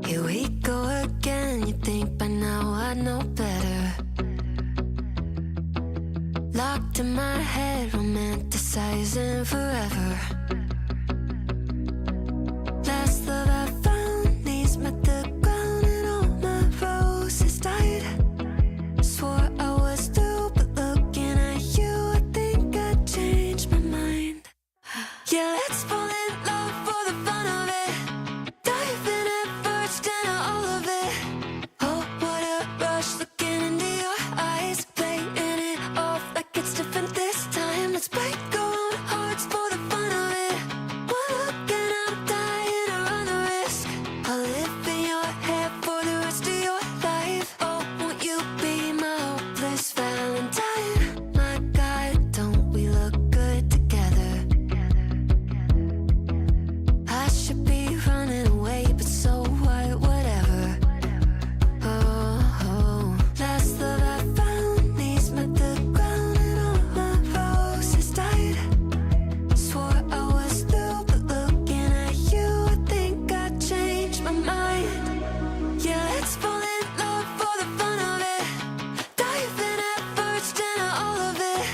Here we go again, you think by now I know better. Locked in my head, romanticizing forever. Last love I found, knees met the ground and all my roses died. Swore I was through, but looking at you, I think I changed my mind. Yeah, let's fall in love for the fun of it. Diving at first into all of it. Oh, what a rush, looking into your eyes, playing it off like it's different this time. Let's break our own hearts for the fun of it. One look and I'm dying to run the risk. I'll live in your head for the rest of your life. Oh, won't you be my hopeless Valentine? My God, don't we look good together? I should be running away, but so what, whatever. Oh, last love I found, knees met the ground and all my roses died. Swore I was through, but looking at you, I think I changed my mind. Yeah, let's fall in love for the fun of it. Diving at first into all of it.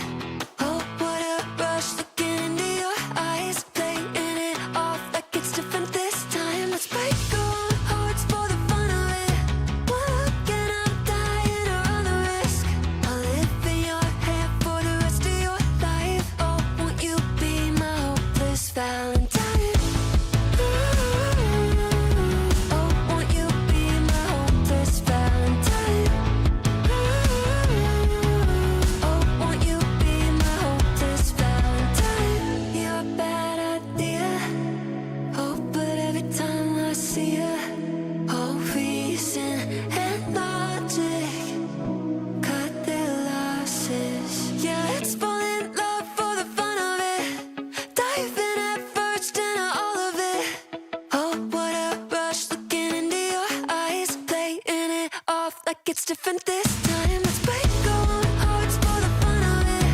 Oh, what a rush, looking into your eyes, playing it off like it's different this time. Let's break our own hearts for the fun of it. One look and I'm dying to run the risk. I'll live in your head for the rest of your life. Oh, won't you be my hopeless Valentine? Oh, won't you be my hopeless Valentine? Oh, won't you be my hopeless Valentine? You're a bad idea. Oh, but every time I see you, all reason and logic cut their losses. Yeah, let's fall in love for the fun of it. Diving at first into all of it. Oh, what a rush, looking into your eyes, playing it off like it's different this time. Let's break our own hearts for the fun of it.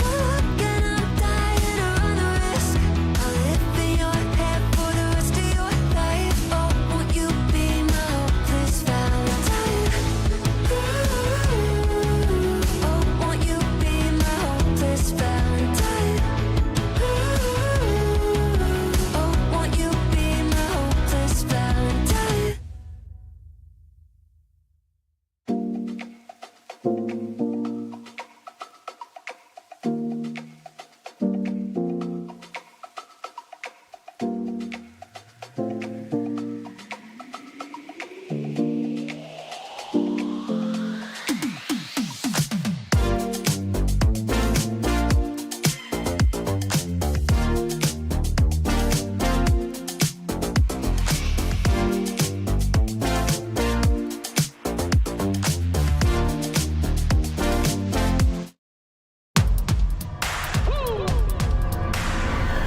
One look and I'm dying to run the risk. I'll live in your head for the rest of your life. Oh, won't you be my hopeless Valentine? Oh, won't you be my hopeless Valentine? Oh, won't you be my hopeless Valentine?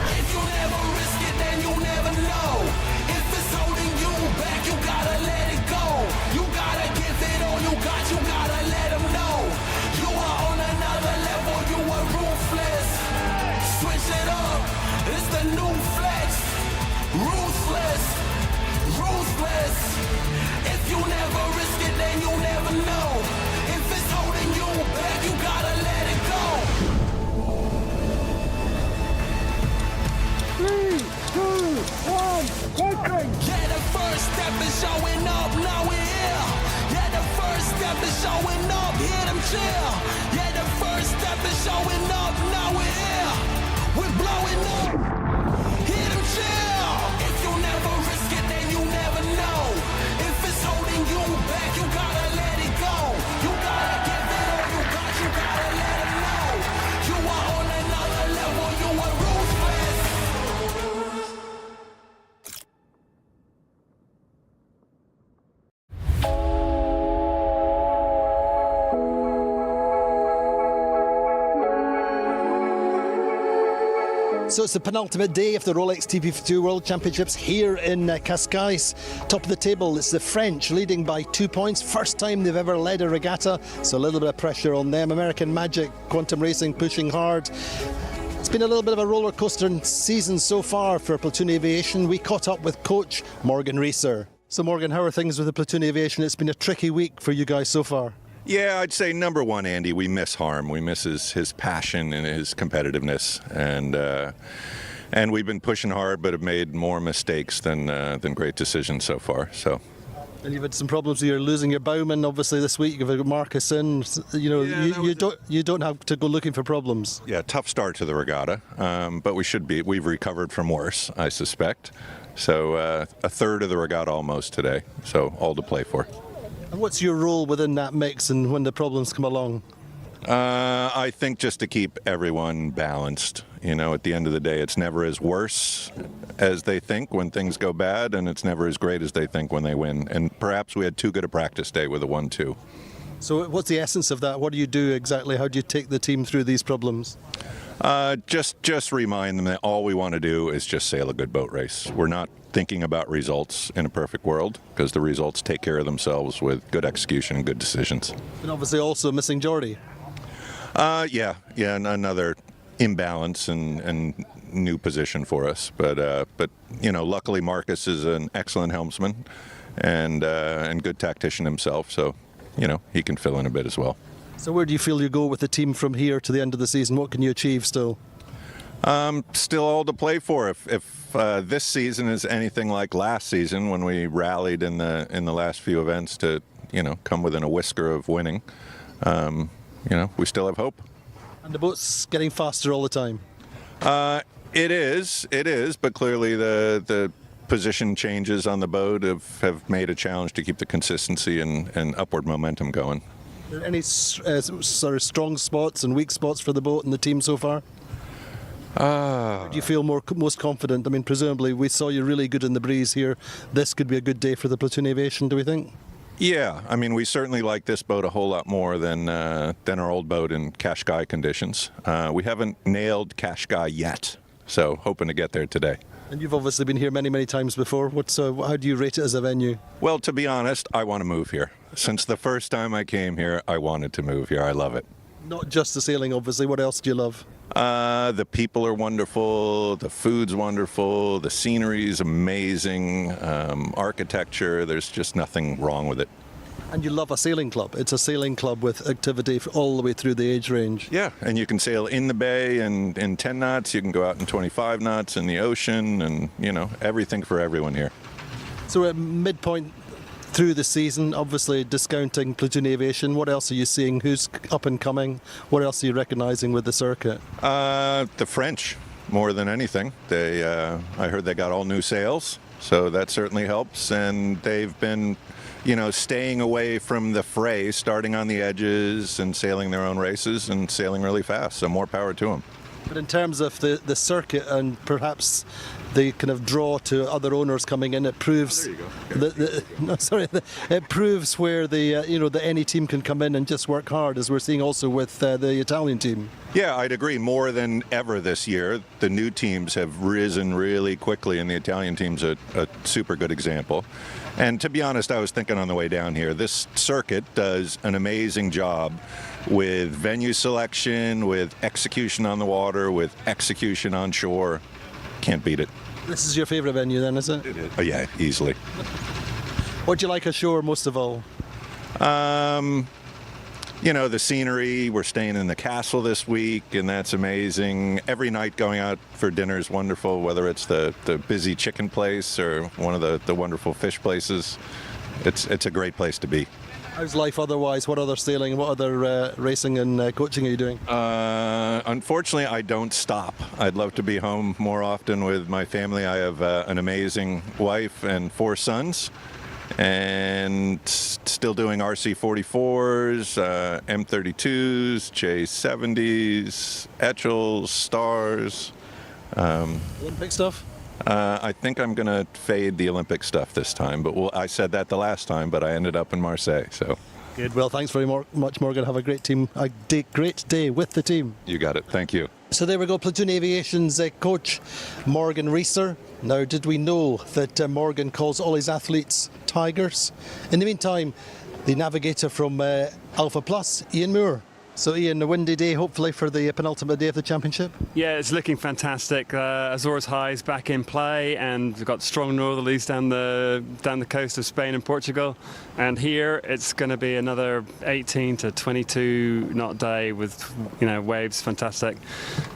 If you never risk it, then you never know. If it's holding you back, you gotta let it go. You gotta give it all you got, you gotta let them know. You are on another level, you are ruthless. Switch it up, it's the new flex. Ruthless, ruthless. If you never risk it, then you never know. If it's holding you back, you gotta let it go. 3, 2, 1, working! Yeah, the first step is showing up, now we're here. Yeah, the first step is showing up, hear them cheer. Yeah, the first step is showing up, now we're here. We're blowing up, hear them cheer. If you never risk it, then you never know. If it's holding you back, you gotta let it go. You gotta give it all you got, you gotta let them know. You are on another level, you are ruthless. So it's the penultimate day of the Rolex TP52 World Championships here in CASCAIS. Top of the table, it's the French leading by 2 points. First time they've ever led a regatta, so a little bit of pressure on them. American Magic, Quantum Racing pushing hard. It's been a little bit of a roller coaster season so far for Platoon Aviation. We caught up with coach Morgan Reeser. So Morgan, how are things with the Platoon Aviation? It's been a tricky week for you guys so far. Yeah, I'd say number one, Andy, we miss Harm. We miss his passion and his competitiveness, and we've been pushing hard, but have made more mistakes than great decisions so far. So. And you've had some problems. You're losing your bowman, obviously, this week. You've got Marcus in. You know, you don't have to go looking for problems. Yeah, tough start to the regatta, but we've recovered from worse, I suspect. So a third of the regatta almost today. So all to play for. And what's your role within that mix and when the problems come along? I think just to keep everyone balanced. You know, at the end of the day, it's never as worse as they think when things go bad, and it's never as great as they think when they win. And perhaps we had too good a practice day with a 1-2. So what's the essence of that? What do you do exactly? How do you take the team through these problems? Just remind them that all we want to do is just sail a good boat race. We're not thinking about results in a perfect world, because the results take care of themselves with good execution and good decisions. And obviously also missing Geordie. Yeah, and another imbalance and new position for us. But you know, luckily Marcus is an excellent helmsman and good tactician himself, so you know he can fill in a bit as well. So where do you feel you go with the team from here to the end of the season? What can you achieve still? Still all to play for. If this season is anything like last season, when we rallied in the last few events to come within a whisker of winning, we still have hope. And the boat's getting faster all the time. It is, but clearly the position changes on the boat have made a challenge to keep the consistency and upward momentum going. Are there any sort of strong spots and weak spots for the boat and the team so far? Do you feel most confident? I mean, presumably we saw you really good in the breeze here. This could be a good day for the Platoon Aviation, do we think? Yeah, I mean, we certainly like this boat a whole lot more than our old boat in CASCAIS conditions. We haven't nailed CASCAIS yet, so hoping to get there today. And you've obviously been here many, many times before. How do you rate it as a venue? Well, to be honest, I want to move here. Since the first time I came here, I wanted to move here. I love it. Not just the sailing, obviously. What else do you love? The people are wonderful, the food's wonderful, the scenery's amazing, architecture, there's just nothing wrong with it. And you love a sailing club. It's a sailing club with activity all the way through the age range. Yeah, and you can sail in the bay and in 10 knots, you can go out in 25 knots in the ocean, and everything for everyone here. So at midpoint through the season, obviously discounting Platoon Aviation, what else are you seeing? Who's up and coming? What else are you recognising with the circuit? The French, more than anything. I heard they got all new sails, so that certainly helps. And they've been, staying away from the fray, starting on the edges and sailing their own races and sailing really fast. So more power to them. But in terms of the circuit and perhaps the kind of draw to other owners coming in, it proves it proves where the any team can come in and just work hard, as we're seeing also with the Italian team. Yeah, I'd agree. More than ever this year, the new teams have risen really quickly, and the Italian team's a super good example. And to be honest, I was thinking on the way down here, this circuit does an amazing job with venue selection, with execution on the water, with execution on shore. Can't beat it. This is your favourite venue then, is it? It is. Oh, yeah, easily. What do you like ashore most of all? The scenery. We're staying in the castle this week, and that's amazing. Every night going out for dinner is wonderful, whether it's the busy chicken place or one of the wonderful fish places. It's a great place to be. How's life otherwise? What other sailing, what other racing and coaching are you doing? Unfortunately, I don't stop. I'd love to be home more often with my family. I have an amazing wife and 4 sons, and still doing RC44s, M32s, J70s, Etchells, Stars. Olympic stuff? I think I'm going to fade the Olympic stuff this time, but I said that the last time, but I ended up in Marseille. So good. Well, thanks very much, Morgan. Have a great great day with the team. You got it. Thank you. So there we go, Platoon Aviation's coach, Morgan Reeser. Now, did we know that Morgan calls all his athletes tigers? In the meantime, the navigator from Alpha Plus, Ian Moore. So Ian, a windy day hopefully for the penultimate day of the championship? Yeah, it's looking fantastic. Azores High is back in play, and we've got strong northerlies down the coast of Spain and Portugal. And here it's going to be another 18 to 22 knot day with waves, fantastic.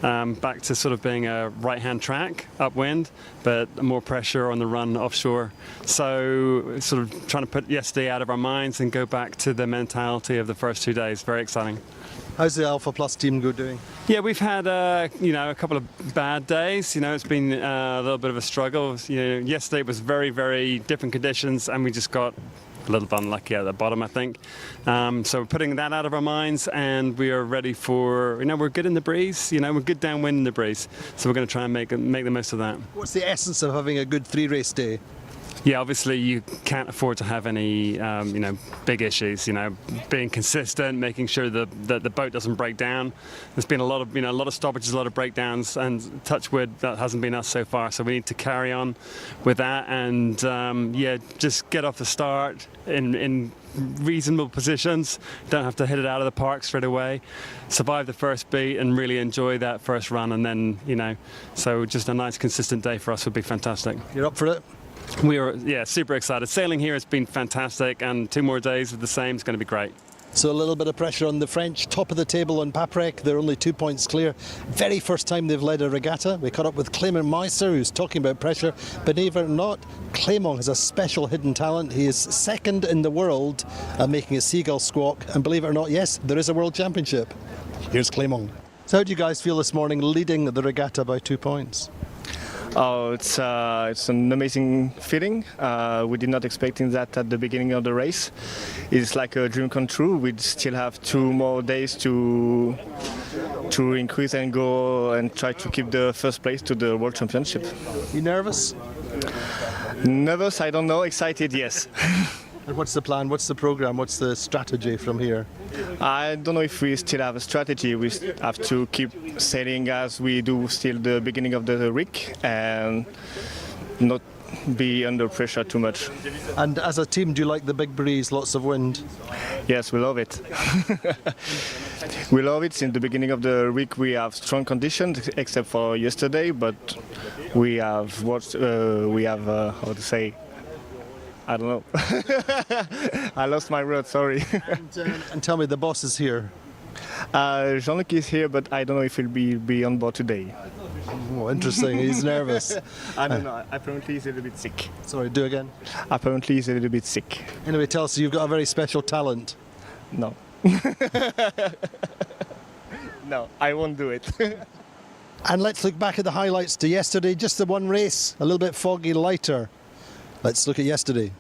Back to sort of being a right-hand track, upwind, but more pressure on the run offshore. So sort of trying to put yesterday out of our minds and go back to the mentality of the first 2 days. Very exciting. How's the Alpha Plus team doing? Yeah, we've had a couple of bad days. It's been a little bit of a struggle. Yesterday was very, very different conditions, and we just got a little bit unlucky at the bottom, I think. So we're putting that out of our minds, and we are ready for. We're good in the breeze. We're good downwind in the breeze. So we're going to try and make the most of that. What's the essence of having a good 3-race day? Yeah, obviously you can't afford to have any, big issues. Being consistent, making sure that the boat doesn't break down. There's been a lot of stoppages, a lot of breakdowns, and touch wood, that hasn't been us so far. So we need to carry on with that, and just get off the start in reasonable positions. Don't have to hit it out of the park straight away. Survive the first beat and really enjoy that first run, and then so just a nice consistent day for us would be fantastic. You're up for it? We are, super excited. Sailing here has been fantastic, and 2 more days of the same is going to be great. So a little bit of pressure on the French, top of the table on Paprek. They're only 2 points clear. Very first time they've led a regatta. We caught up with Clément Meiser, who's talking about pressure. Believe it or not, Clément has a special hidden talent. He is second in the world at making a seagull squawk. And believe it or not, yes, there is a world championship. Here's Clément. So how do you guys feel this morning leading the regatta by 2 points? Oh, it's an amazing feeling. We did not expecting that at the beginning of the race. It's like a dream come true. We still have 2 more days to increase and go and try to keep the first place to the World Championship. You nervous? Nervous? I don't know. Excited? Yes. And what's the plan? What's the program? What's the strategy from here? I don't know if we still have a strategy. We have to keep sailing as we do still the beginning of the week and not be under pressure too much. And as a team, do you like the big breeze, lots of wind? Yes, we love it. We love it. In the beginning of the week we have strong conditions, except for yesterday, but we have how to say, I don't know. I lost my word, sorry. And tell me, the boss is here. Jean-Luc is here, but I don't know if he'll be on board today. Oh, interesting. He's nervous. I don't know. Apparently he's a little bit sick. Sorry, do again. Apparently he's a little bit sick. Anyway, tell us, you've got a very special talent. No. No, I won't do it. And let's look back at the highlights to yesterday. Just the one race, a little bit foggy, lighter. Let's look at yesterday.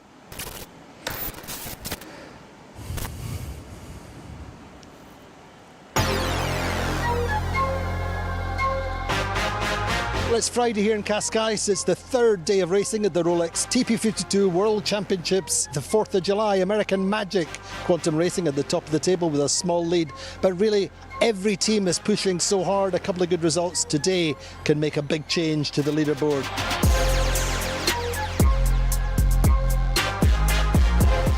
Well, it's Friday here in CASCAIS. It's the 3rd day of racing at the Rolex TP52 World Championships. The 4th of July, American Magic Quantum Racing at the top of the table with a small lead. But really, every team is pushing so hard. A couple of good results today can make a big change to the leaderboard.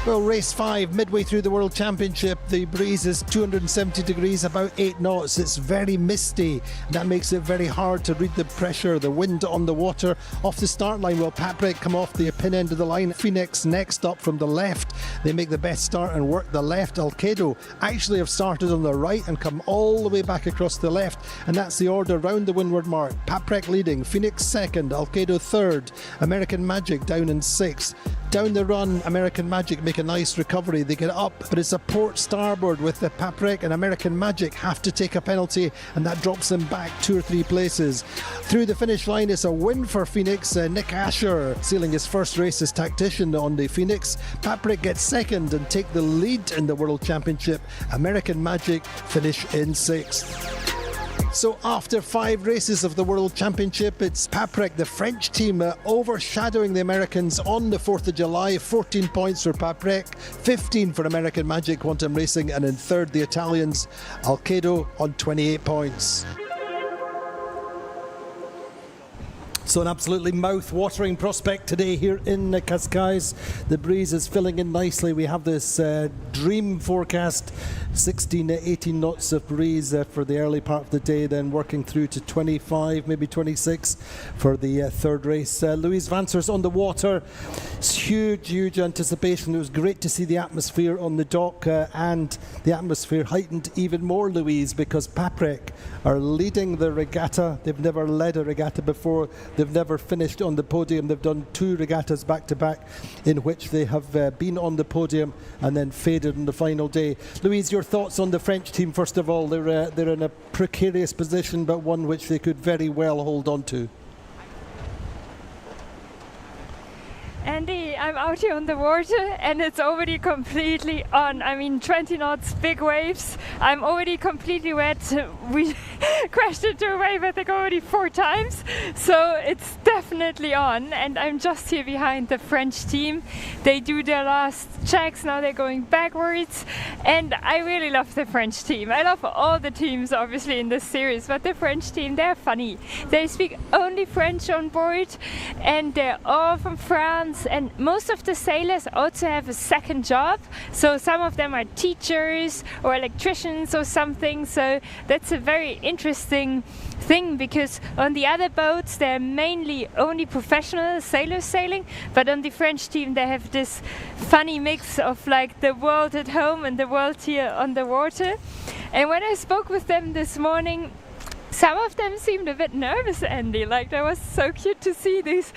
Well, race 5, midway through the World Championship, the breeze is 270 degrees, about 8 knots. It's very misty. That makes it very hard to read the pressure, the wind on the water. Off the start line, well, Paprek come off the pin end of the line. Phoenix next up from the left. They make the best start and work the left. Alcedo actually have started on the right and come all the way back across the left. And that's the order round the windward mark. Paprek leading, Phoenix second, Alcedo third, American Magic down in 6th. Down the run, American Magic make a nice recovery. They get up, but it's a port starboard with the Paprek, and American Magic have to take a penalty, and that drops them back 2 or 3 places. Through the finish line, it's a win for Phoenix. Nick Asher sailing his first race as tactician on the Phoenix. Paprek gets second and take the lead in the World Championship. American Magic finish in 6th. So after 5 races of the World Championship, it's Paprek, the French team, overshadowing the Americans on the 4th of July. 14 points for Paprek, 15 for American Magic Quantum Racing, and in 3rd the Italians, Alcedo on 28 points. So an absolutely mouth-watering prospect today here in CASCAIS. The breeze is filling in nicely. We have this dream forecast, 16 to 18 knots of breeze for the early part of the day, then working through to 25, maybe 26 for the third race. Louise Vancer's on the water. It's huge anticipation. It was great to see the atmosphere on the dock and the atmosphere heightened even more, Louise, because Paprek are leading the regatta. They've never led a regatta before. They've never finished on the podium. They've done 2 regattas back to back in which they have been on the podium and then faded on the final day. Louise, your thoughts on the French team first of all? They're in a precarious position, but one which they could very well hold on to. Andy, I'm out here on the water and it's already completely on. I mean, 20 knots, big waves. I'm already completely wet. We crashed into a wave, I think, already 4 times. So it's definitely on. And I'm just here behind the French team. They do their last checks. Now they're going backwards. And I really love the French team. I love all the teams, obviously, in this series. But the French team, they're funny. They speak only French on board. And they're all from France. And most of the sailors also have a second job, so some of them are teachers or electricians or something, so that's a very interesting thing, because on the other boats they're mainly only professional sailors sailing, but on the French team they have this funny mix of like the world at home and the world here on the water. And when I spoke with them this morning, some of them seemed a bit nervous, Andy. Like, that was so cute to see these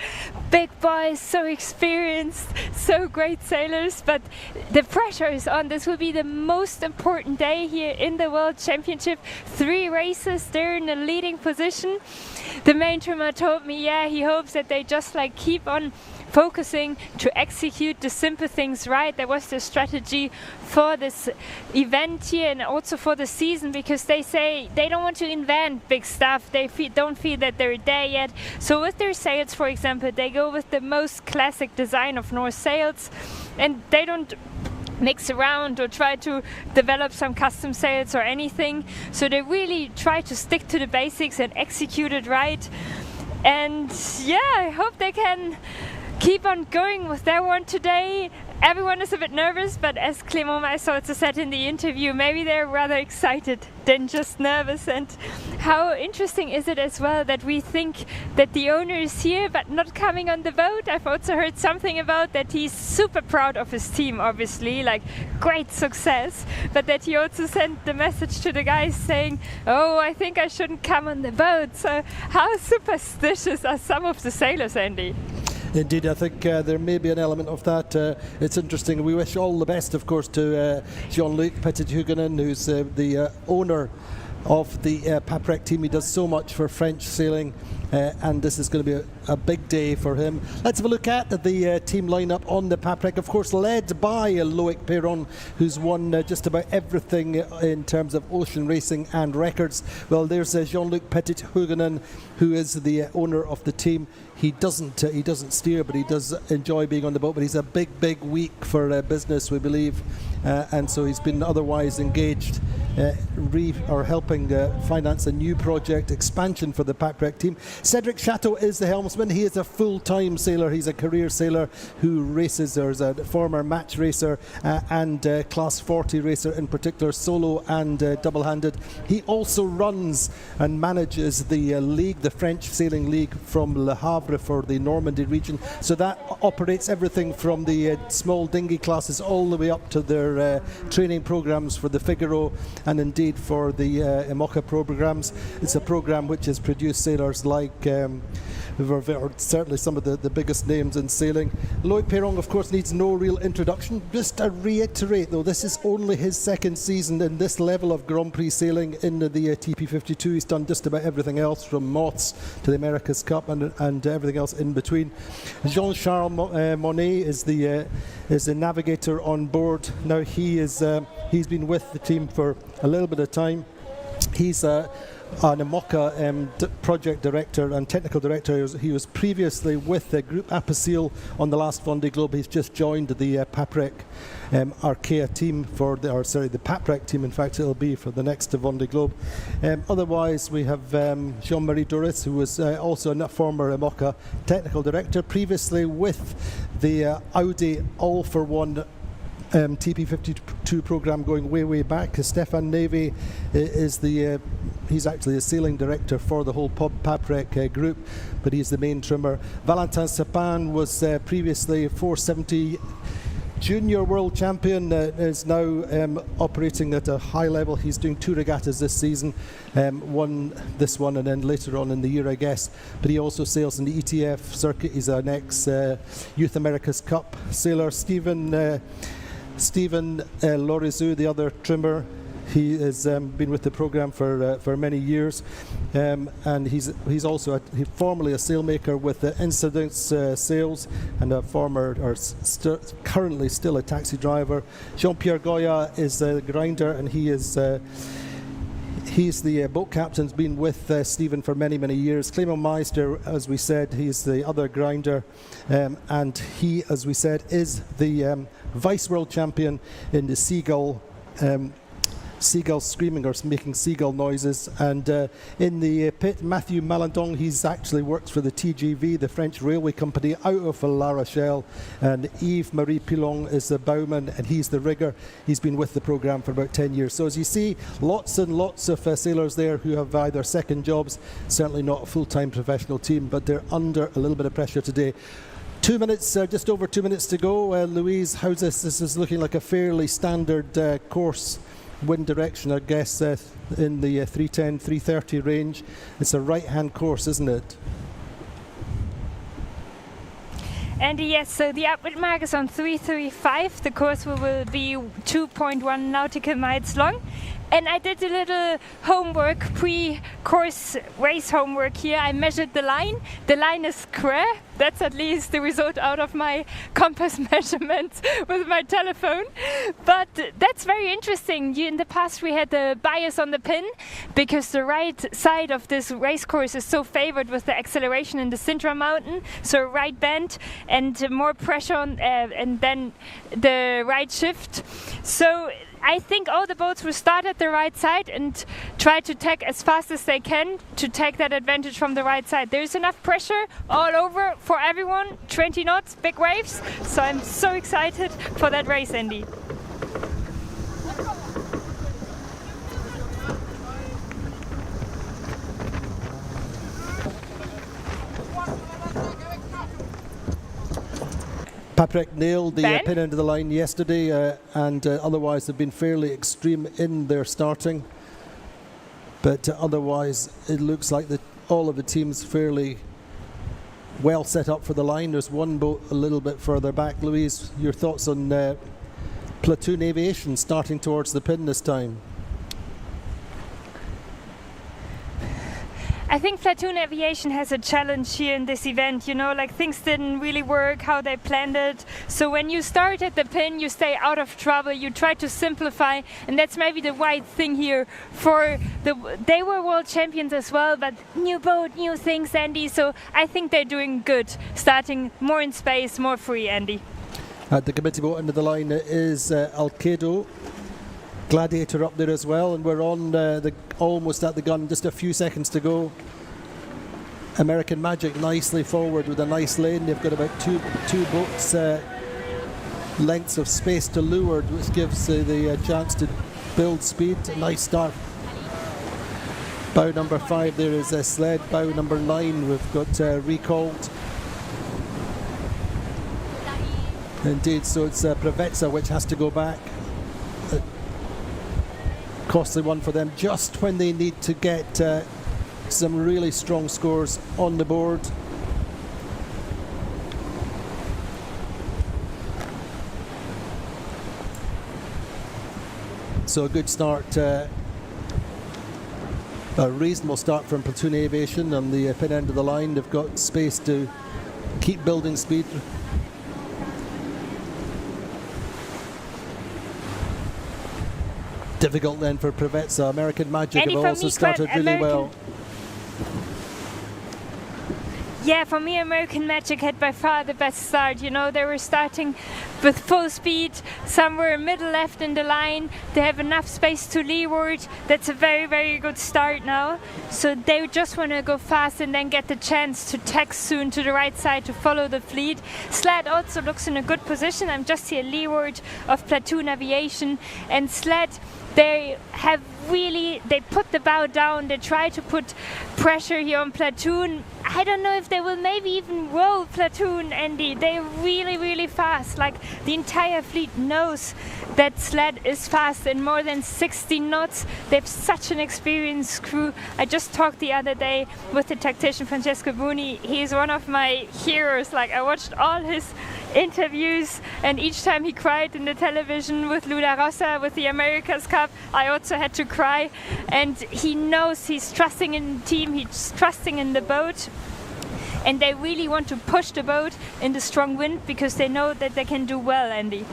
big boys, so experienced, so great sailors. But the pressure is on. This will be the most important day here in the World Championship. 3 races, they're in a leading position. The main trimmer told me, yeah, he hopes that they just like keep on focusing to execute the simple things right. That was the strategy for this event here and also for the season, because they say they don't want to invent big stuff. They don't feel that they're there yet. So with their sails, for example, they go with the most classic design of Norse sails, and they don't mix around or try to develop some custom sails or anything. So they really try to stick to the basics and execute it right. And yeah, I hope they can keep on going with their one today. Everyone is a bit nervous, but as Clément Maissorte said in the interview, maybe they're rather excited than just nervous. And how interesting is it as well that we think that the owner is here but not coming on the boat? I've also heard something about that he's super proud of his team, obviously, like great success, but that he also sent the message to the guys saying, oh, I think I shouldn't come on the boat. So how superstitious are some of the sailors, Andy? Indeed, I think there may be an element of that. It's interesting. We wish all the best, of course, to Jean-Luc Petit-Huguenin, who's the owner of the Paprek team. He does so much for French sailing, and this is going to be a big day for him. Let's have a look at the team lineup on the Paprek, of course led by Loic Perron, who's won just about everything in terms of ocean racing and records. Well, there's Jean-Luc Petit-Huguenin, who is the owner of the team. He doesn't steer, but he does enjoy being on the boat. But he's a big week for business, we believe, and so he's been otherwise engaged, helping finance a new project expansion for the Paprek team. Cedric Chateau is the helmsman. He is a full-time sailor. He's a career sailor who races, or is a former match racer and class 40 racer, in particular solo and double-handed. He also runs and manages the league, the French Sailing League from Le Havre for the Normandy region. So that operates everything from the small dinghy classes all the way up to their training programs for the Figaro and indeed for the IMOCA programs. It's a program which has produced sailors like certainly some of the biggest names in sailing. Loic Perron, of course, needs no real introduction. Just to reiterate, though, this is only his 2nd season in this level of Grand Prix sailing in the TP52. He's done just about everything else, from Mots to the America's Cup and everything else in between. Jean-Charles Monet is the navigator on board. Now he's been with the team for a little bit of time. He's an IMOCA project director and technical director. He was previously with Group Apicil on the last Vendée Globe. He's just joined the Paprek Arkea team the Paprek team, in fact, it'll be for the next Vendée Globe. Otherwise, we have Jean-Marie Doris, who was also a former IMOCA technical director, previously with the Audi All-for-One TP52 program going way back. Stefan Neve is he's actually a sailing director for the whole Paprek group, but he's the main trimmer. Valentin Sapin was previously 470 junior world champion, is now operating at a high level. He's doing 2 regattas this season, this one and then later on in the year, I guess. But he also sails in the ETF circuit. He's an ex-Youth America's Cup sailor. Stephen Lorizu, the other trimmer, he has been with the program for many years, and he's also formerly a sailmaker with Incidence Sails, and currently still a taxi driver. Jean-Pierre Goya is a grinder, and he's the boat captain, been with Stephen for many years. Clément Meister, as we said, he's the other grinder, and he, as we said, is the vice world champion in the seagull screaming or making seagull noises. And in the pit, Matthew Malandon, he's actually works for the TGV, the French railway company, out of La Rochelle. And Yves-Marie Pilon is the bowman, and he's the rigger. He's been with the program for about 10 years. So as you see, lots and lots of sailors there who have either second jobs, certainly not a full-time professional team, but they're under a little bit of pressure today. 2 minutes, just over 2 minutes to go. Louise, how's this? This is looking like a fairly standard course. Wind direction, I guess, in the 310, 330 range. It's a right-hand course, isn't it? And yes, so the upwind mark is on 335. The course will be 2.1 nautical miles long. And I did a little homework, pre-course race homework here. I measured the line. The line is square. That's at least the result out of my compass measurements with my telephone. But that's very interesting. In the past we had the bias on the pin because the right side of this race course is so favored with the acceleration in the Sintra mountain. So right bend and more pressure on, and then the right shift. So I think all the boats will start at the right side and try to tack as fast as they can to take that advantage from the right side. There's enough pressure all over for everyone, 20 knots, big waves. So I'm so excited for that race, Andy. Paprek nailed the pin end of the line yesterday, and otherwise they've been fairly extreme in their starting. But otherwise, it looks like all of the teams fairly well set up for the line. There's one boat a little bit further back. Louise, your thoughts on Platoon Aviation starting towards the pin this time? I think Platoon Aviation has a challenge here in this event, you know, like things didn't really work how they planned it. So when you start at the pin, you stay out of trouble, you try to simplify, and that's maybe the right thing here. They were world champions as well, but new boat, new things, Andy, so I think they're doing good, starting more in space, more free, Andy. At the committee boat end of the line is Alcedo. Gladiator up there as well, and we're on almost at the gun, just a few seconds to go. American Magic nicely forward with a nice lane. They've got about two boats lengths of space to leeward, which gives the chance to build speed. A nice start. Bow number 5 there is Sled. Bow number 9 we've got recalled. Indeed, so it's Prevetsa which has to go back. Costly one for them just when they need to get some really strong scores on the board. So a good start, a reasonable start from Platoon Aviation on the pin end of the line. They've got space to keep building speed. Difficult then for Preveza. American Magic Andy, have for also me, started really American- well. Yeah, for me, American Magic had by far the best start. You know, they were starting with full speed, somewhere middle left in the line. They have enough space to leeward. That's a very, very good start now. So they just want to go fast and then get the chance to tack soon to the right side to follow the fleet. Sled also looks in a good position. I'm just here leeward of Platoon Aviation. And Sled, they put the bow down. They try to put pressure here on Platoon. I don't know if they will maybe even roll Platoon, Andy. They're really, really fast. Like, the entire fleet knows that Sled is fast in more than 60 knots. They have such an experienced crew. I just talked the other day with the tactician Francesco Buni. He's one of my heroes. Like, I watched all his interviews, and each time he cried in the television with Lula Rossa, with the America's Cup, I also had to cry. And he knows he's trusting in the team, he's trusting in the boat. And they really want to push the boat in the strong wind because they know that they can do well, Andy.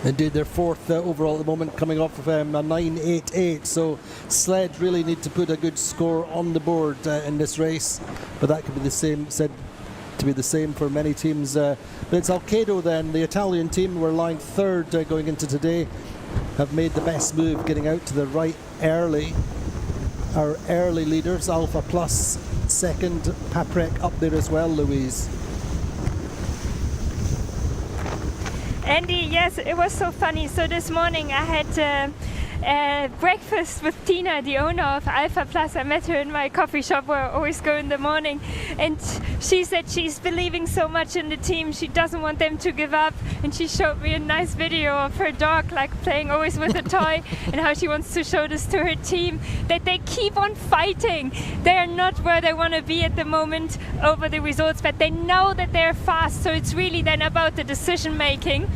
Indeed, they're fourth overall at the moment, coming off of a 9.88. So Sled really need to put a good score on the board in this race, but that could be the same, said to be the same for many teams. But it's Alcedo then, the Italian team, were lying third going into today, have made the best move, getting out to the right early. Our early leaders, Alpha Plus second, Paprek up there as well, Louise. Andy, yes, it was so funny. So this morning I had breakfast with Tina, the owner of Alpha Plus. I met her in my coffee shop where I always go in the morning, and she said she's believing so much in the team, she doesn't want them to give up, and she showed me a nice video of her dog like playing always with a toy and how she wants to show this to her team, that they keep on fighting. They are not where they want to be at the moment over the results, but they know that they're fast, so it's really then about the decision making.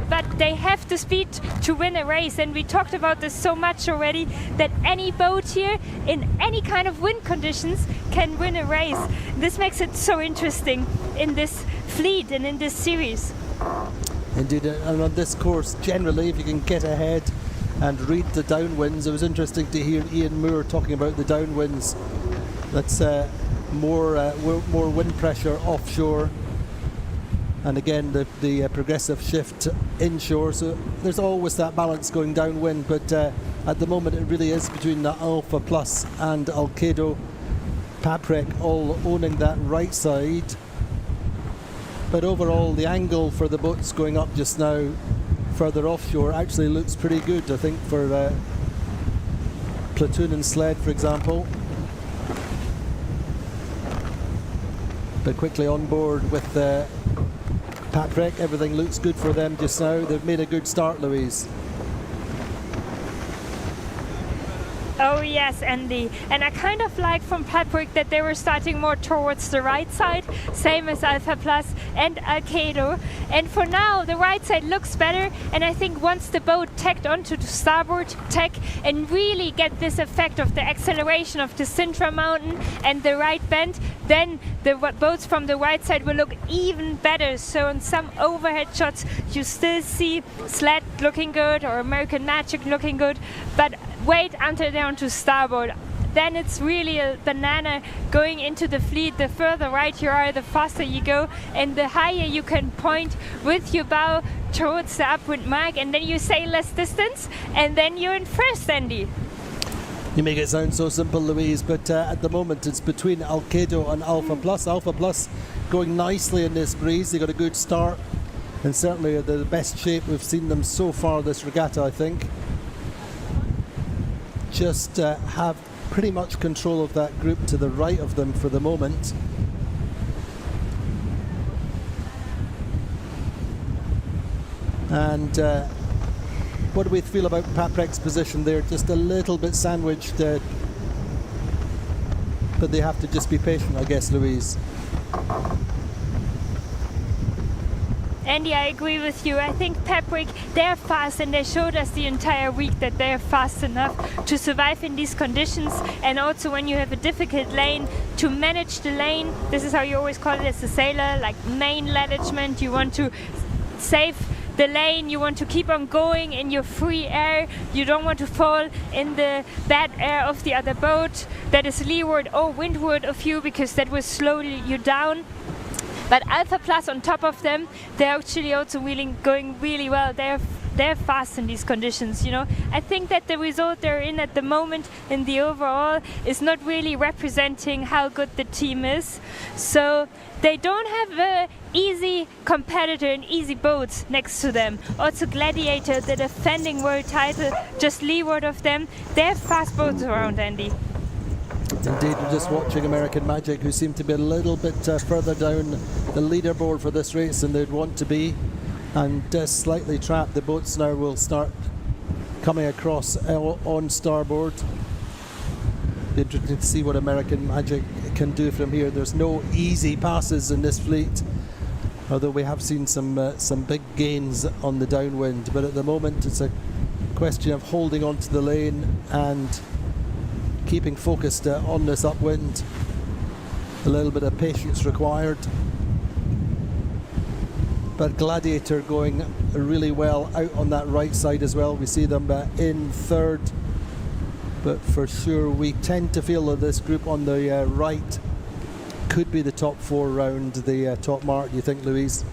But they have the speed to win a race, and we talked about this so much already, that any boat here in any kind of wind conditions can win a race. This makes it so interesting in this fleet and in this series. Indeed, and on this course generally, if you can get ahead and read the downwinds, it was interesting to hear Ian Moore talking about the downwinds. That's more wind pressure offshore. And again, the progressive shift inshore, so there's always that balance going downwind, but at the moment it really is between the Alpha Plus and Alcedo. Paprek all owning that right side, but overall the angle for the boats going up just now further offshore actually looks pretty good, I think, for Platoon and Sled, for example. But quickly on board with Paprek, everything looks good for them just now. They've made a good start, Louise. Oh yes, Andy. And I kind of like from Paprek that they were starting more towards the right side, same as Alpha Plus and Alcedo. And for now, the right side looks better. And I think once the boat tacked onto the starboard tack and really get this effect of the acceleration of the Sintra Mountain and the right bend, then the boats from the right side will look even better. So in some overhead shots, you still see Sled looking good or American Magic looking good, but wait until they're onto starboard. Then it's really a banana going into the fleet. The further right you are, the faster you go, and the higher you can point with your bow towards the upwind mark, and then you sail less distance, and then you're in first, Andy. You make it sound so simple, Louise, but at the moment it's between Alcedo and Alpha Plus. Alpha Plus going nicely in this breeze. They got a good start, and certainly the best shape we've seen them so far this regatta, I think. Just have pretty much control of that group to the right of them for the moment. And what do we feel about Paprek's position there? Just a little bit sandwiched, but they have to just be patient, I guess, Louise. Andy, I agree with you. I think Paprek, they're fast, and they showed us the entire week that they're fast enough to survive in these conditions, and also when you have a difficult lane, to manage the lane. This is how you always call it as a sailor, like main management. You want to save the lane. You want to keep on going in your free air. You don't want to fall in the bad air of the other boat that is leeward or windward of you, because that will slow you down. But Alpha Plus on top of them, they're actually also going really well. They're fast in these conditions, you know. I think that the result they're in at the moment in the overall is not really representing how good the team is. So they don't have an easy competitor and easy boats next to them. Also Gladiator, the defending world title, just leeward of them. They have fast boats around, Andy. Indeed, we're just watching American Magic, who seem to be a little bit further down the leaderboard for this race than they'd want to be, and slightly trapped. The boats now will start coming across on starboard. Be interesting to see what American Magic can do from here. There's no easy passes in this fleet, although we have seen some big gains on the downwind. But at the moment, it's a question of holding on to the lane and keeping focused on this upwind. A little bit of patience required. But Gladiator going really well out on that right side as well. We see them in third, but for sure we tend to feel that this group on the right could be the top four round the top mark. Do you think, Louise?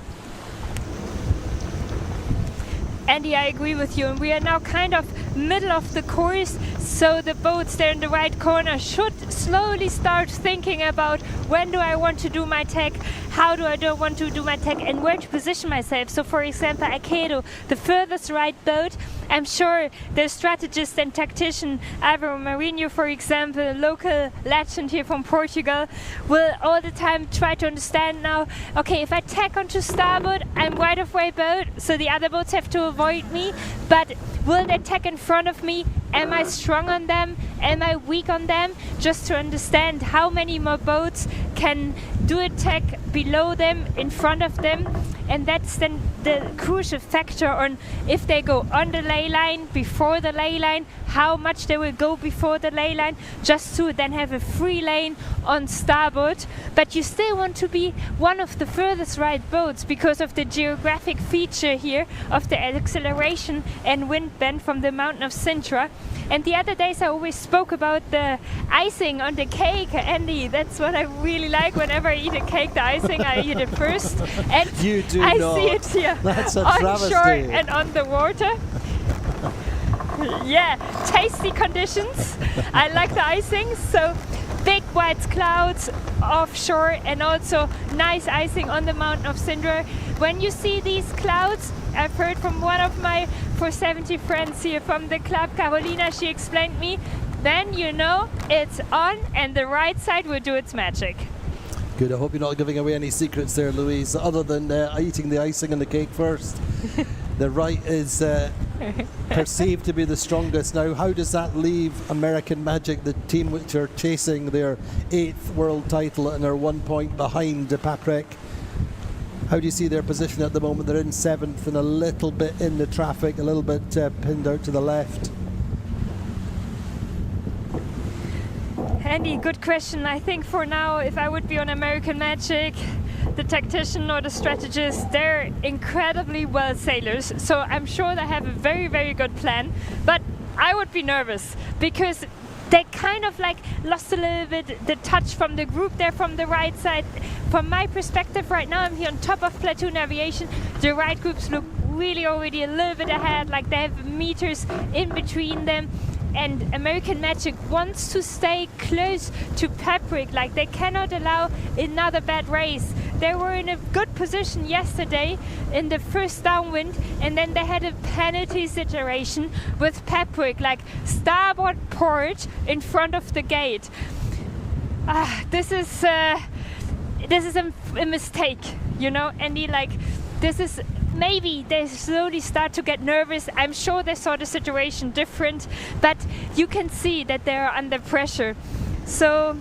Andy, I agree with you, and we are now kind of middle of the course, so the boats there in the right corner should slowly start thinking about when do I want to do my tech, how do I don't want to do my tech, and where to position myself. So for example, Aikido, the furthest right boat, I'm sure the strategist and tactician Álvaro Marinho, for example, a local legend here from Portugal, will all the time try to understand now, okay, if I tack onto starboard, I'm right of way boat, so the other boats have to avoid me, but will they tack in front of me? Am I strong on them? Am I weak on them? Just to understand how many more boats can do a tack below them, in front of them. And that's then the crucial factor on if they go on the ley line, before the ley line, how much they will go before the ley line, just to then have a free lane on starboard. But you still want to be one of the furthest right boats because of the geographic feature here of the acceleration and wind bend from the mountain of Sintra. And the other days I always spoke about the icing on the cake, Andy. That's what I really like. Whenever I eat a cake, the icing, I eat it first. And You do I not. see it here That's a on travesty. shore and on the water. Yeah, tasty conditions. I like the icing. So big white clouds offshore and also nice icing on the mountain of Sintra. When you see these clouds, I've heard from one of my 470 friends here from the club, Carolina, she explained me, then you know it's on and the right side will do its magic. Good, I hope you're not giving away any secrets there, Louise, other than eating the icing on the cake first. The right is perceived to be the strongest. Now, how does that leave American Magic, the team which are chasing their 8th world title and are 1 point behind Paprek? How do you see their position at the moment? They're in 7th and a little bit in the traffic, a little bit pinned out to the left. Andy, good question. I think for now, if I would be on American Magic, the tactician or the strategist, they're incredibly well sailors. So I'm sure they have a very, very good plan. But I would be nervous because they kind of like lost a little bit the touch from the group there from the right side. From my perspective right now, I'm here on top of Platoon Aviation. The right groups look really already a little bit ahead, like they have meters in between them. And American Magic wants to stay close to Paprek, like they cannot allow another bad race. They were in a good position yesterday in the first downwind, and then they had a penalty situation with Paprek, like starboard port in front of the gate. This is a mistake, you know, Andy. Like this is. Maybe they slowly start to get nervous. I'm sure they saw the situation different, but you can see that they're under pressure. So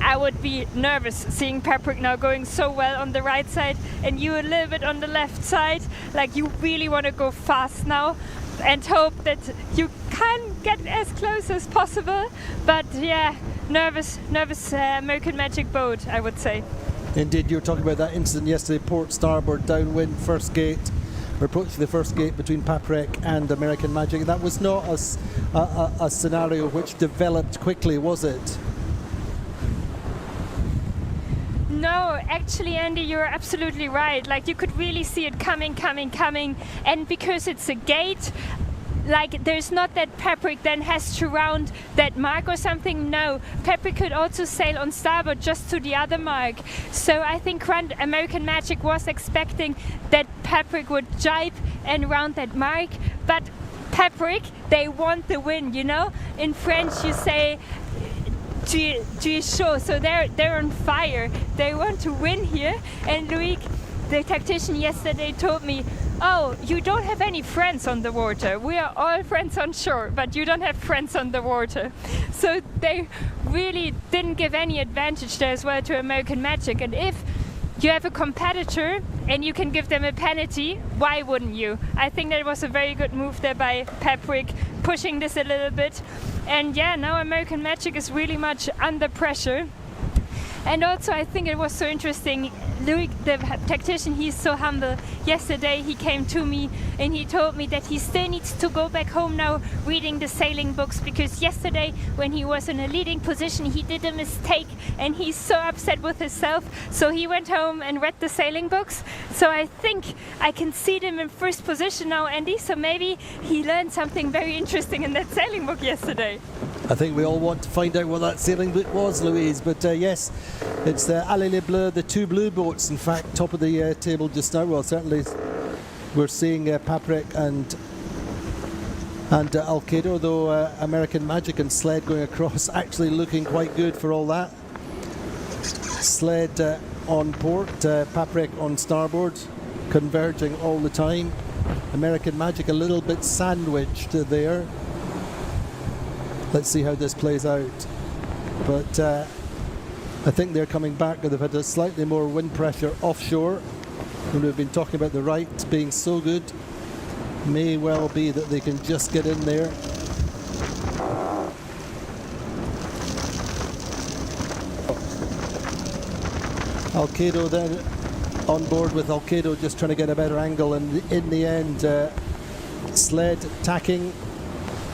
I would be nervous seeing Paprek now going so well on the right side and you a little bit on the left side. Like you really want to go fast now and hope that you can get as close as possible. But yeah, nervous American Magic boat, I would say. Indeed, you were talking about that incident yesterday, port starboard, downwind, first gate. We're approaching the first gate between Paprek and American Magic. That was not a scenario which developed quickly, was it? No, actually, Andy, you're absolutely right. Like, you could really see it coming. And because it's a gate, like, there's not that Paprek then has to round that mark or something. No, Paprek could also sail on starboard just to the other mark. So I think American Magic was expecting that Paprek would jibe and round that mark. But Paprek, they want the win, you know? In French, you say tu es chaud, so they're on fire. They want to win here. And Loic, the tactician yesterday, told me, oh, you don't have any friends on the water. We are all friends on shore, but you don't have friends on the water. So they really didn't give any advantage there as well to American Magic. And if you have a competitor and you can give them a penalty, why wouldn't you? I think that was a very good move there by Paprek, pushing this a little bit. And yeah, now American Magic is really much under pressure. And also, I think it was so interesting. Loic, the tactician, he's so humble. Yesterday he came to me and he told me that he still needs to go back home now reading the sailing books, because yesterday when he was in a leading position he did a mistake and he's so upset with himself. So he went home and read the sailing books. So I think I can see them in first position now, Andy. So maybe he learned something very interesting in that sailing book yesterday. I think we all want to find out what that sailing book was, Louise. But yes, it's the Allegra, the two blue boats, in fact, top of the table just now. Well, certainly we're seeing Paprek and Alcedo, though American Magic and Sled going across, actually looking quite good for all that. Sled on port, Paprek on starboard, converging all the time. American Magic a little bit sandwiched there. Let's see how this plays out. But I think they're coming back. They've had a slightly more wind pressure offshore. And we've been talking about the right being so good. May well be that they can just get in there. Alcedo then on board with Alcedo, just trying to get a better angle. And in the end, Sled tacking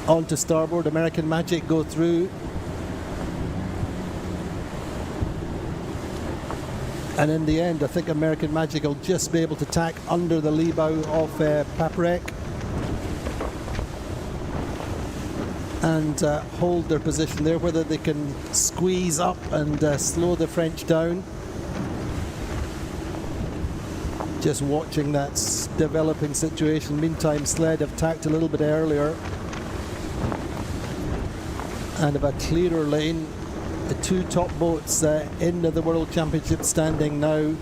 onto starboard. American Magic go through. And in the end, I think American Magic will just be able to tack under the lee bow of Paprek and hold their position there. Whether they can squeeze up and slow the French down. Just watching that developing situation. Meantime, Sled have tacked a little bit earlier and have a clearer lane. The two top boats in the World Championship standing now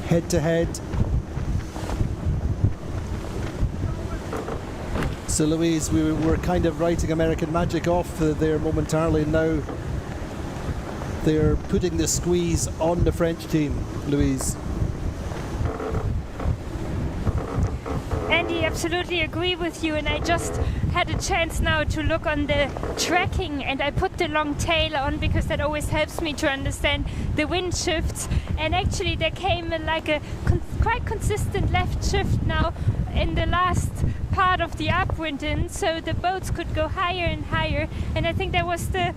head to head. So Louise, we were kind of writing American Magic off there momentarily. Now they're putting the squeeze on the French team, Louise. Andy, absolutely agree with you, and I just had a chance now to look on the tracking, and I put the long tail on because that always helps me to understand the wind shifts. And actually there came like a quite consistent left shift now in the last part of the upwind in, so the boats could go higher and higher, and I think that was the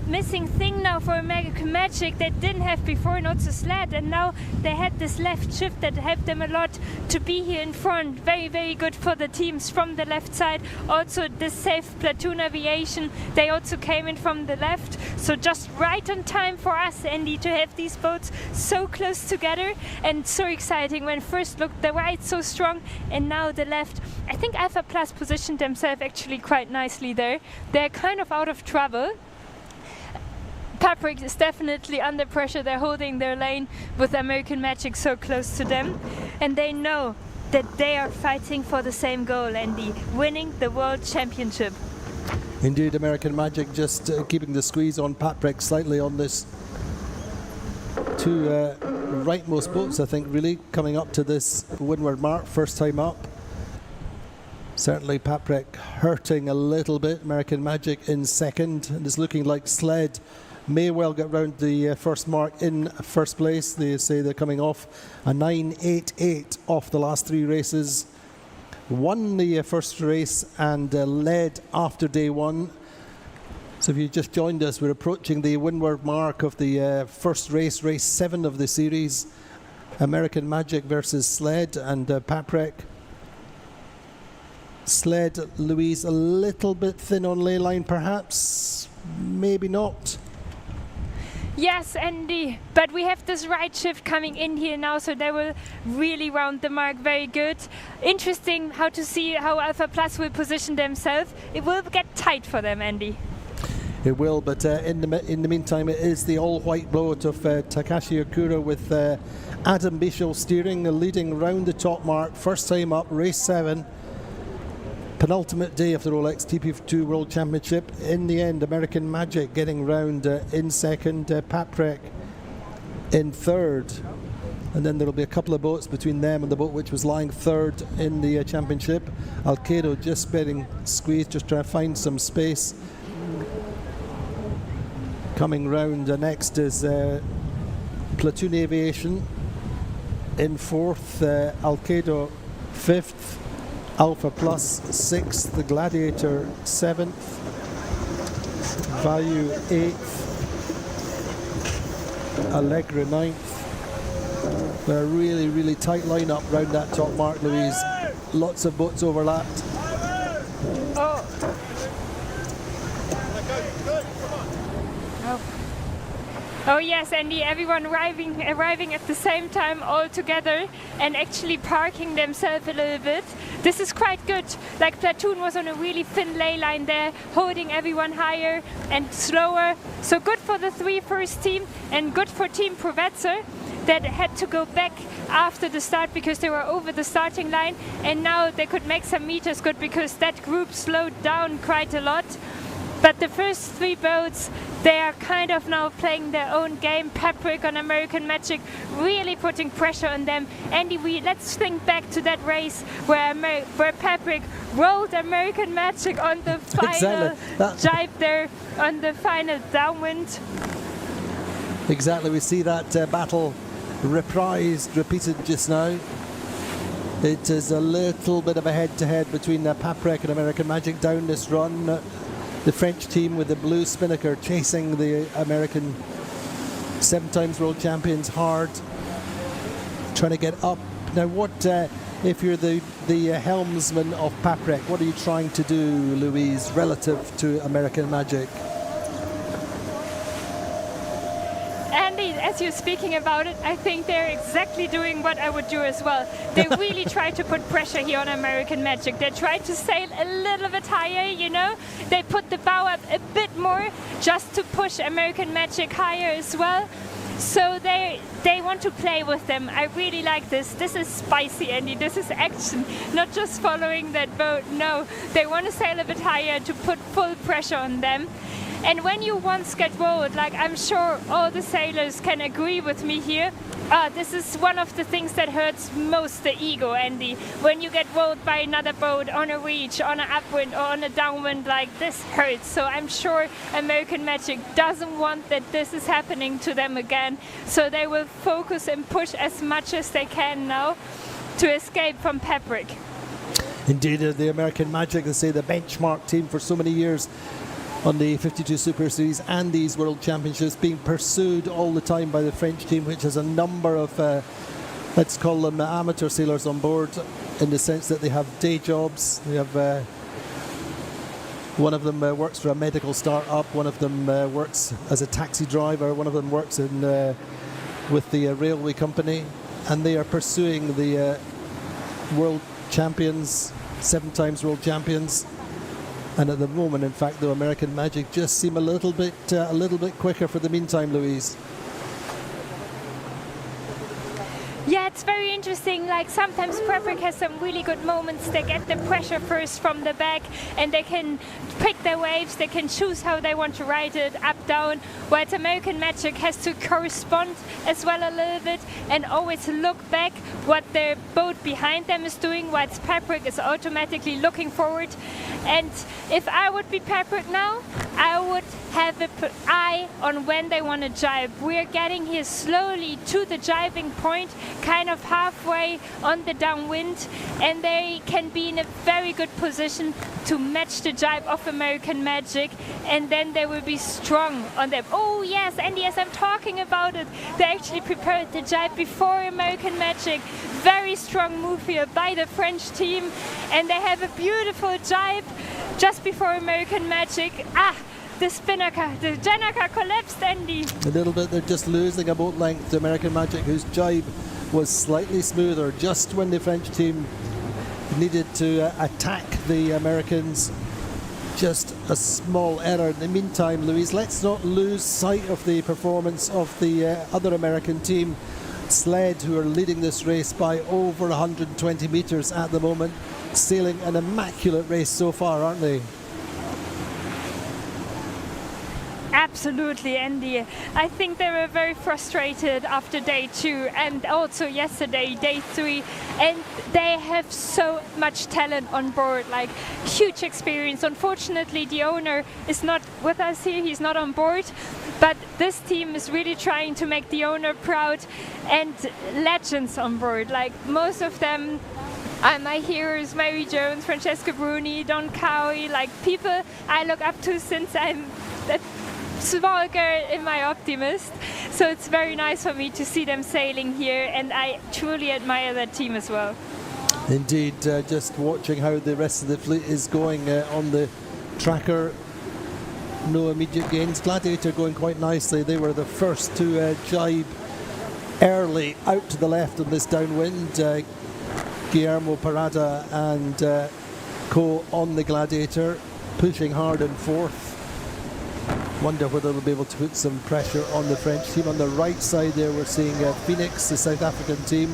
missing thing now for American Magic that didn't have before, and also Sled, and now they had this left shift that helped them a lot to be here in front. Very, very good for the teams from the left side. Also this safe Platoon Aviation, they also came in from the left, so just right on time for us, Andy, to have these boats so close together, and so exciting. When first looked the right so strong and now the left. I think Alpha Plus positioned themselves actually quite nicely there. They're kind of out of trouble. Paprek is definitely under pressure. They're holding their lane with American Magic so close to them, and they know that they are fighting for the same goal, Andy, winning the World Championship. Indeed, American Magic just keeping the squeeze on Paprek slightly on this two rightmost boats, I think, really coming up to this windward mark, first time up. Certainly Paprek hurting a little bit. American Magic in second, and it's looking like Sled may well get round the first mark in first place. They say they're coming off a 9.88 off the last 3 races. Won the first race and led after day 1. So if you just joined us, we're approaching the windward mark of the first race, race 7 of the series. American Magic versus Sled and Paprek. Sled, Louise, a little bit thin on ley line perhaps, maybe not. Yes, Andy, but we have this right shift coming in here now, so they will really round the mark very good. Interesting how to see how Alpha Plus will position themselves. It will get tight for them, Andy. It will, but in the meantime, it is the all-white boat of Takashi Okura with Adam Bichel steering, leading round the top mark. First time up, race 7. Penultimate day of the Rolex TP52 World Championship. In the end, American Magic getting round in second, Paprek in third. And then there'll be a couple of boats between them and the boat which was lying third in the championship. Alcedo just getting squeezed, just trying to find some space. Coming round next is Platoon Aviation in fourth, Alcedo fifth, Alpha Plus 6th, the Gladiator 7th, Value 8th, Allegra 9th. A really, really tight lineup round that top mark, Louise. Lots of boats overlapped. Oh yes, Andy, everyone arriving at the same time all together and actually parking themselves a little bit. This is quite good. Like Platoon was on a really thin ley line there, holding everyone higher and slower. So good for the 3 first team and good for Team Provetzer that had to go back after the start because they were over the starting line, and now they could make some meters good because that group slowed down quite a lot. But the first 3 boats, they are kind of now playing their own game. Paprek on American Magic really putting pressure on them. Andy, let's think back to that race where Paprek rolled American Magic on the final jibe there, on the final downwind. Exactly, we see that battle reprised, repeated just now. It is a little bit of a head-to-head between Paprek and American Magic down this run. The French team with the blue spinnaker chasing the American 7 times world champions hard, trying to get up. Now what, if you're the helmsman of Paprek, what are you trying to do, Louise, relative to American Magic? Andy, as you're speaking about it, I think they're exactly doing what I would do as well. They really try to put pressure here on American Magic. They try to sail a little bit higher, you know. They put the bow up a bit more just to push American Magic higher as well. So they want to play with them. I really like this. This is spicy, Andy. This is action, not just following that boat. No, they want to sail a bit higher to put full pressure on them. And when you once get rolled, like I'm sure all the sailors can agree with me here, this is one of the things that hurts most the ego, Andy. When you get rolled by another boat on a reach, on an upwind or on a downwind, like this hurts. So I'm sure American Magic doesn't want that this is happening to them again. So they will focus and push as much as they can now to escape from Paprek. Indeed, the American Magic, they say the benchmark team for so many years on the 52 Super Series and these World Championships, being pursued all the time by the French team, which has a number of, let's call them amateur sailors on board, in the sense that they have day jobs. They have one of them works for a medical start-up, one of them works as a taxi driver, one of them works in with the railway company, and they are pursuing the world champions, 7 times world champions. And at the moment, in fact, the American Magic just seem a little bit quicker for the meantime, Louise. Yeah, it's very interesting. Like sometimes Paprek has some really good moments. They get the pressure first from the back and they can pick their waves. They can choose how they want to ride it, up, down. While American Magic has to correspond as well a little bit and always look back what their boat behind them is doing, whilst Paprek is automatically looking forward. And if I would be Paprek now, I would have an eye on when they want to jibe. We're getting here slowly to the jibing point, kind of halfway on the downwind, and they can be in a very good position to match the jibe of American Magic, and then they will be strong on them. Oh yes, and yes, I'm talking about it. They actually prepared the jibe before American Magic. Very strong move here by the French team, and they have a beautiful jibe just before American Magic. The spinnaker, the Janaka collapsed, Andy. A little bit, they're just losing a boat length to American Magic, whose jibe was slightly smoother just when the French team needed to attack the Americans. Just a small error. In the meantime, Louise, let's not lose sight of the performance of the other American team, Sled, who are leading this race by over 120 metres at the moment, sailing an immaculate race so far, aren't they? Absolutely, Andy. I think they were very frustrated after day 2 and also yesterday, day 3. And they have so much talent on board, like huge experience. Unfortunately, the owner is not with us here. He's not on board. But this team is really trying to make the owner proud, and legends on board. Like most of them are my heroes: Mary Jones, Francesca Bruni, Don Cowie, like people I look up to since I'm a small girl in my Optimist. So it's very nice for me to see them sailing here, and I truly admire that team as well. Indeed, just watching how the rest of the fleet is going on the tracker. No immediate gains. Gladiator going quite nicely. They were the first to jibe early out to the left on this downwind. Guillermo Parada and co on the Gladiator, pushing hard in fourth. Wonder whether they'll be able to put some pressure on the French team. On the right side there we're seeing Phoenix, the South African team,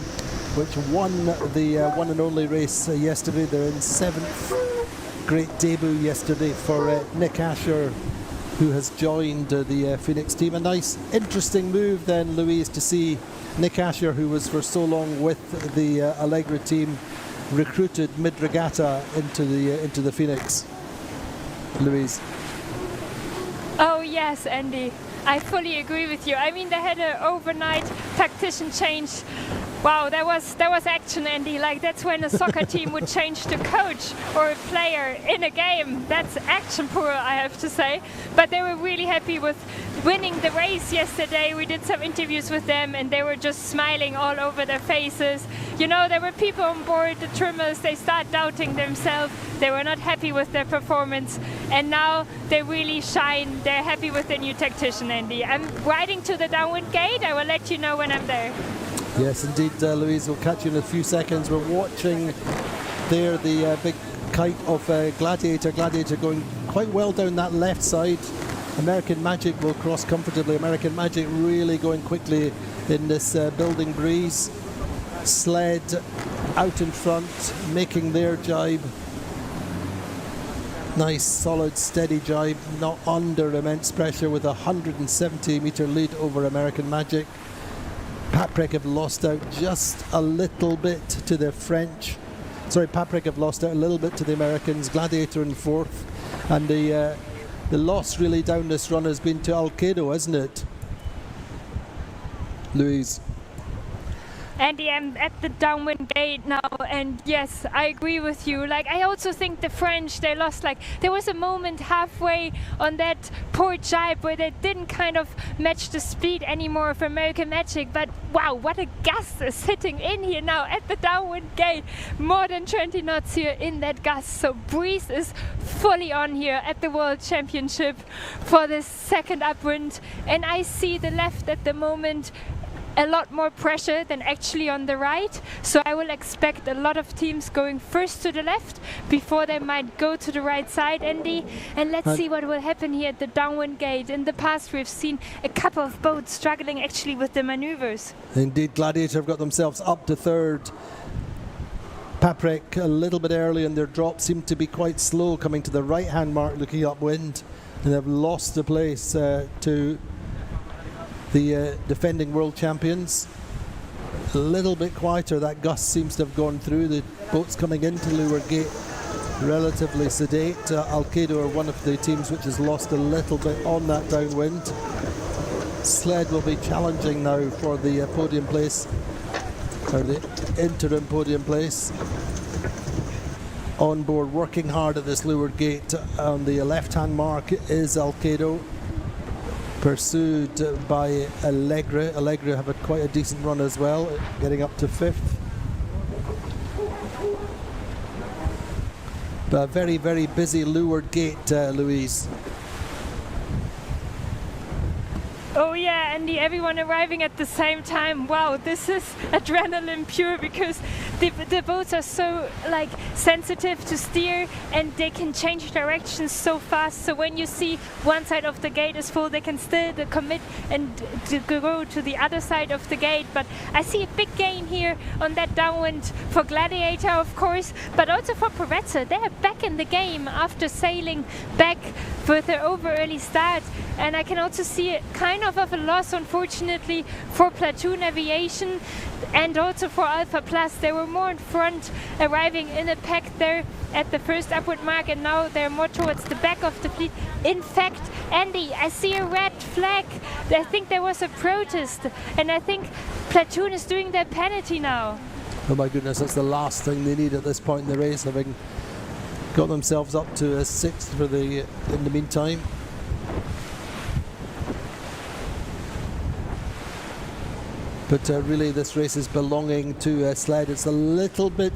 which won the one and only race yesterday. They're in 7th. Great debut yesterday for Nick Asher, who has joined the Phoenix team. A nice, interesting move then, Louise, to see Nick Asher, who was for so long with the Allegra team, recruited mid-regatta into the Phoenix. Louise. Oh yes, Andy, I fully agree with you. I mean, they had an overnight tactician change. Wow, that was action, Andy. Like, that's when a soccer team would change the coach or a player in a game. That's action pure, I have to say. But they were really happy with winning the race yesterday. We did some interviews with them, and they were just smiling all over their faces. You know, there were people on board, the trimmers, they start doubting themselves. They were not happy with their performance, and now they really shine. They're happy with their new tactician, Andy. I'm riding to the downwind gate. I will let you know when I'm there. Yes, indeed, Louise. We'll catch you in a few seconds. We're watching there the big kite of Gladiator. Gladiator going quite well down that left side. American Magic will cross comfortably. American Magic really going quickly in this building breeze. Sled out in front, making their jibe. Nice, solid, steady jibe, not under immense pressure, with a 170 metre lead over American Magic. Paprek have lost out just a little bit to the French. Sorry, Paprek have lost out a little bit to the Americans. Gladiator in fourth. And the loss really down this run has been to Alcedo, hasn't it? Louise. Andy, I'm at the downwind gate now, and yes, I agree with you. Like, I also think the French, they lost, like, there was a moment halfway on that poor jibe where they didn't kind of match the speed anymore of American Magic, but wow, what a gust is sitting in here now at the downwind gate. More than 20 knots here in that gust, so breeze is fully on here at the World Championship for this second upwind, and I see the left at the moment a lot more pressure than actually on the right, so I will expect a lot of teams going first to the left before they might go to the right side, Andy, and let's see what will happen here at the downwind gate. In the past we've seen a couple of boats struggling actually with the maneuvers. Indeed, Gladiator have got themselves up to third. Paprek a little bit early, and their drop seemed to be quite slow coming to the right hand mark looking upwind, and they've lost the place to the defending world champions. A little bit quieter, that gust seems to have gone through. The boats coming into Leeward Gate relatively sedate. Alcedo are one of the teams which has lost a little bit on that downwind. Sled will be challenging now for the podium place, or the interim podium place. On board, working hard at this leeward gate. On the left-hand mark is Alcedo, pursued by Allegra. Allegra have had quite a decent run as well, getting up to 5th. But a very, very busy leeward gate, Louise. Oh yeah, Andy, everyone arriving at the same time. Wow, this is adrenaline pure, because the boats are so like sensitive to steer, and they can change directions so fast. So when you see one side of the gate is full, they can still commit and to go to the other side of the gate. But I see a big gain here on that downwind for Gladiator, of course, but also for Paprek. They are back in the game after sailing back for their over early start. And I can also see it kind of a loss, unfortunately, for Platoon Aviation and also for Alpha Plus. They were more in front, arriving in a pack there at the first upward mark, and now they're more towards the back of the fleet. In fact, Andy, I see a red flag. I think there was a protest, and I think Platoon is doing their penalty now. Oh my goodness, that's the last thing they need at this point in the race, having got themselves up to a 6th for the in the meantime. But really, this race is belonging to Sled. It's a little bit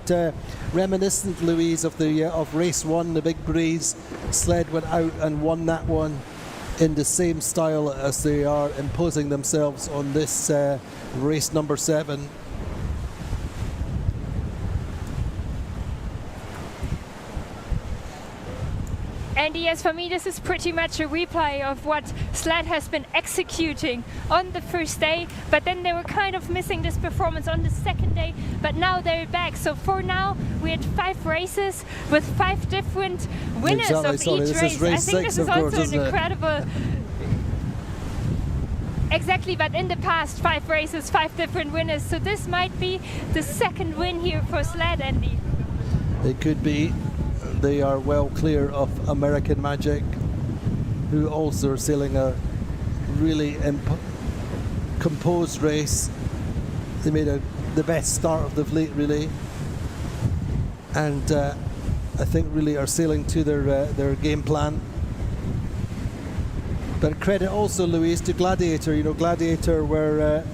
reminiscent, Louise, of the of race 1, the big breeze. Sled went out and won that one in the same style as they are imposing themselves on this race number 7. And yes, for me, this is pretty much a replay of what Sled has been executing on the first day, but then they were kind of missing this performance on the second day, but now they're back. So for now, we had 5 races with 5 different winners of each race. I think this is also an incredible... Exactly, but in the past, 5 races, 5 different winners. So this might be the second win here for Sled, Andy. It could be. They are well clear of American Magic, who also are sailing a really composed race. They made the best start of the fleet, really, and I think really are sailing to their game plan. But credit also, Louise, to Gladiator. You know, Gladiator were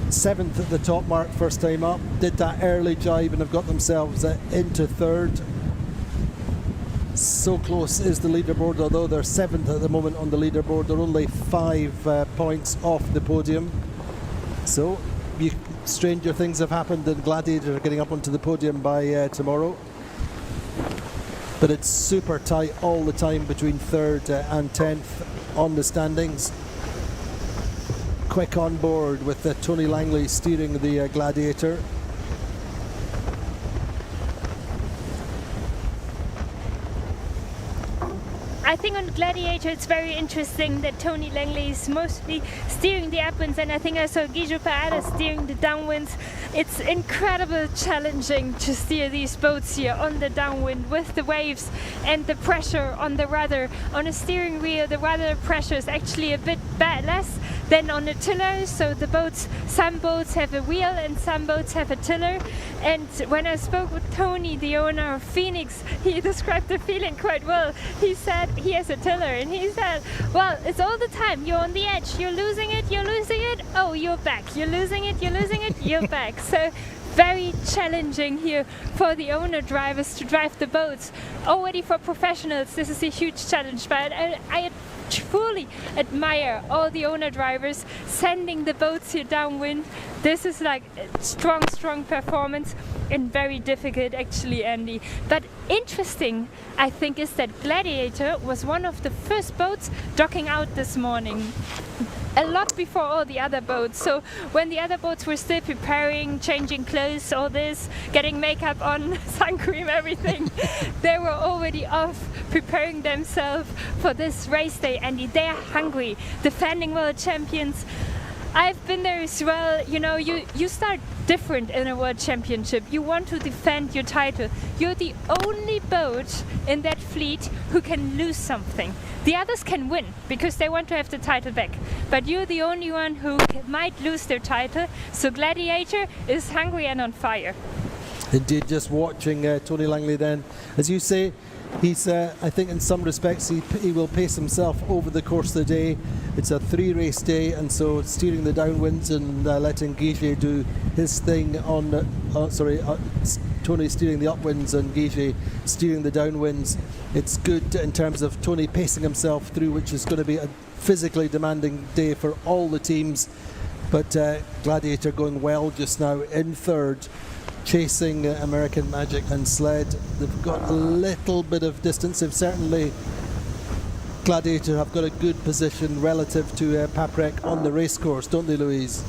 7th at the top mark first time up, did that early jibe and have got themselves into 3rd. So close is the leaderboard, although they're 7th at the moment on the leaderboard. They're only 5 points off the podium. So stranger things have happened, and Gladiator are getting up onto the podium by tomorrow. But it's super tight all the time between 3rd and 10th on the standings. Quick on board with Tony Langley steering the Gladiator. I think on Gladiator it's very interesting that Tony Langley is mostly steering the upwinds, and I think I saw Guijo Parada steering the downwinds. It's incredibly challenging to steer these boats here on the downwind with the waves and the pressure on the rudder. On a steering wheel, the rudder pressure is actually a bit less than on a tiller, so the boats, some boats have a wheel and some boats have a tiller. And when I spoke with Tony, the owner of Phoenix, he described the feeling quite well. He said he has a tiller, and he said, well, it's all the time, you're on the edge, you're losing it, oh, you're back, you're losing it, you're back. So very challenging here for the owner drivers to drive the boats. Already for professionals, this is a huge challenge, but I fully admire all the owner drivers sending the boats here downwind. This is like a strong performance, and very difficult actually, Andy. But interesting, I think, is that Gladiator was one of the first boats docking out this morning. A lot before all the other boats. So when the other boats were still preparing, changing clothes, all this, getting makeup on, sun cream, everything, they were already off preparing themselves for this race day, and they are hungry. Defending world champions, I've been there as well. You know, you start different in a World Championship. You want to defend your title. You're the only boat in that fleet who can lose something. The others can win because they want to have the title back. But you're the only one who might lose their title. So Gladiator is hungry and on fire. Indeed, just watching Tony Langley then, as you say, he's, I think in some respects, he will pace himself over the course of the day. It's a 3-race day, and so steering the downwinds and letting Guiget do his thing on, Tony steering the upwinds and Guiget steering the downwinds. It's good in terms of Tony pacing himself through, which is going to be a physically demanding day for all the teams. But Gladiator going well just now in third, chasing American Magic and Sled. They've got a little bit of distance. They've certainly, Gladiator have got a good position relative to Paprek on the race course, don't they, Louise?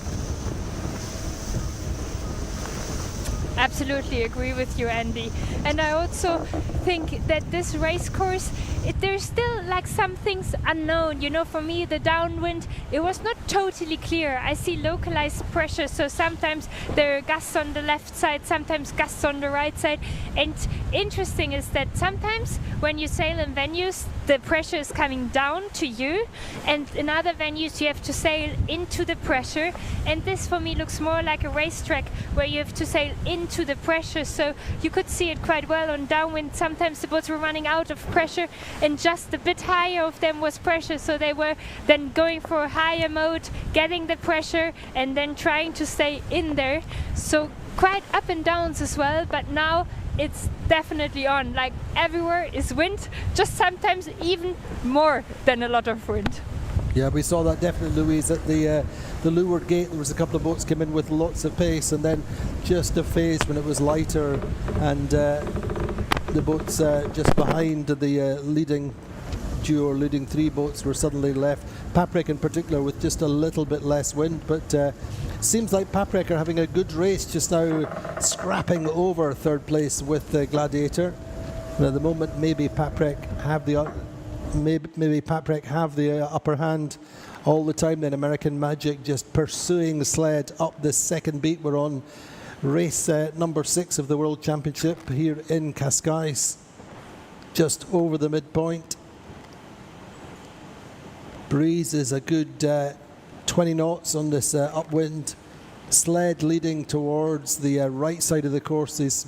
Absolutely agree with you, Andy. And I also think that this race course, there's still like some things unknown. You know, for me, the downwind, it was not totally clear. I see localized pressure, so sometimes there are gusts on the left side, sometimes gusts on the right side. And interesting is that sometimes when you sail in venues, the pressure is coming down to you, and in other venues you have to sail into the pressure. And this for me looks more like a racetrack where you have to sail into the pressure. So you could see it quite well on downwind. Sometimes the boats were running out of pressure, and just a bit higher of them was pressure, so they were then going for a higher mode, getting the pressure and then trying to stay in there. So quite up and downs as well, but now it's definitely on. Like everywhere is wind, just sometimes even more than a lot of wind. Yeah, we saw that definitely, Louise, at the leeward gate. There was a couple of boats came in with lots of pace, and then just a phase when it was lighter, and the boats just behind the leading duo or leading 3 boats were suddenly left. Paprek in particular with just a little bit less wind, but seems like Paprek are having a good race just now, scrapping over third place with Gladiator. And at the moment, maybe Paprek have the upper hand all the time. Then American Magic just pursuing Sled up the second beat. We're on race number 6 of the World Championship here in CASCAIS, just over the midpoint. Breeze is a good 20 knots on this upwind. Sled leading towards the right side of the course, these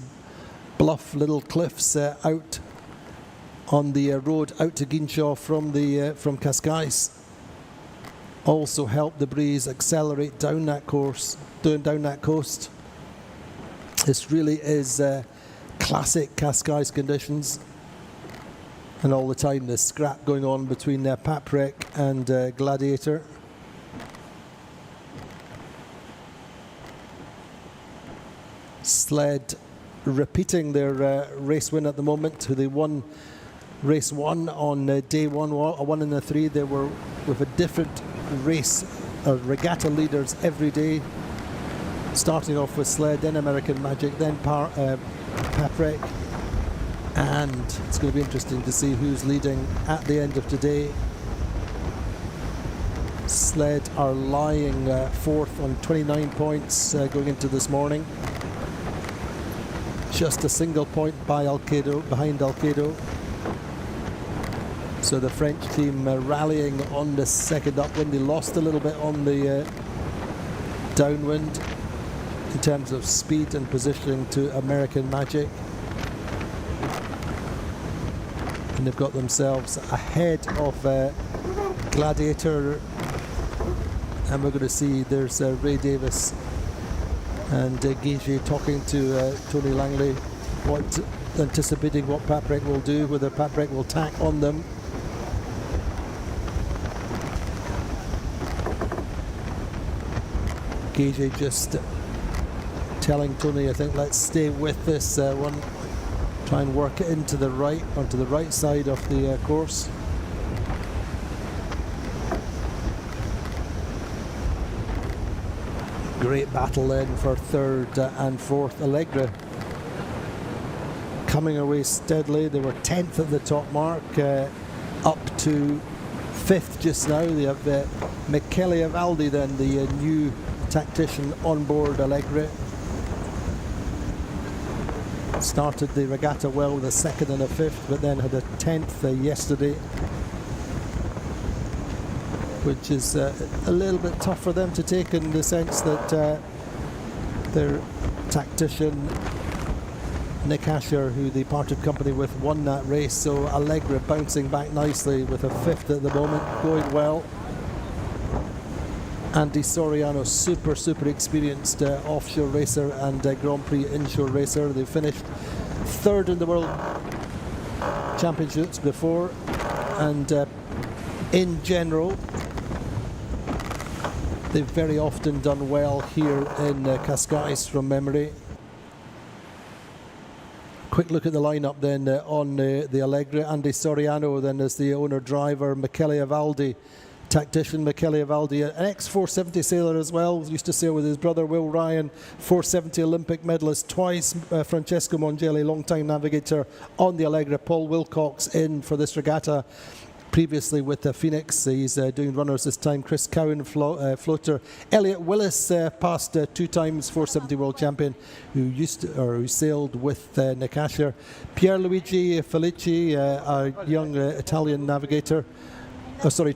bluff little cliffs out on the road out to Ginshaw from CASCAIS. Also help the breeze accelerate down that course, down that coast. This really is classic CASCAIS conditions, and all the time the scrap going on between Paprek and Gladiator. Sled repeating their race win at the moment. They won race 1 on day 1, 1 in the 3. They were with a different race regatta leaders every day, starting off with Sled, then American Magic, then Paprek, and it's going to be interesting to see who's leading at the end of today. Sled are lying 4th on 29 points going into this morning. Just a single point behind Alcedo. So the French team rallying on the second upwind. They lost a little bit on the downwind in terms of speed and positioning to American Magic. And they've got themselves ahead of Gladiator. And we're going to see there's Ray Davis and Guiget talking to Tony Langley, anticipating what Paprek will do, whether Paprek will tack on them. Guiget just telling Tony, I think, let's stay with this one, try and work it into the right, onto the right side of the course. Great battle then for 3rd and 4th. Allegra coming away steadily. They were 10th at the top mark, up to fifth just now. They have Michele Avaldi, then the new tactician on board Allegra. Started the regatta well with a second and a fifth, but then had a 10th yesterday, which is a little bit tough for them to take, in the sense that their tactician Nick Asher, who they parted company with, won that race. So Allegra bouncing back nicely with a fifth at the moment, going well. Andy Soriano, super experienced offshore racer and Grand Prix inshore racer. They finished third in the World Championships before, and in general they've very often done well here in CASCAIS from memory. Quick look at the lineup then on the Allegra. Andy Soriano then as the owner-driver, Michele Avaldi, tactician Michele Avaldi, an ex-470 sailor as well, used to sail with his brother Will Ryan, 470 Olympic medalist twice. Francesco Mongeli, long-time navigator on the Allegra. Paul Wilcox in for this regatta, previously with the Phoenix. He's doing runners this time. Chris Cowan, floater. Elliot Willis, past 2 times 470 world champion, who sailed with Nick Asher. Pierluigi Felici, a young Italian navigator.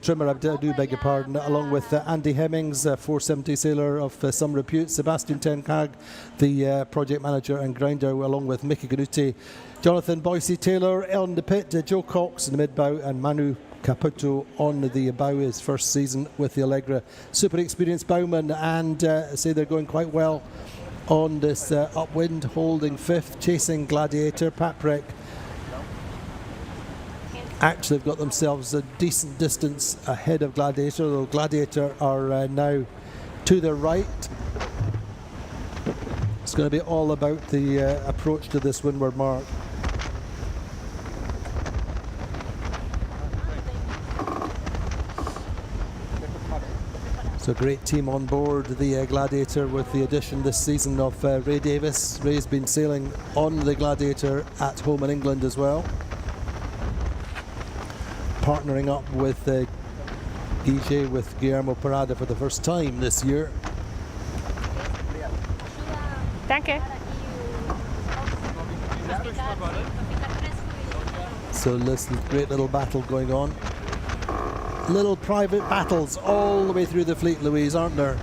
Trimmer, I do beg your pardon, along with Andy Hemmings, 470 sailor of some repute. Sebastian Ten Hag, the project manager and grinder, along with Mickey Ganuti. Jonathan Boise Taylor on the pit, Joe Cox in the mid-bow, and Manu Caputo on the bow, his first season with the Allegra. Super experienced bowman, and say they're going quite well on this Upwind, holding fifth, chasing Gladiator. Paprek actually have got themselves a decent distance ahead of Gladiator, though Gladiator are now to the right. It's going to be all about the approach to this windward mark. So a great team on board the Gladiator, with the addition this season of Ray Davis. Ray's been sailing on the Gladiator at home in England as well, partnering up with EJ, with Guillermo Parada for the first time this year. Danke. So listen, great little battle going on. Little private battles all the way through the fleet, Louise, aren't there?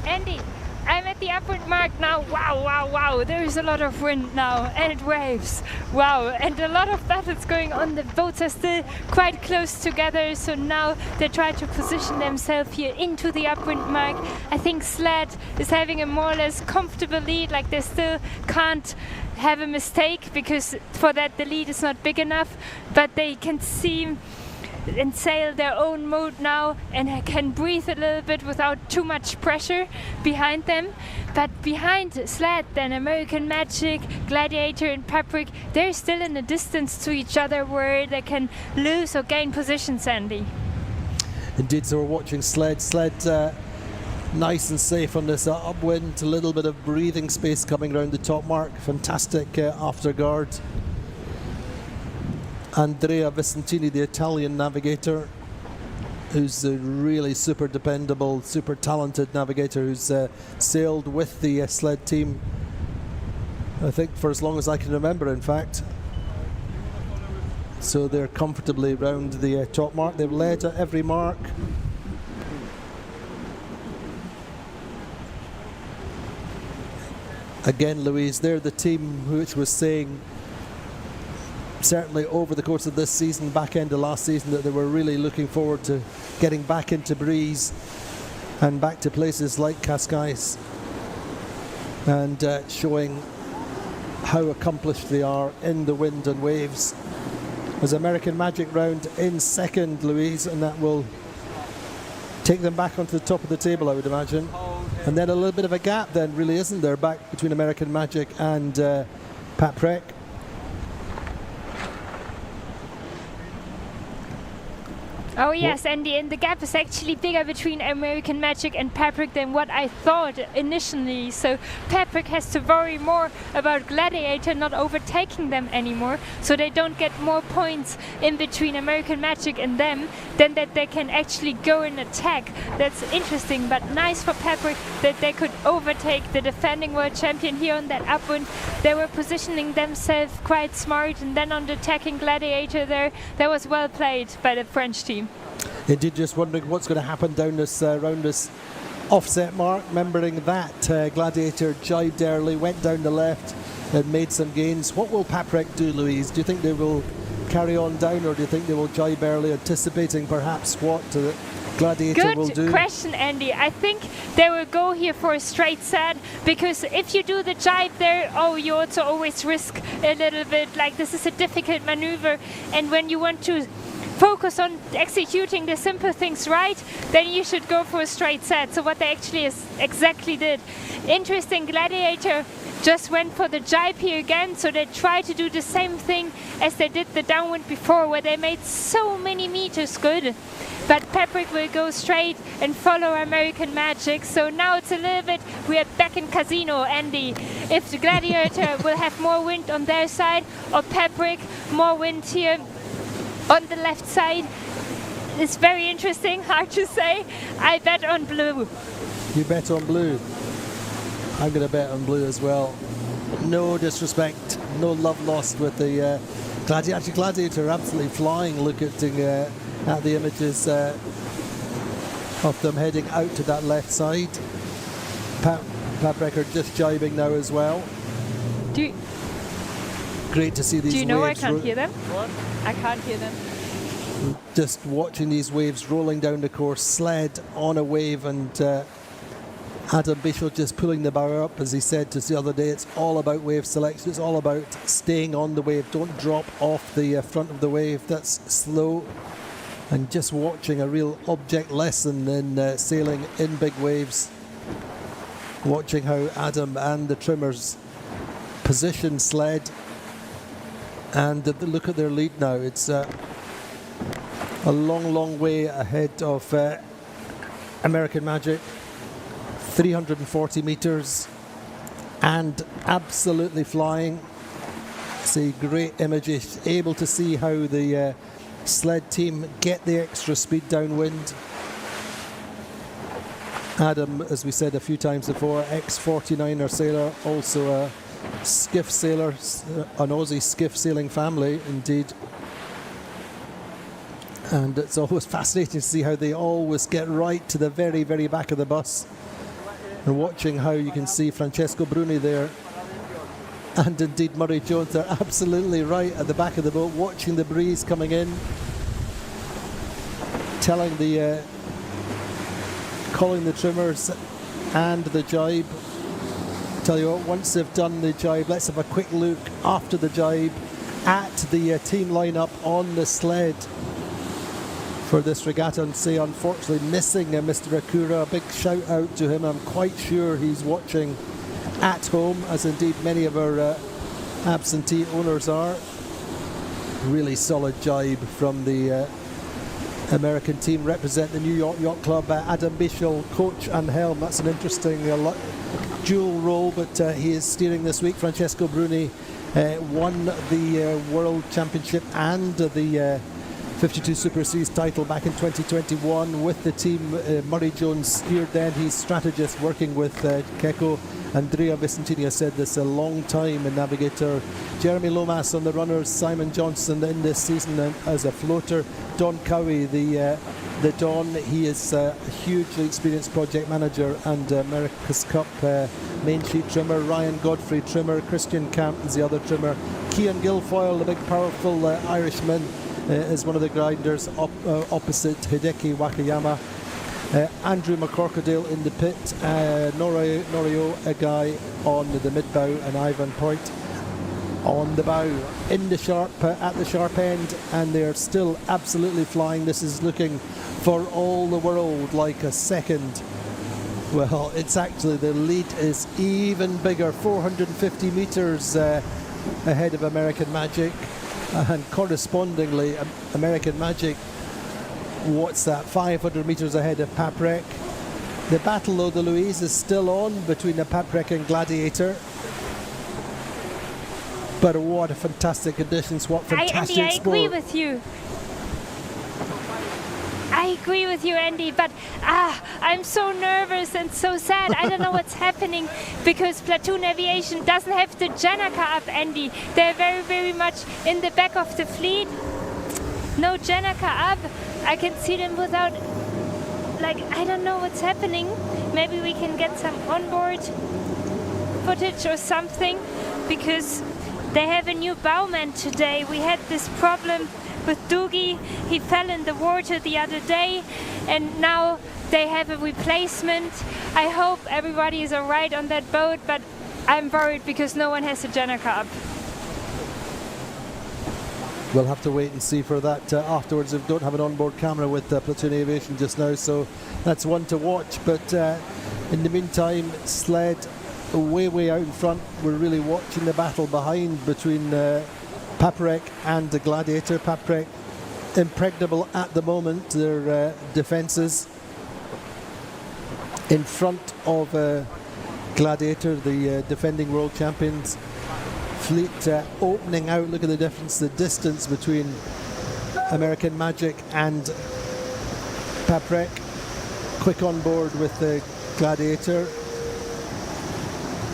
Andy, I'm at the upwind mark now. Wow. There's a lot of wind now and waves. Wow, and a lot of battles going on. The boats are still quite close together, so now they try to position themselves here into the upwind mark. I think Sled is having a more or less comfortable lead, like they still can't have a mistake, because for that the lead is not big enough, but they can see and sail their own mode now, and can breathe a little bit without too much pressure behind them. But behind Sled, then American Magic, Gladiator and Paprek, they're still in a distance to each other where they can lose or gain position, Sandy. Indeed, so we're watching Sled nice and safe on this upwind. A little bit of breathing space coming around the top mark. Fantastic afterguard. Andrea Vicentini, the Italian navigator, who's a really super dependable, super talented navigator, who's sailed with the Sled team, I think, for as long as I can remember, in fact. So they're comfortably round the top mark. They've led at every mark. Again, Louise, they're the team which was saying, certainly over the course of this season, back end of last season, that they were really looking forward to getting back into breeze and back to places like CASCAIS, and showing how accomplished they are in the wind and waves. As American Magic round in second, Louise, and that will take them back onto the top of the table, I would imagine. And then a little bit of a gap then, really, isn't there, back between American Magic and Paprek. Oh yes, and the gap is actually bigger between American Magic and Paprek than what I thought initially. So Paprek has to worry more about Gladiator not overtaking them anymore, so they don't get more points in between American Magic and them, than that they can actually go and attack. That's interesting, but nice for Paprek that they could overtake the defending world champion here on that upwind. They were positioning themselves quite smart, and then on the attacking Gladiator there, that was well played by the French team. Indeed, just wondering what's going to happen down this round this offset mark. Remembering that Gladiator jibed early, went down the left and made some gains. What will Paprek do, Louise? Do you think they will carry on down, or do you think they will jibe early, anticipating perhaps what Gladiator will do? Good question, Andy. I think they will go here for a straight set, because if you do the jibe there, you also always risk a little bit. Like, this is a difficult maneuver, and when you want to focus on executing the simple things right, then you should go for a straight set. So what they actually exactly did. Interesting, Gladiator just went for the jibe here again, so they try to do the same thing as they did the downwind before, where they made so many meters good. But Paprek will go straight and follow American Magic. So now it's a little bit, we are back in casino, Andy. If the Gladiator will have more wind on their side, or Paprek more wind here on the left side, it's very interesting, hard to say. I bet on blue. You bet on blue. I'm going to bet on blue as well. No disrespect, no love lost with the Gladiator absolutely flying. Looking at the images of them heading out to that left side. Paprek are just jibing now as well. Great to see these waves. Do you know I can't hear them? What? I can't hear them. Just watching these waves rolling down the course. Sled on a wave, and Adam Bichel just pulling the bow up. As he said to us the other day, it's all about wave selection. It's all about staying on the wave. Don't drop off the front of the wave. That's slow. And just watching a real object lesson in sailing in big waves. Watching how Adam and the trimmers position Sled. And look at their lead now. It's a long, long way ahead of American Magic. 340 meters and absolutely flying. See great images, able to see how the Sled team get the extra speed downwind. Adam, as we said a few times before, ex-49er sailor, also a skiff sailor, an Aussie skiff sailing family indeed. And it's always fascinating to see how they always get right to the very, very back of the bus. And watching how you can see Francesco Bruni there, and indeed Murray Jones are absolutely right at the back of the boat, watching the breeze coming in, telling calling the trimmers and the jibe. Tell you what, once they've done the jibe, let's have a quick look after the jibe at the team lineup on the Sled for this regatta, and say unfortunately missing Mr. Akura. A big shout out to him. I'm quite sure he's watching at home, as indeed many of our absentee owners are. Really solid jibe from the American team. Represent the New York Yacht Club. Adam Bichel, coach and helm. That's an interesting dual role, but he is steering this week. Francesco Bruni won the World Championship and the 52 Super Series title back in 2021 with the team. Murray Jones steered then. He's strategist working with Keiko. Andrea Vicentini has said this a long time in Navigator. Jeremy Lomas on the runners. Simon Johnson in this season as a floater. Don Cowie, the Don, he is a hugely experienced project manager and America's Cup main sheet trimmer. Ryan Godfrey, trimmer. Christian Camp is the other trimmer. Cian Guilfoyle, the big powerful Irishman, is one of the grinders opposite Hideki Wakayama. Andrew McCorkadale in the pit, Norio, a guy on the mid-bow, and Ivan Point on the bow. In the sharp, at the sharp end, and they're still absolutely flying. This is looking for all the world like a second. Well, it's actually, the lead is even bigger, 450 meters ahead of American Magic. And correspondingly, American Magic what's that, 500 metres ahead of Paprek. The battle, though, the Louise, is still on between the Paprek and Gladiator. But what a fantastic conditions, what fantastic Andy, I sport. agree with you. I agree with you, Andy, but I'm so nervous and so sad. I don't know what's happening because Platoon Aviation doesn't have the Janaka up, Andy. They're very, very much in the back of the fleet. No Janaka up. I can see them without, I don't know what's happening. Maybe we can get some onboard footage or something because they have a new bowman today. We had this problem with Doogie. He fell in the water the other day and now they have a replacement. I hope everybody is alright on that boat, but I'm worried because no one has a Janaka up. We'll have to wait and see for that afterwards. We don't have an onboard camera with Platoon Aviation just now, so that's one to watch. But in the meantime, Sled way out in front. We're really watching the battle behind between Paprek and the Gladiator. Paprek impregnable at the moment, their defences. In front of Gladiator, the defending world champions. Fleet opening out. Look at the difference, the distance between American Magic and Paprek. Quick on board with the Gladiator.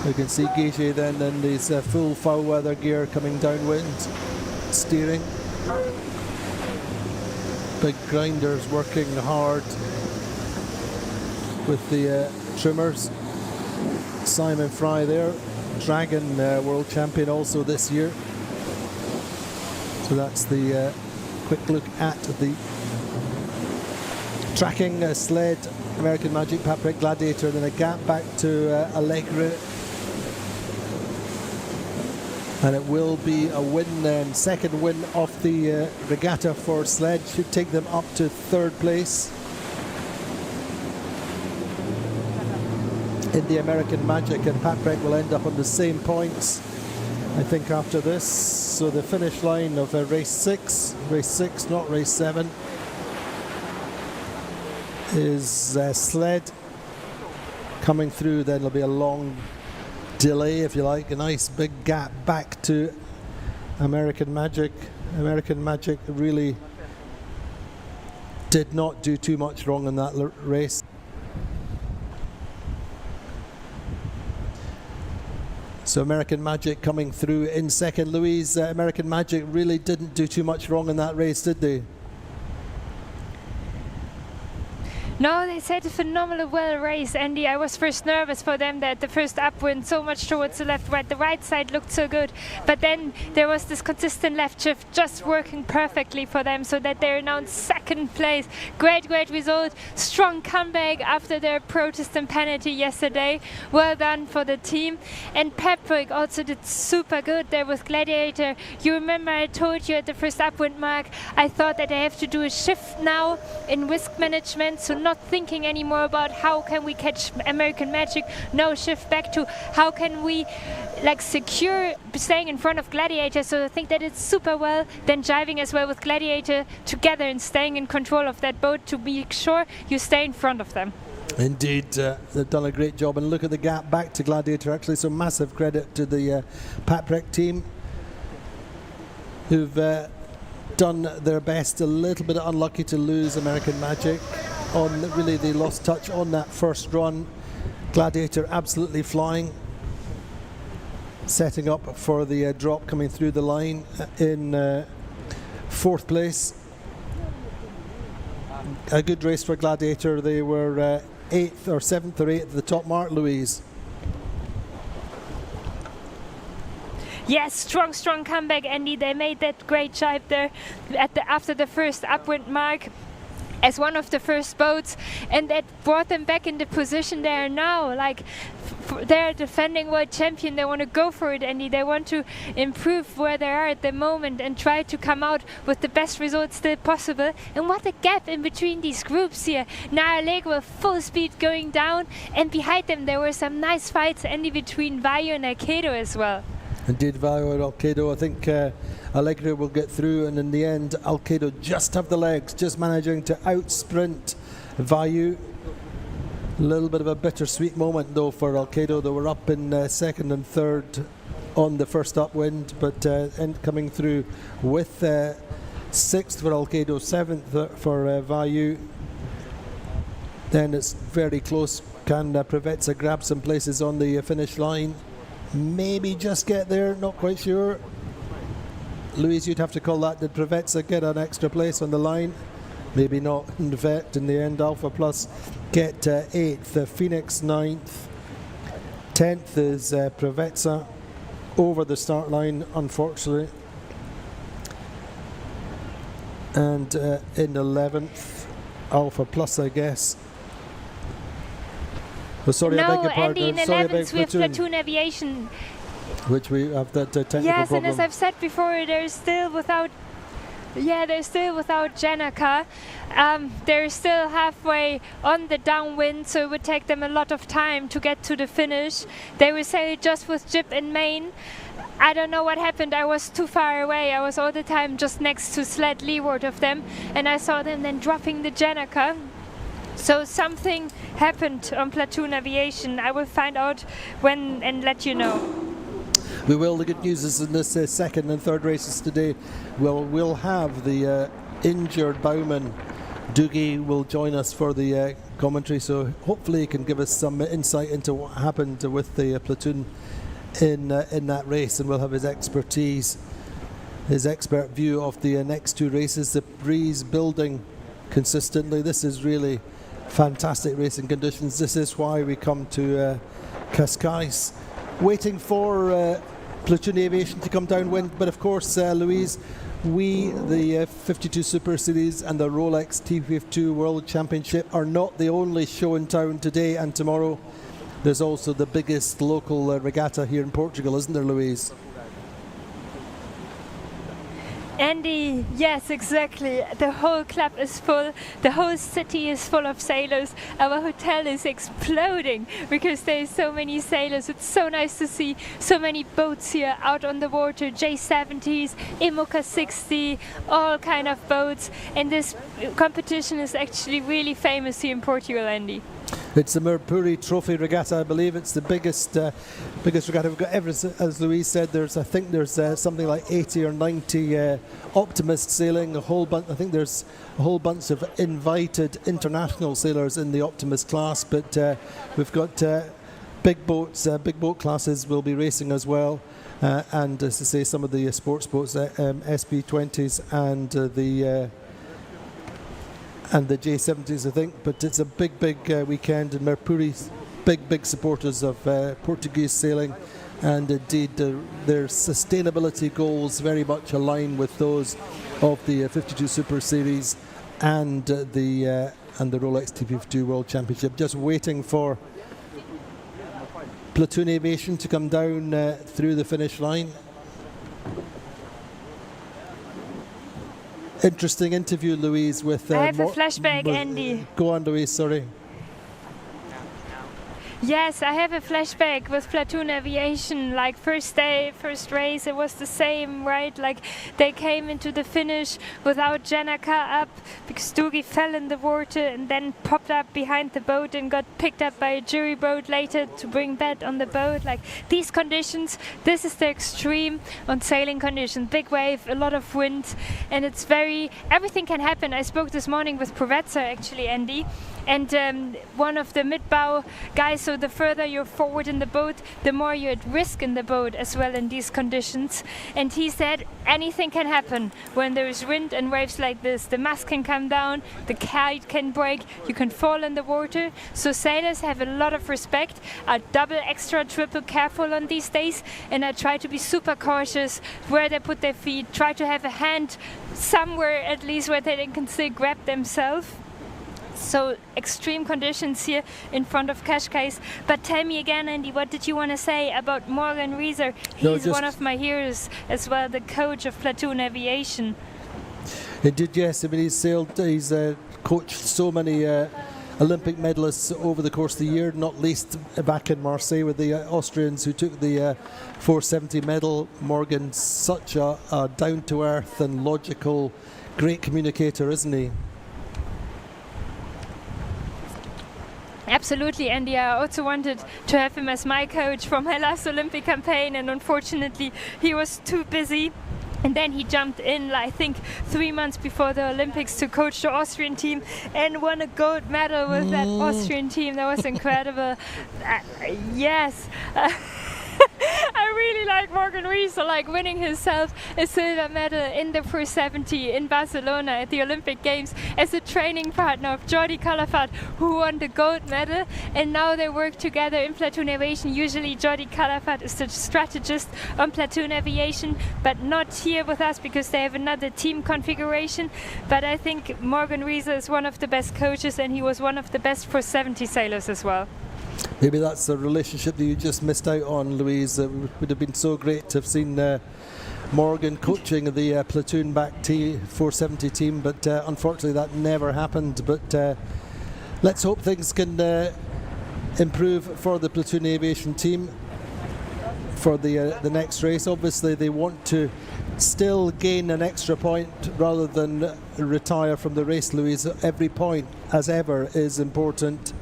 You can see Guige then in his full foul weather gear coming downwind, steering. Big grinders working hard with the trimmers. Simon Fry there. Dragon world champion also this year. So that's the quick look at the tracking. Sled, American Magic, Paprek, Gladiator, then a gap back to Allegra. And it will be a win then, second win of the regatta for Sled. Should take them up to third place in the American Magic, and Paprek will end up on the same points, I think, after this. So the finish line of race 6, not race 7, is Sled coming through. Then there'll be a long delay, if you like, a nice big gap back to American Magic. American Magic really did not do too much wrong in that race. So American Magic coming through in second. Louise, American Magic really didn't do too much wrong in that race, did they? No, they said a phenomenal well race, Andy. I was first nervous for them that the first upwind so much towards the left, right. The right side looked so good, but then there was this consistent left shift just working perfectly for them, so that they're now in second place. Great result. Strong comeback after their protest and penalty yesterday. Well done for the team. And Paprek also did super good there with Gladiator. You remember I told you at the first upwind mark, I thought that they have to do a shift now in risk management, so not thinking anymore about how can we catch American Magic. No, shift back to how can we secure staying in front of Gladiator. So I think that it's super well. Then driving as well with Gladiator together and staying in control of that boat to be sure you stay in front of them. Indeed, they've done a great job, and look at the gap back to Gladiator actually, so massive credit to the Paprek team who've done their best. A little bit unlucky to lose American Magic. Really they lost touch on that first run. Gladiator absolutely flying, setting up for the drop coming through the line in fourth place. A good race for Gladiator. They were 8th or 7th or 8th at the top mark, Louise. Yes, strong comeback, Andy. They made that great jibe there after the first upwind mark as one of the first boats, and that brought them back in the position they are now. They're defending world champion. They want to go for it, Andy. They want to improve where they are at the moment and try to come out with the best results still possible. And what a gap in between these groups here. Now Allegra full speed going down, and behind them there were some nice fights, Andy, between Vaio and Aikido as well. Indeed, Vaio and Alcedo. I think Allegra will get through, and in the end, Alcedo just have the legs, just managing to outsprint Vaio. A little bit of a bittersweet moment though for Alcedo. They were up in second and third on the first upwind, but coming through with sixth for Alcedo, seventh for Vaio. Then it's very close. Can Preveza grab some places on the finish line? Maybe just get there, not quite sure. Louise, you'd have to call that. Did Preveza get an extra place on the line? Maybe not. In fact, in the end, Alpha Plus get 8th, Phoenix 9th, 10th is Preveza over the start line, unfortunately. And in 11th, Alpha Plus, I guess. Oh, sorry, no, I beg your pardon. Andy, in Sorry, 11th we have Platoon Aviation. Which we have that technical yes, problem. and as I've said before, they're still without Janica. They're still halfway on the downwind, so it would take them a lot of time to get to the finish. They were sailing just with jib in main. I don't know what happened. I was too far away. I was all the time just next to Sled, leeward of them, and I saw them then dropping the Janica. So something happened on Platoon Aviation. I will find out when and let you know. We will. The good news is in this second and third races today, we'll have the injured bowman Doogie will join us for the commentary. So hopefully he can give us some insight into what happened with the platoon in that race, and we'll have his expertise, his expert view of the next two races. The breeze building consistently. This is really fantastic racing conditions. This is why we come to CASCAIS, waiting for Platoon Aviation to come downwind. But of course, Louise, we, the 52 Super Series and the Rolex TP52 World Championship are not the only show in town today and tomorrow. There's also the biggest local regatta here in Portugal, isn't there, Louise? Andy, yes, exactly. The whole club is full. The whole city is full of sailors. Our hotel is exploding because there's so many sailors. It's so nice to see so many boats here out on the water. J70s, Imoca 60, all kind of boats. And this competition is actually really famous here in Portugal, Andy. It's the Merpuri Trophy Regatta, I believe. It's the biggest regatta we've got ever. As Louise said, I think there's something like 80 or 90 optimist sailing. I think there's a whole bunch of invited international sailors in the optimist class. But we've got big boats, big boat classes will be racing as well. And as I say, some of the sports boats, SP20s and the J70s, I think. But it's a big weekend, and Merpuri's big supporters of Portuguese sailing, and indeed their sustainability goals very much align with those of the 52 Super Series and the Rolex TP52 World Championship. Just waiting for Platoon Aviation to come down through the finish line. Interesting interview, Louise, with... I have a flashback, Andy. Go on, Louise, sorry. Yes, I have a flashback with Platoon Aviation. Like first day, first race, it was the same, right? Like they came into the finish without Janica up because Doogie fell in the water and then popped up behind the boat and got picked up by a jury boat later to bring back on the boat. Like these conditions, this is the extreme on sailing conditions. Big wave, a lot of wind, and it's everything can happen. I spoke this morning with Preveza actually, Andy, and one of the mid-bow guys. So the further you're forward in the boat, the more you're at risk in the boat as well in these conditions. And he said anything can happen when there is wind and waves like this. The mast can come down, the kite can break, you can fall in the water. So sailors have a lot of respect, are double, extra, triple careful on these days, and I try to be super cautious where they put their feet, try to have a hand somewhere at least where they can still grab themselves. So extreme conditions here in front of CASCAIS. But tell me again, Andy, what did you want to say about Morgan Reeser? He's one of my heroes as well, the coach of Platoon Aviation. Indeed, yes. I mean, he's coached so many Olympic medalists over the course of the year, not least back in Marseille with the Austrians who took the 470 medal. Morgan, such a down-to-earth and logical, great communicator, isn't he? Absolutely, Andy. I also wanted to have him as my coach for my last Olympic campaign, and unfortunately he was too busy. And then he jumped in, I think, 3 months before the Olympics to coach the Austrian team and won a gold medal with that Austrian team. That was incredible. Yes. I really like Morgan Reeser, like winning himself a silver medal in the 470 in Barcelona at the Olympic Games as a training partner of Jordi Calafat, who won the gold medal, and now they work together in Platoon Aviation. Usually Jordi Calafat is the strategist on Platoon Aviation, but not here with us because they have another team configuration. But I think Morgan Reeser is one of the best coaches, and he was one of the best 470 sailors as well. Maybe that's a relationship that you just missed out on, Louise. It would have been so great to have seen Morgan coaching the platoon-backed 470 team, but unfortunately that never happened. But let's hope things can improve for the Platoon Aviation team for the next race. Obviously they want to still gain an extra point rather than retire from the race, Louise. Every point, as ever, is important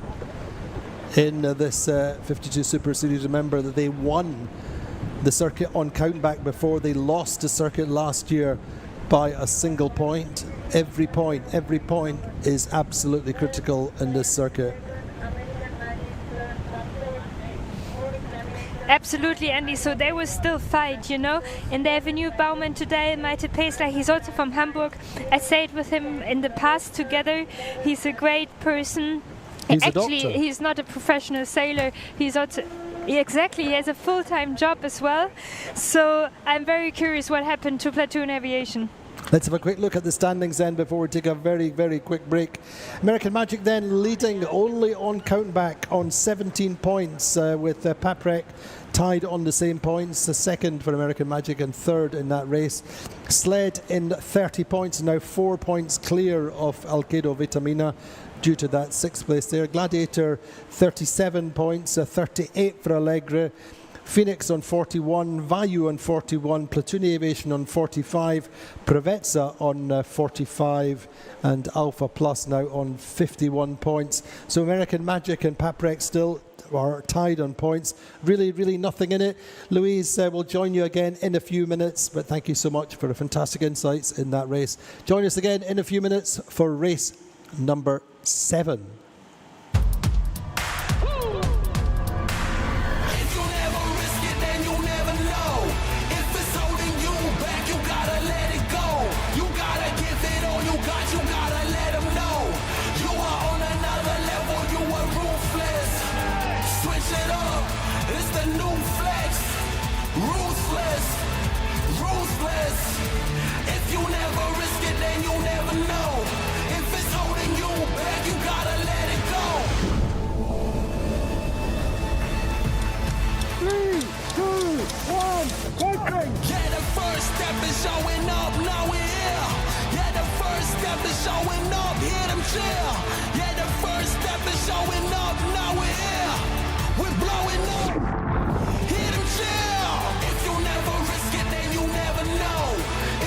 in this 52 Super Series. Remember that they won the circuit on countback before. They lost the circuit last year by a single point. Every point is absolutely critical in this circuit. Absolutely, Andy. So they will still fight, you know. And they have a new bowman today, Maite Pesler. He's also from Hamburg. I sailed with him in the past together. He's a great person. He's Actually, a doctor. he's not a professional sailor. He's also, exactly, he has a full-time job as well. So I'm very curious what happened to Platoon Aviation. Let's have a quick look at the standings then before we take a very, very quick break. American Magic then leading only on countback on 17 points with Paprek tied on the same points, the second for American Magic and third in that race. Sled in 30 points, now 4 points clear of Alcedo Vitamina due to that sixth place there. Gladiator 37 points, 38 for Allegra. Phoenix on 41, Value on 41, Platoon Aviation on 45, Prevezza on 45, and Alpha Plus now on 51 points. So American Magic and Paprek still are tied on points. Really, really nothing in it. Louise will join you again in a few minutes, but thank you so much for the fantastic insights in that race. Join us again in a few minutes for race number 7. Yeah, the first step is showing up, now we're here. Yeah, the first step is showing up, hear them cheer. Yeah, the first step is showing up, now we're here. We're blowing up, hear them cheer. If you never risk it, then you never know.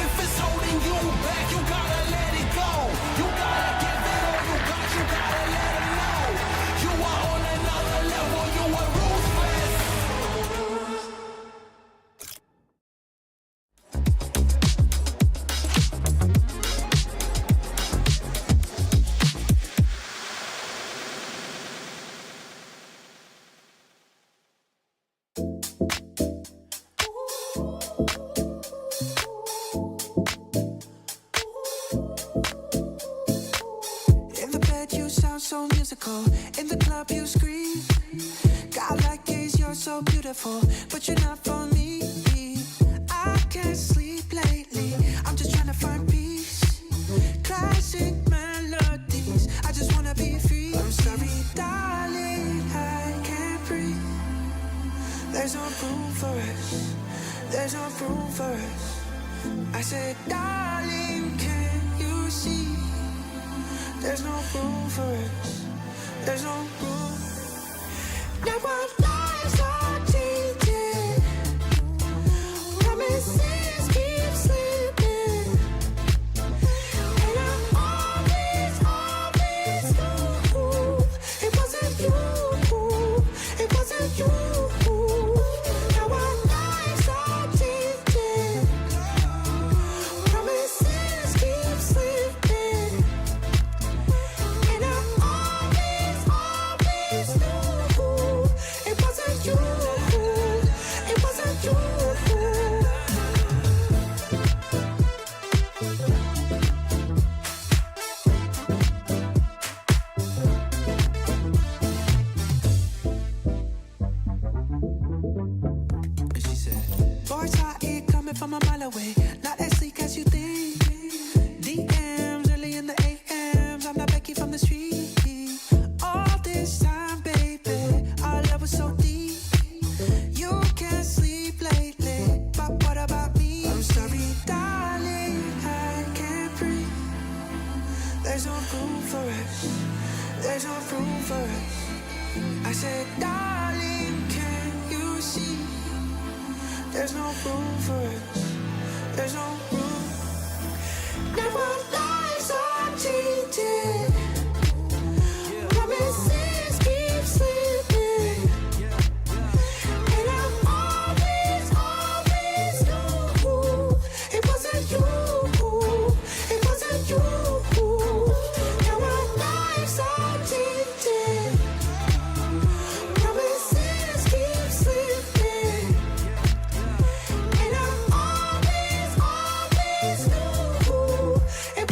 If it's holding you back, you gotta let it go. You gotta give it all you got, you gotta let them know. You are on another level, you are ruthless. So musical, in the club you scream. God like gaze, you're so beautiful, but you're not for me. I can't sleep lately, I'm just trying to find peace. Classic melodies, I just wanna be free. I'm sorry, darling, I can't breathe. There's no room for us, there's no room for us. I said, darling, can you see? There's no room for us, there's no room. Now our lives are changing. Promises keep slipping. And I always knew it wasn't you. It wasn't you. Now our lives are changing. Promises keep slipping. And I always knew it wasn't you. It wasn't you. And she said, boys out here coming from a mile away. Not as sleek as you think. DMs early in the AMs. I'm not Becky from the street. All this time, baby, our love was so deep. You can't sleep lately, but what about me? I'm sorry, darling, I can't breathe. There's no room for us. There's no room for us. I said, darling, can you see? There's no room for us. There's no room. Now our lives are changing. Promises keep slipping. And I always knew it wasn't you. It wasn't you. Now our lives are changing. Promises keep slipping. And I always knew it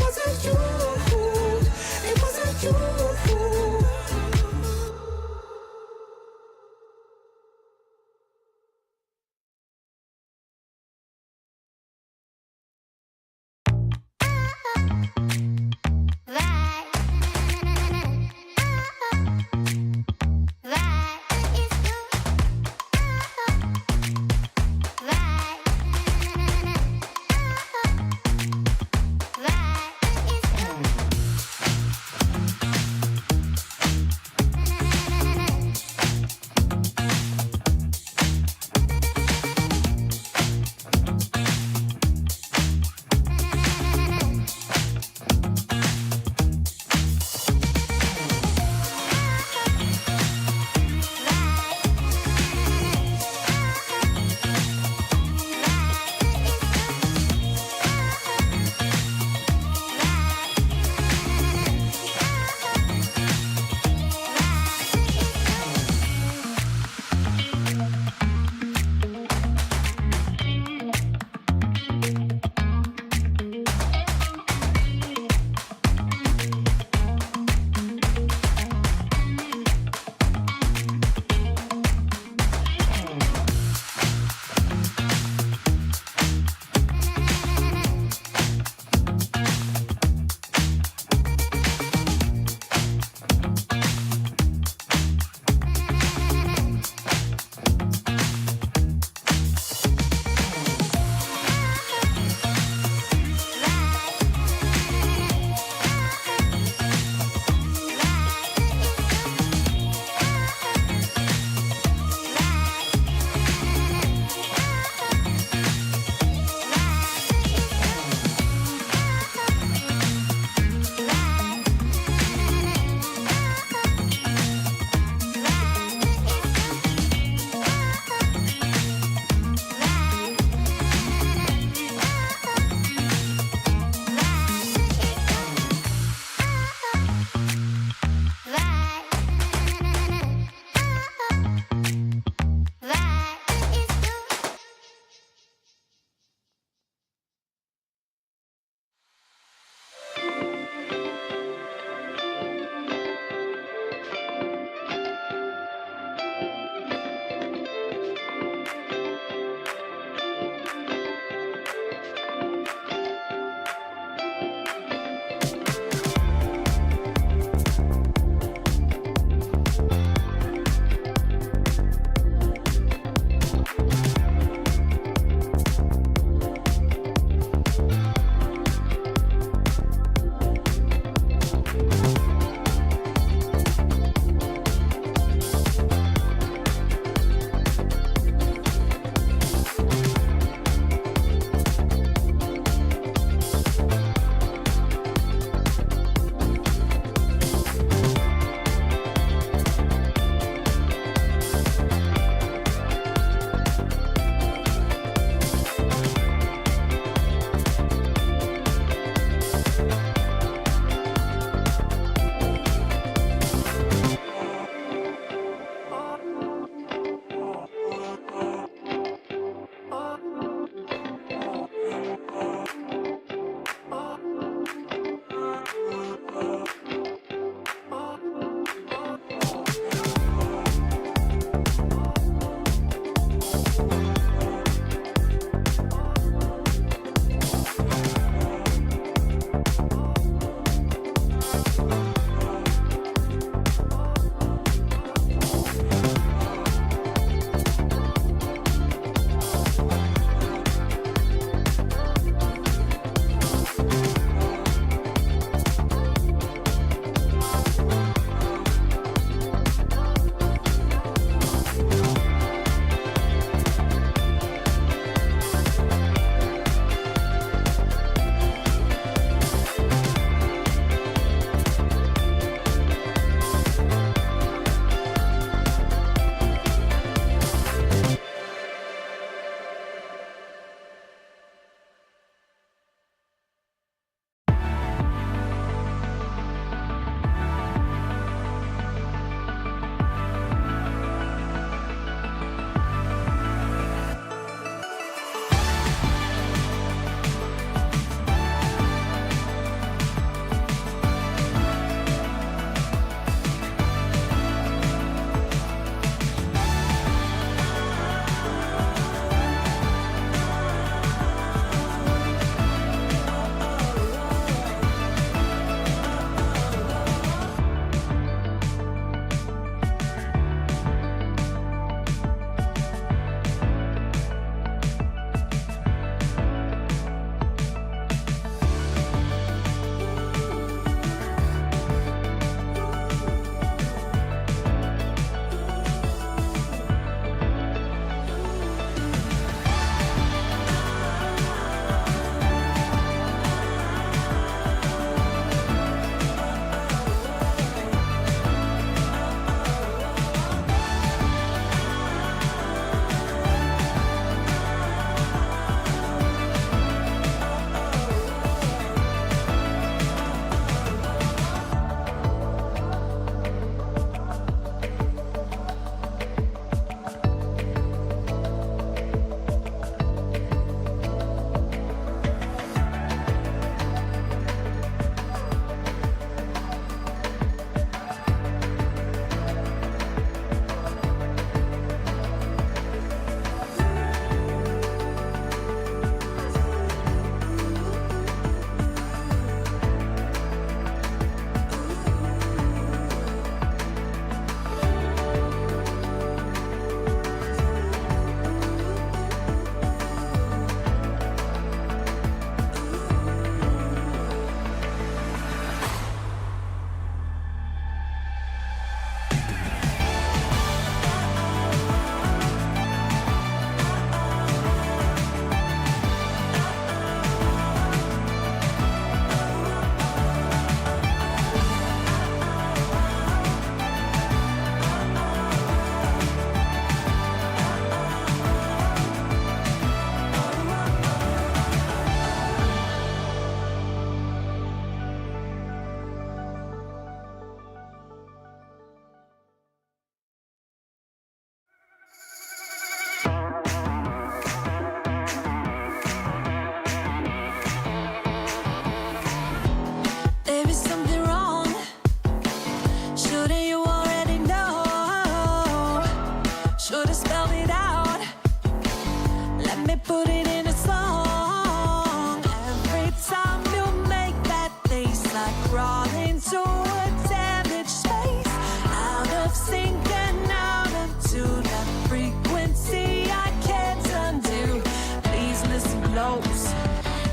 close.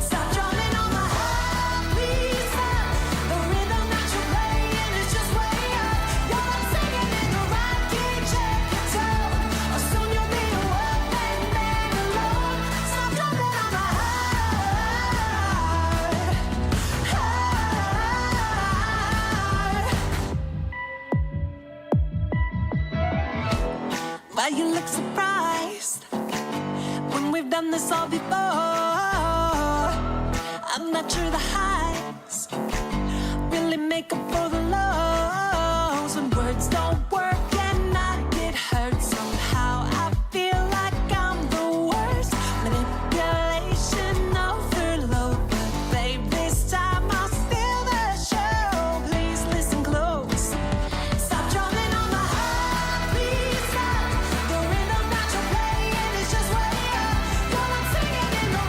Stop drumming on my heart, please stop. The rhythm that you're playing is just way up. You're not singing in the right key, check your tone. Or soon you'll be a one-man man alone. Stop drumming on my heart. Why you look surprised when we've done this all before? I'm not sure the highs really make up for the lows. When words don't work and I get hurt somehow, I feel like I'm the worst. Manipulation overload, but babe, this time I'll steal the show. Please listen close. Stop drumming on my heart, please stop. The rhythm that you're playing is just way up. You're not singing in the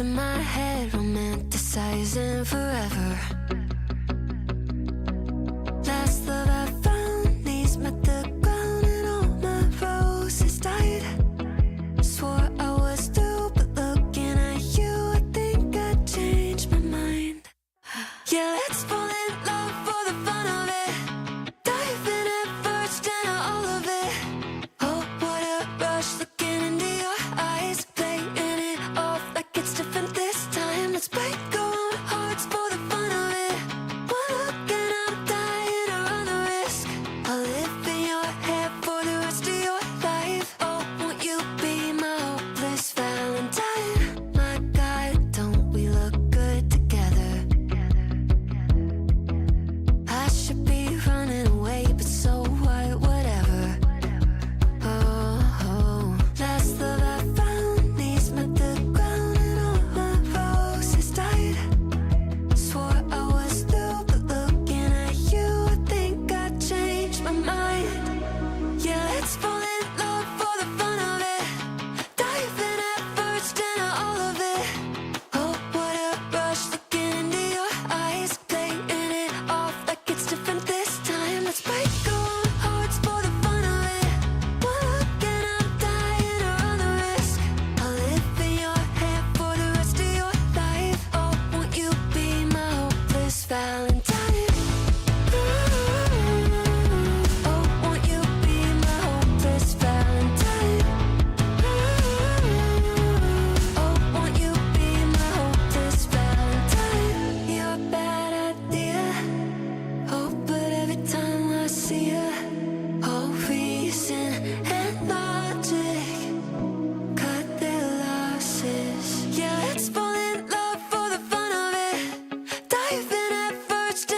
in my head, romanticizing forever. Last love I found, knees met the ground and all my roses died. Swore I was through, but looking at you, I think I changed my mind. Yeah, let's fall in love for the fun of it. Dive in at first and all of it. Oh, what a rush, looking into your eyes, playing it off like it's different this time. Let's break our own hearts for the fun of it. One look and I'm dying to run the risk. I'll live in your head for the rest of your life. Oh, won't you be my hopeless Valentine? My God, don't we look good together? I should be running away, but so what, whatever. Oh, last love I found, knees met the ground and all my roses died. Swore I was through, but looking at you, I think I changed my mind. Yeah, let's fall in love for the fun of it. Dive in at first and all of it. Oh, what a rush, looking into your eyes, playing it off like it's different this time. Let's break our own hearts for the fun of it. One look and I'm dying to run the risk. I'll live in your head for the rest of your life. Oh, won't you be my hopeless Valentine? Oh, won't you be my hopeless Valentine? Oh, won't you be my hopeless Valentine? You're a bad idea. Oh, but every time I see you, all reason and logic cut their losses. Yeah, let's fall in love for the fun of it. Dive in at first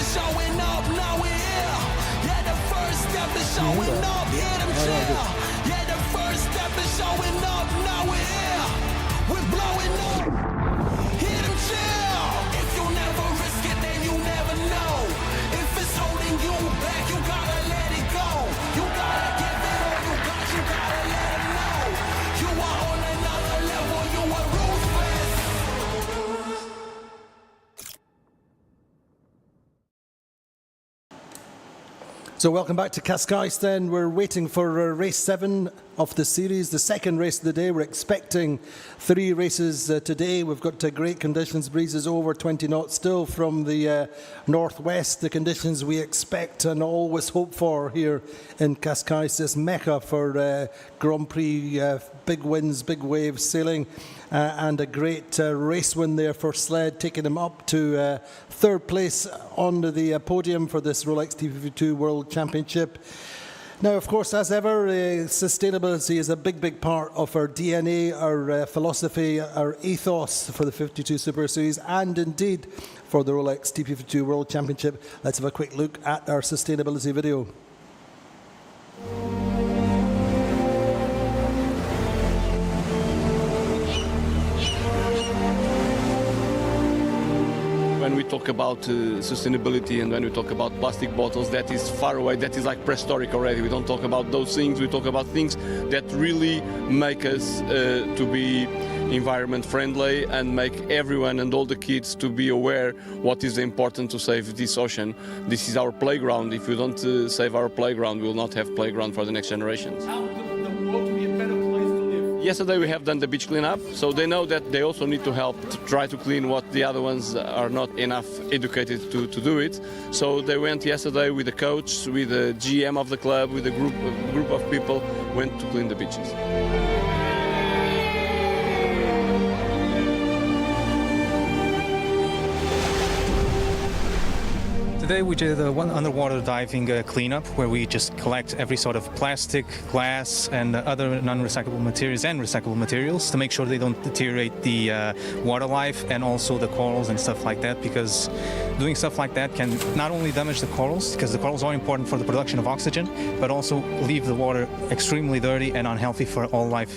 is showing up, now we're here. Yeah, the first step is showing up, hear them cheer. Yeah, the first step is showing up, now we're here. We're blowing up, hear them cheer. If you never risk it, then you never know. If it's holding you back, you gotta let it go. You gotta give it all you got, you gotta let them know. You are on another level, you are ruthless. So welcome back to CASCAIS then. We're waiting for race 7 of the series, the second race of the day. We're expecting 3 races today. We've got great conditions, breezes over 20 knots still from the northwest. The conditions we expect and always hope for here in Cascais, this mecca for Grand Prix, big winds, big waves sailing. And a great race win there for Sled, taking him up to third place on the podium for this Rolex TP52 World Championship. Now, of course, as ever, sustainability is a big part of our DNA, our philosophy, our ethos for the 52 Super Series, and indeed for the Rolex TP52 World Championship. Let's have a quick look at our sustainability video. When we talk about sustainability and when we talk about plastic bottles, that is far away, that is like prehistoric already. We don't talk about those things, we talk about things that really make us to be environment friendly and make everyone and all the kids to be aware what is important to save this ocean. This is our playground. If we don't save our playground, we will not have playground for the next generations. Yesterday we have done the beach cleanup, so they know that they also need to help to try to clean what the other ones are not enough educated to do it. So they went yesterday with the coach, with the GM of the club, with a group of people, went to clean the beaches. Today we did one underwater diving cleanup where we just collect every sort of plastic, glass and other non-recyclable materials and recyclable materials to make sure they don't deteriorate the water life and also the corals and stuff like that, because doing stuff like that can not only damage the corals, because the corals are important for the production of oxygen, but also leave the water extremely dirty and unhealthy for all life,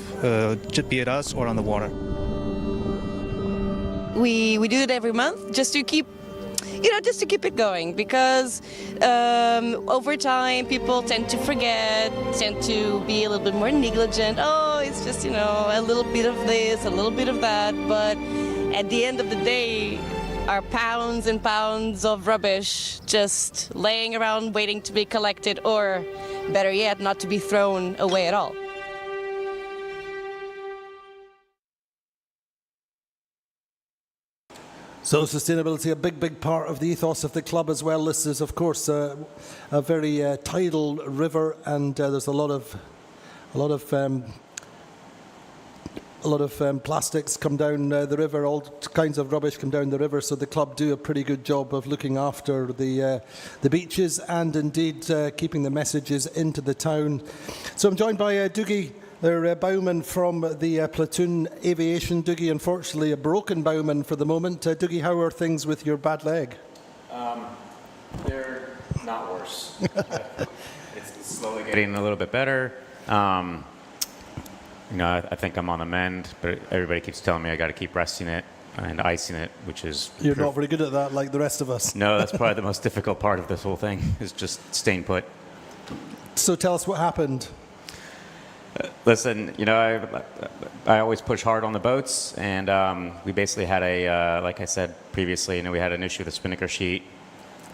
be it us or on the water. We do it every month just to keep it going, because over time people tend to forget, tend to be a little bit more negligent. Oh, it's just, a little bit of this, a little bit of that. But at the end of the day, are pounds and pounds of rubbish just laying around waiting to be collected, or better yet, not to be thrown away at all. So sustainability, a big part of the ethos of the club as well. This is, of course, a very tidal river, and there's a lot of plastics come down the river. All kinds of rubbish come down the river. So the club do a pretty good job of looking after the beaches and indeed keeping the messages into the town. So I'm joined by Doogie, their bowman from the Platoon Aviation. Doogie, unfortunately, a broken bowman for the moment. Doogie, how are things with your bad leg? They're not worse. It's slowly getting a little bit better. I think I'm on the mend, but everybody keeps telling me I got to keep resting it and icing it, which is... You're not very good at that like the rest of us. No, that's probably the most difficult part of this whole thing, is just staying put. So tell us what happened. Listen, I always push hard on the boats, and we basically had like I said previously, we had an issue with the spinnaker sheet,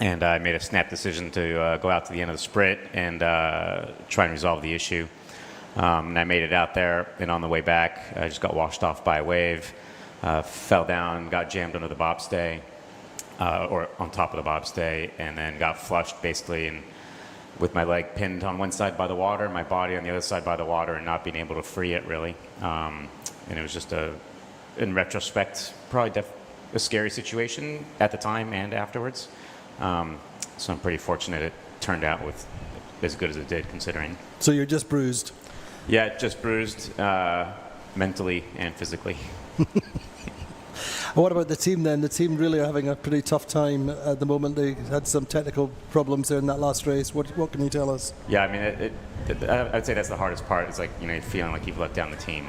and I made a snap decision to go out to the end of the sprit and try and resolve the issue. And I made it out there, and on the way back, I just got washed off by a wave, fell down, got jammed under the bobstay, or on top of the bobstay, and then got flushed basically, and with my leg pinned on one side by the water, my body on the other side by the water, and not being able to free it really. And it was just in retrospect, probably a scary situation at the time and afterwards. So I'm pretty fortunate it turned out with as good as it did, considering. So you're just bruised? Yeah, just bruised mentally and physically. What about the team then? The team really are having a pretty tough time at the moment. They had some technical problems there in that last race. What can you tell us? Yeah, I mean, I'd say that's the hardest part. Is like, you know, feeling like you've let down the team.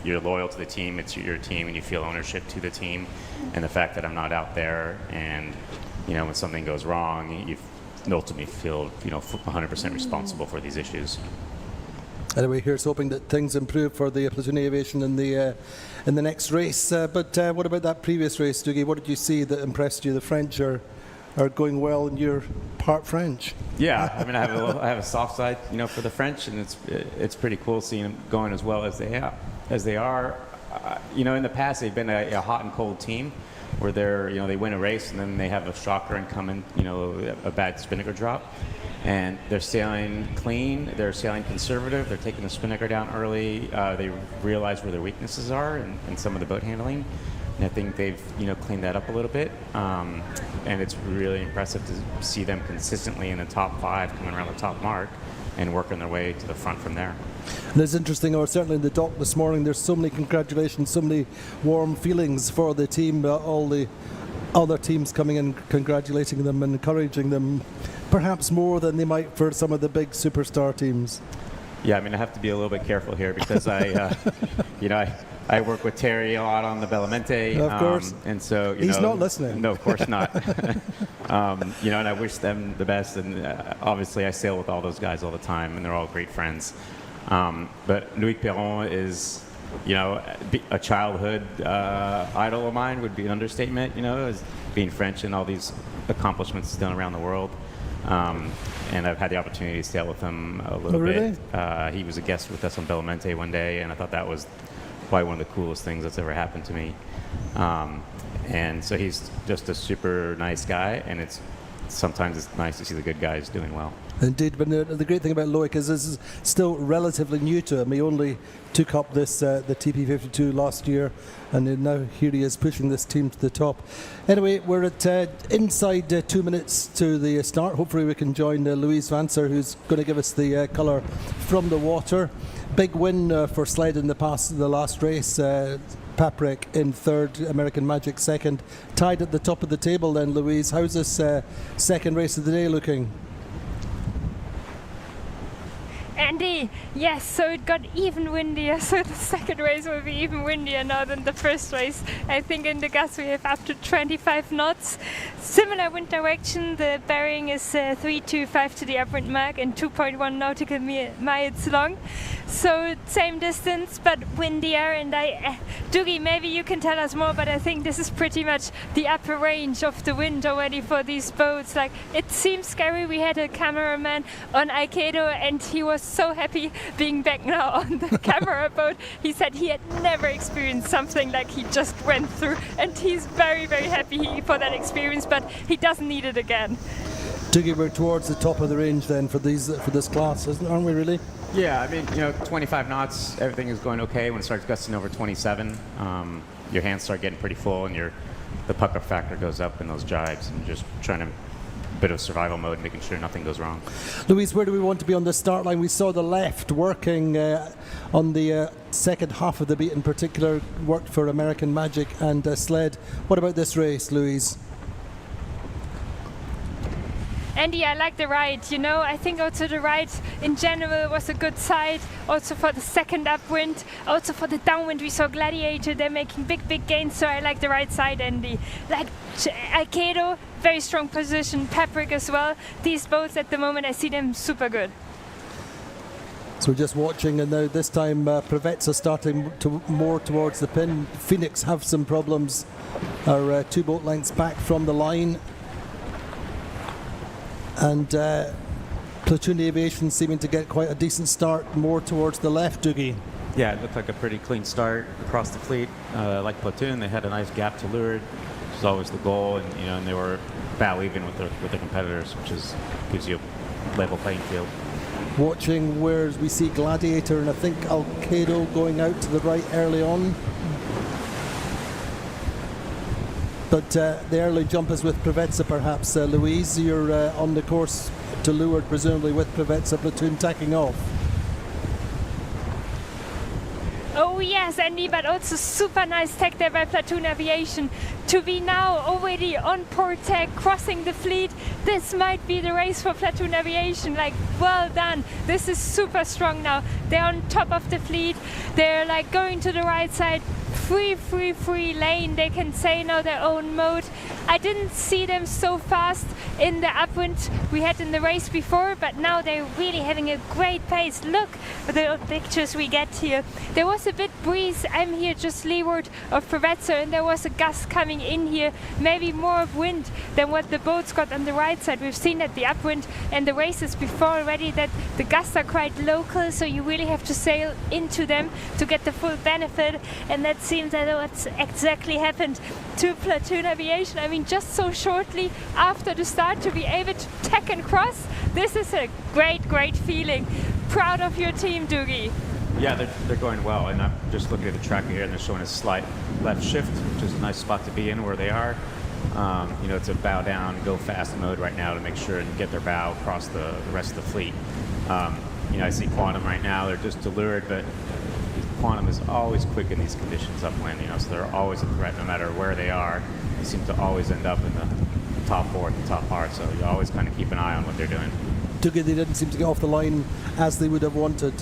You're loyal to the team. It's your team, and you feel ownership to the team. And the fact that I'm not out there, and you know, when something goes wrong, you ultimately feel 100% responsible for these issues. Anyway, here's hoping that things improve for the Platoon Aviation in the next race. But what about that previous race, Doogie? What did you see that impressed you? The French are going well, and you're part French. Yeah, I mean, I have a soft side, for the French, and it's pretty cool seeing them going as well as they are. In the past they've been a hot and cold team, where they win a race and then they have a shocker and come in, a bad spinnaker drop. And they're sailing clean, they're sailing conservative, they're taking the spinnaker down early, they realize where their weaknesses are in some of the boat handling. And I think they've cleaned that up a little bit. And it's really impressive to see them consistently in the top 5, coming around the top mark and working their way to the front from there. And it's interesting, or certainly in the dock this morning, there's so many congratulations, so many warm feelings for the team, all the other teams coming in congratulating them and encouraging them, perhaps more than they might for some of the big superstar teams. Yeah, I mean, I have to be a little bit careful here because I work with Terry a lot on the Bellamente. Of course. And so, he's not listening. No, of course not. And I wish them the best. And obviously I sail with all those guys all the time, and they're all great friends. But Louis Perron is, a childhood idol of mine would be an understatement, as being French and all these accomplishments done around the world. And I've had the opportunity to sail with him a little bit. He was a guest with us on Bellamente one day, and I thought that was probably one of the coolest things that's ever happened to me. And so he's just a super nice guy, and sometimes it's nice to see the good guys doing well. Indeed, but the great thing about Loic is this is still relatively new to him. He only took up the TP52 last year, and now here he is pushing this team to the top. Anyway, we're at inside 2 minutes to the start. Hopefully we can join Louise Vancer, who's going to give us the colour from the water. Big win for Sled in the last race. Paprek in third, American Magic second. Tied at the top of the table then, Louise. How's this second race of the day looking? Andy, yes, so it got even windier, so the second race will be even windier now than the first race. I think in the Gas we have up to 25 knots. Similar wind direction, the bearing is 325 to the upwind mark and 2.1 nautical miles long. So same distance, but windier, and Doogie, maybe you can tell us more, but I think this is pretty much the upper range of the wind already for these boats. Like, it seems scary. We had a cameraman on Aikido, and he was so happy being back now on the camera boat. He said he had never experienced something like he just went through, and he's very, very happy for that experience, but he doesn't need it again. Doogie, we're towards the top of the range then for this class, aren't we really? Yeah, I mean, 25 knots, everything is going okay. When it starts gusting over 27, your hands start getting pretty full, and the pucker factor goes up in those jibes, and just trying to bit of survival mode, making sure nothing goes wrong. Louise, where do we want to be on the start line? We saw the left working on the second half of the beat in particular, worked for American Magic and Sled. What about this race, Louise? Andy, I like the right, I think also the right in general was a good side, also for the second upwind, also for the downwind we saw Gladiator, they're making big gains, so I like the right side, Andy. Like Aikido, very strong position, Paprek as well. These boats at the moment, I see them super good. So we're just watching, and now this time Privet's are starting more towards the pin. Phoenix have some problems, are 2 boat lengths back from the line. And Platoon Aviation seeming to get quite a decent start more towards the left, Doogie. Yeah, it looked like a pretty clean start across the fleet. Like Platoon, they had a nice gap to leeward, which is always the goal, and they were bow even with their competitors, which gives you a level playing field. Watching where we see Gladiator and I think Aikido going out to the right early on. But the early jump is with Privetsa perhaps. Louise, you're on the course to leeward, presumably with Privetsa Platoon tacking off. Oh Oh yes, Andy, but also super nice tech there by Platoon Aviation. To be now already on port tech, crossing the fleet, this might be the race for Platoon Aviation. Like, well done. This is super strong now. They're on top of the fleet. They're like going to the right side. Free lane. They can say now their own mode. I didn't see them so fast in the upwind we had in the race before, but now they're really having a great pace. Look at the pictures we get here. There was a bit breeze. I'm here just leeward of Preveza, and there was a gust coming in here, maybe more of wind than what the boats got on the right side. We've seen at the upwind and the races before already that the gusts are quite local, so you really have to sail into them to get the full benefit, and that seems that what's exactly happened to Platoon Aviation. I mean, just so shortly after the start to be able to tack and cross, this is a great feeling. Proud of your team, Doogie. Yeah, they're going well, and I'm just looking at the tracker here, and they're showing a slight left shift, which is a nice spot to be in where they are. You know, it's a bow down, go fast mode right now to make sure and get their bow across the rest of the fleet. You know, I see Quantum right now, they're just allured, but Quantum is always quick in these conditions upwind, you know, so they're always a threat no matter where they are. They seem to always end up in the top fourth, the top part, so you always kind of keep an eye on what they're doing. Doogie, they didn't seem to get off the line as they would have wanted.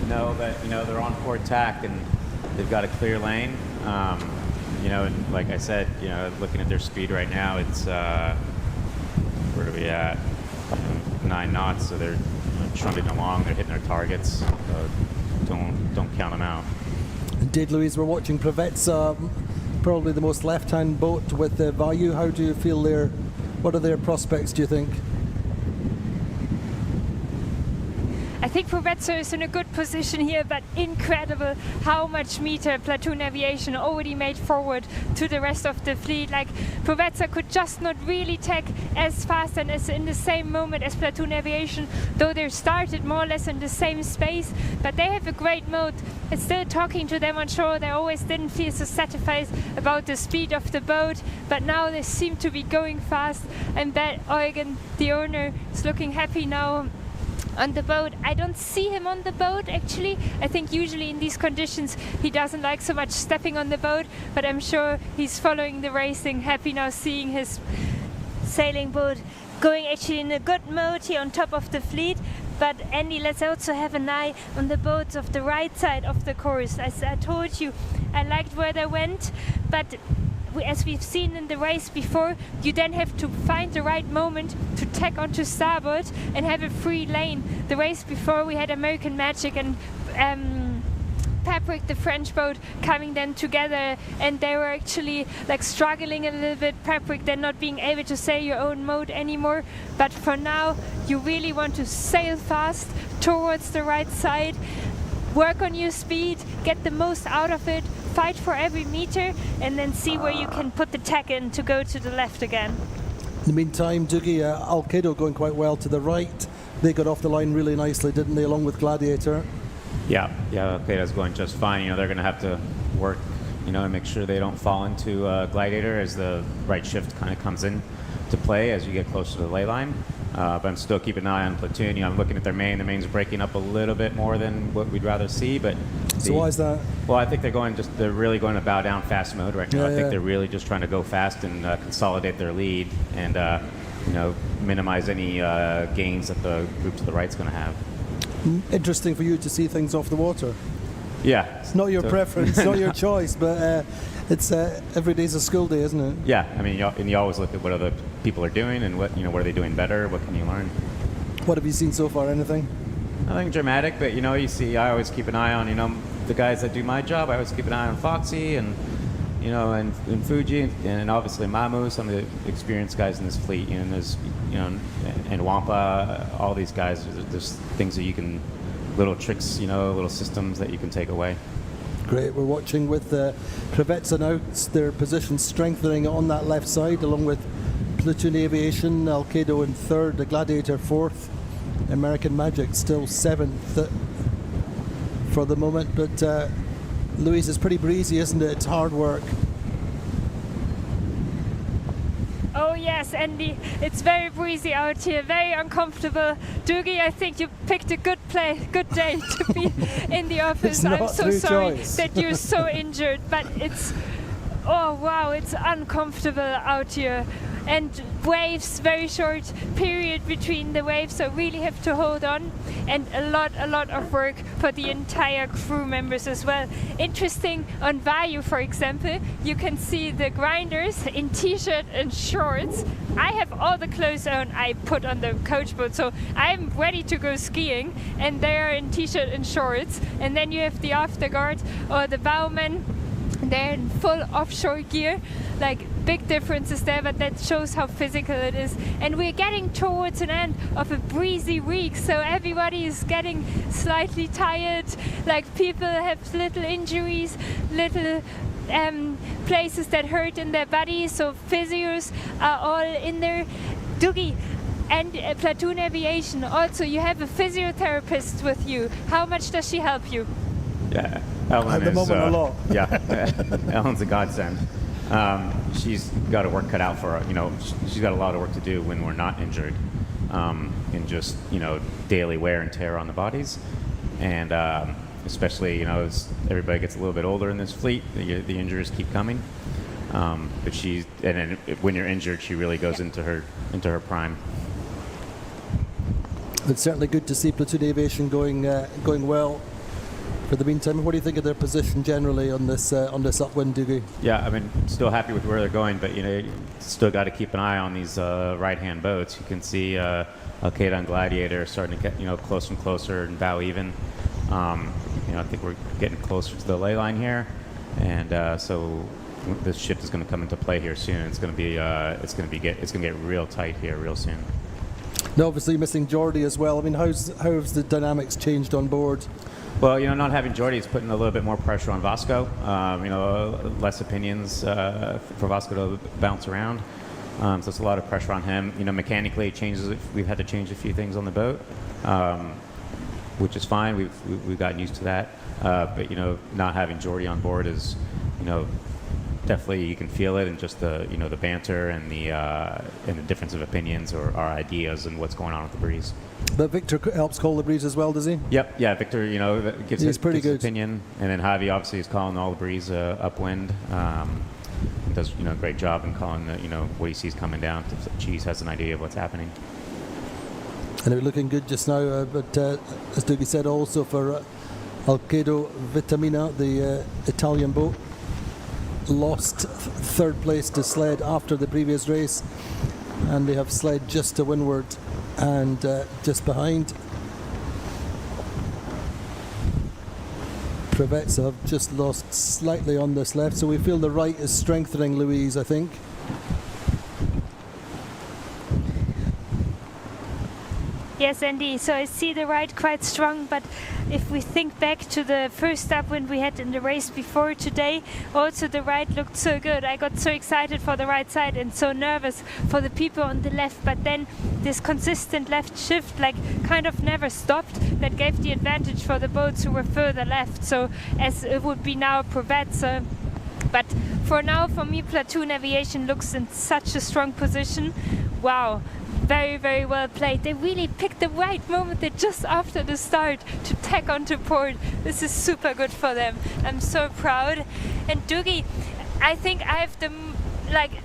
No, but you know, they're on port tack and they've got a clear lane. You know, and like I said, you know, looking at their speed right now, it's where are we at? 9 knots, so they're trundling along. They're hitting their targets. So don't count them out. Indeed, Louise, we're watching Preveza, probably the most left-hand boat with the value. How do you feel there? What are their prospects, do you think? I think Preveza is in a good position here, but incredible how much meter Platoon Aviation already made forward to the rest of the fleet. Like, Preveza could just not really tack as fast and as in the same moment as Platoon Aviation, though they started more or less in the same space, but they have a great mode. It's still talking to them on shore. They always didn't feel so satisfied about the speed of the boat, but now they seem to be going fast, and that Eugen, the owner, is looking happy now on the boat. I don't see him on the boat actually. I think usually in these conditions he doesn't like so much stepping on the boat, but I'm sure he's following the racing, happy now seeing his sailing boat going actually in a good mode here on top of the fleet. But Andy, let's also have an eye on the boats of the right side of the course. As I told you, I liked where they went, but as we've seen in the race before, you then have to find the right moment to tack onto starboard and have a free lane. The race before we had American Magic and Paprek, the French boat, coming then together, and they were actually like struggling a little bit. Paprek then not being able to sail your own mode anymore. But for now, you really want to sail fast towards the right side, work on your speed, get the most out of it, fight for every meter, and then see where you can put the tack in to go to the left again. In the meantime, Doogie, Alcedo going quite well to the right. They got off the line really nicely, didn't they, along with Gladiator? Yeah, Alcedo's going just fine. You know, they're going to have to work, you know, and make sure they don't fall into Gladiator as the right shift kind of comes in to play as you get closer to the ley line. But I'm still keeping an eye on Platoon. You know, I'm looking at their main. The main's breaking up a little bit more than what we'd rather see. But so why is that? Well, I think they're really going to bow down fast mode right now. I think they're really just trying to go fast and consolidate their lead and you know, minimize any gains that the group to the right's going to have. Interesting for you to see things off the water. Yeah, it's not your preference, not your choice, but it's every day's a school day, isn't it? Yeah, I mean, you always look at what other people are doing and what are they doing better? What can you learn? What have you seen so far? Anything? Nothing dramatic, but you know, I always keep an eye on the guys that do my job. I always keep an eye on Foxy and and Fuji and obviously Mamu, some of the experienced guys in this fleet. And there's and Wampa, all these guys. There's things that you can, little tricks, little systems that you can take away. Great. We're watching with Preveza now. Their position strengthening on that left side, along with Platoon Aviation, Alcedo in third, the Gladiator fourth, American Magic still seventh for the moment. But Louise, it's pretty breezy, isn't it? It's hard work. Oh yes, Andy, it's very breezy out here, very uncomfortable. Doogie, I think you picked a good day to be in the office. It's not I'm so through sorry choice. that you're so injured, but oh wow, it's uncomfortable out here. And waves, very short period between the waves, so really have to hold on. And a lot of work for the entire crew members as well. Interesting, on Vayu, for example, you can see the grinders in t-shirt and shorts. I have all the clothes on I put on the coach boat, so I'm ready to go skiing, and they are in t-shirt and shorts. And then you have the afterguard or the bowman. They're in full offshore gear, like big differences there, but that shows how physical it is. And we're getting towards an end of a breezy week, so everybody is getting slightly tired, like people have little injuries, little places that hurt in their body, so physios are all in there. Doogie, and Platoon Aviation, also you have a physiotherapist with you. How much does she help you? Yeah, Ellen At the is, moment, a lot. Yeah, Ellen's a godsend. She's got her work cut out for her. She's got a lot of work to do when we're not injured, and just daily wear and tear on the bodies, and especially as everybody gets a little bit older in this fleet, the injuries keep coming. But when you're injured, she really goes into her prime. It's certainly good to see Platoon Aviation going well. For the meantime, what do you think of their position generally on this upwind, Doogie? Yeah, I mean, still happy with where they're going, but you still got to keep an eye on these right-hand boats. You can see Allegra and Gladiator starting to get closer and closer and bow even. I think we're getting closer to the ley line here, and so this shift is going to come into play here soon. It's going to get real tight here real soon. Now, obviously missing Geordie as well. I mean, how has the dynamics changed on board? Well, not having Geordie is putting a little bit more pressure on Vasco. Less opinions for Vasco to bounce around. So it's a lot of pressure on him. Mechanically, it changes. We've had to change a few things on the boat, which is fine. We've gotten used to that. But not having Geordie on board is, definitely you can feel it, and just the the banter and the difference of opinions or our ideas and what's going on with the breeze. But Victor helps call the breeze as well, does he? Yep, yeah. Victor, gives his opinion, and then Javi obviously is calling all the breeze upwind. And does a great job in calling what he sees coming down. Cheese has an idea of what's happening. And they're looking good just now, but as Doogie said, also for Alcedo Vitamina, the Italian boat, lost third place to Sled after the previous race, and they have Sled just to windward and just behind. Privetza have just lost slightly on this left, so we feel the right is strengthening, Louise, I think. Yes, Andy, so I see the right quite strong, but if we think back to the first upwind we had in the race before today, also the right looked so good. I got so excited for the right side and so nervous for the people on the left, but then this consistent left shift kind of never stopped. That gave the advantage for the boats who were further left, so as it would be now Privetza. But for now, for me, Platoon Aviation looks in such a strong position. Wow. Very, very well played. They really picked the right moment just after the start to tack onto port. This is super good for them. I'm so proud. And Doogie, I think I have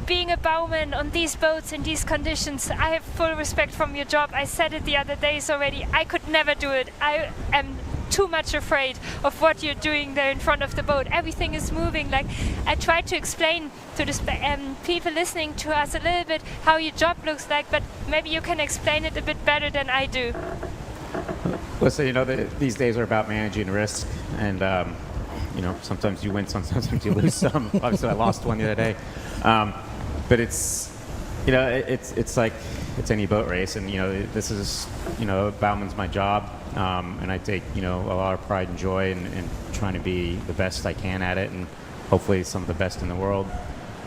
being a bowman on these boats in these conditions, I have full respect from your job. I said it the other days already. I could never do it. I am too much afraid of what you're doing there in front of the boat. Everything is moving. I tried to explain to the people listening to us a little bit how your job looks like, but maybe you can explain it a bit better than I do. Listen, these days are about managing risk, and sometimes you win, sometimes you lose some. Obviously, I lost one the other day, but it's like it's any boat race, and this is bowman's my job. And I take, a lot of pride and joy in trying to be the best I can at it, and hopefully some of the best in the world.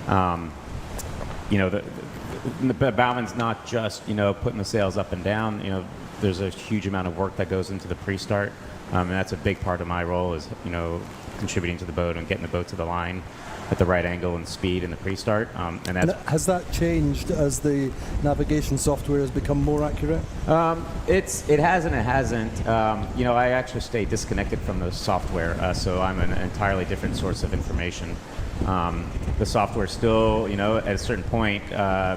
The bowman's not just, putting the sails up and down. There's a huge amount of work that goes into the pre-start. And that's a big part of my role is, contributing to the boat and getting the boat to the line at the right angle and speed in the pre-start. And that's Has that changed as the navigation software has become more accurate? it has and it hasn't. I actually stay disconnected from the software, so I'm an entirely different source of information. The software still, at a certain point,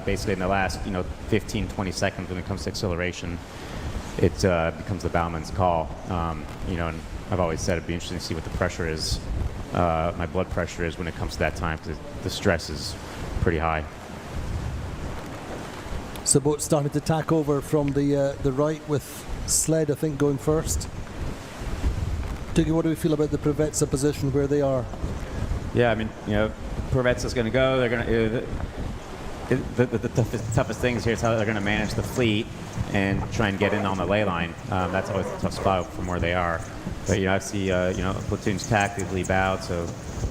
basically in the last, 15, 20 seconds when it comes to acceleration, it becomes the bowman's call. And I've always said it'd be interesting to see what the pressure is, my blood pressure is when it comes to that time, because the stress is pretty high. So the boat's starting to tack over from the right with Sled, I think, going first. Doogie, what do we feel about the Preveza position where they are? Yeah, Preveza's going to go. They're going to. The toughest things here is how they're going to manage the fleet and try and get in on the ley line. That's always a tough spot from where they are. But I see Platoon's tactically bowed, so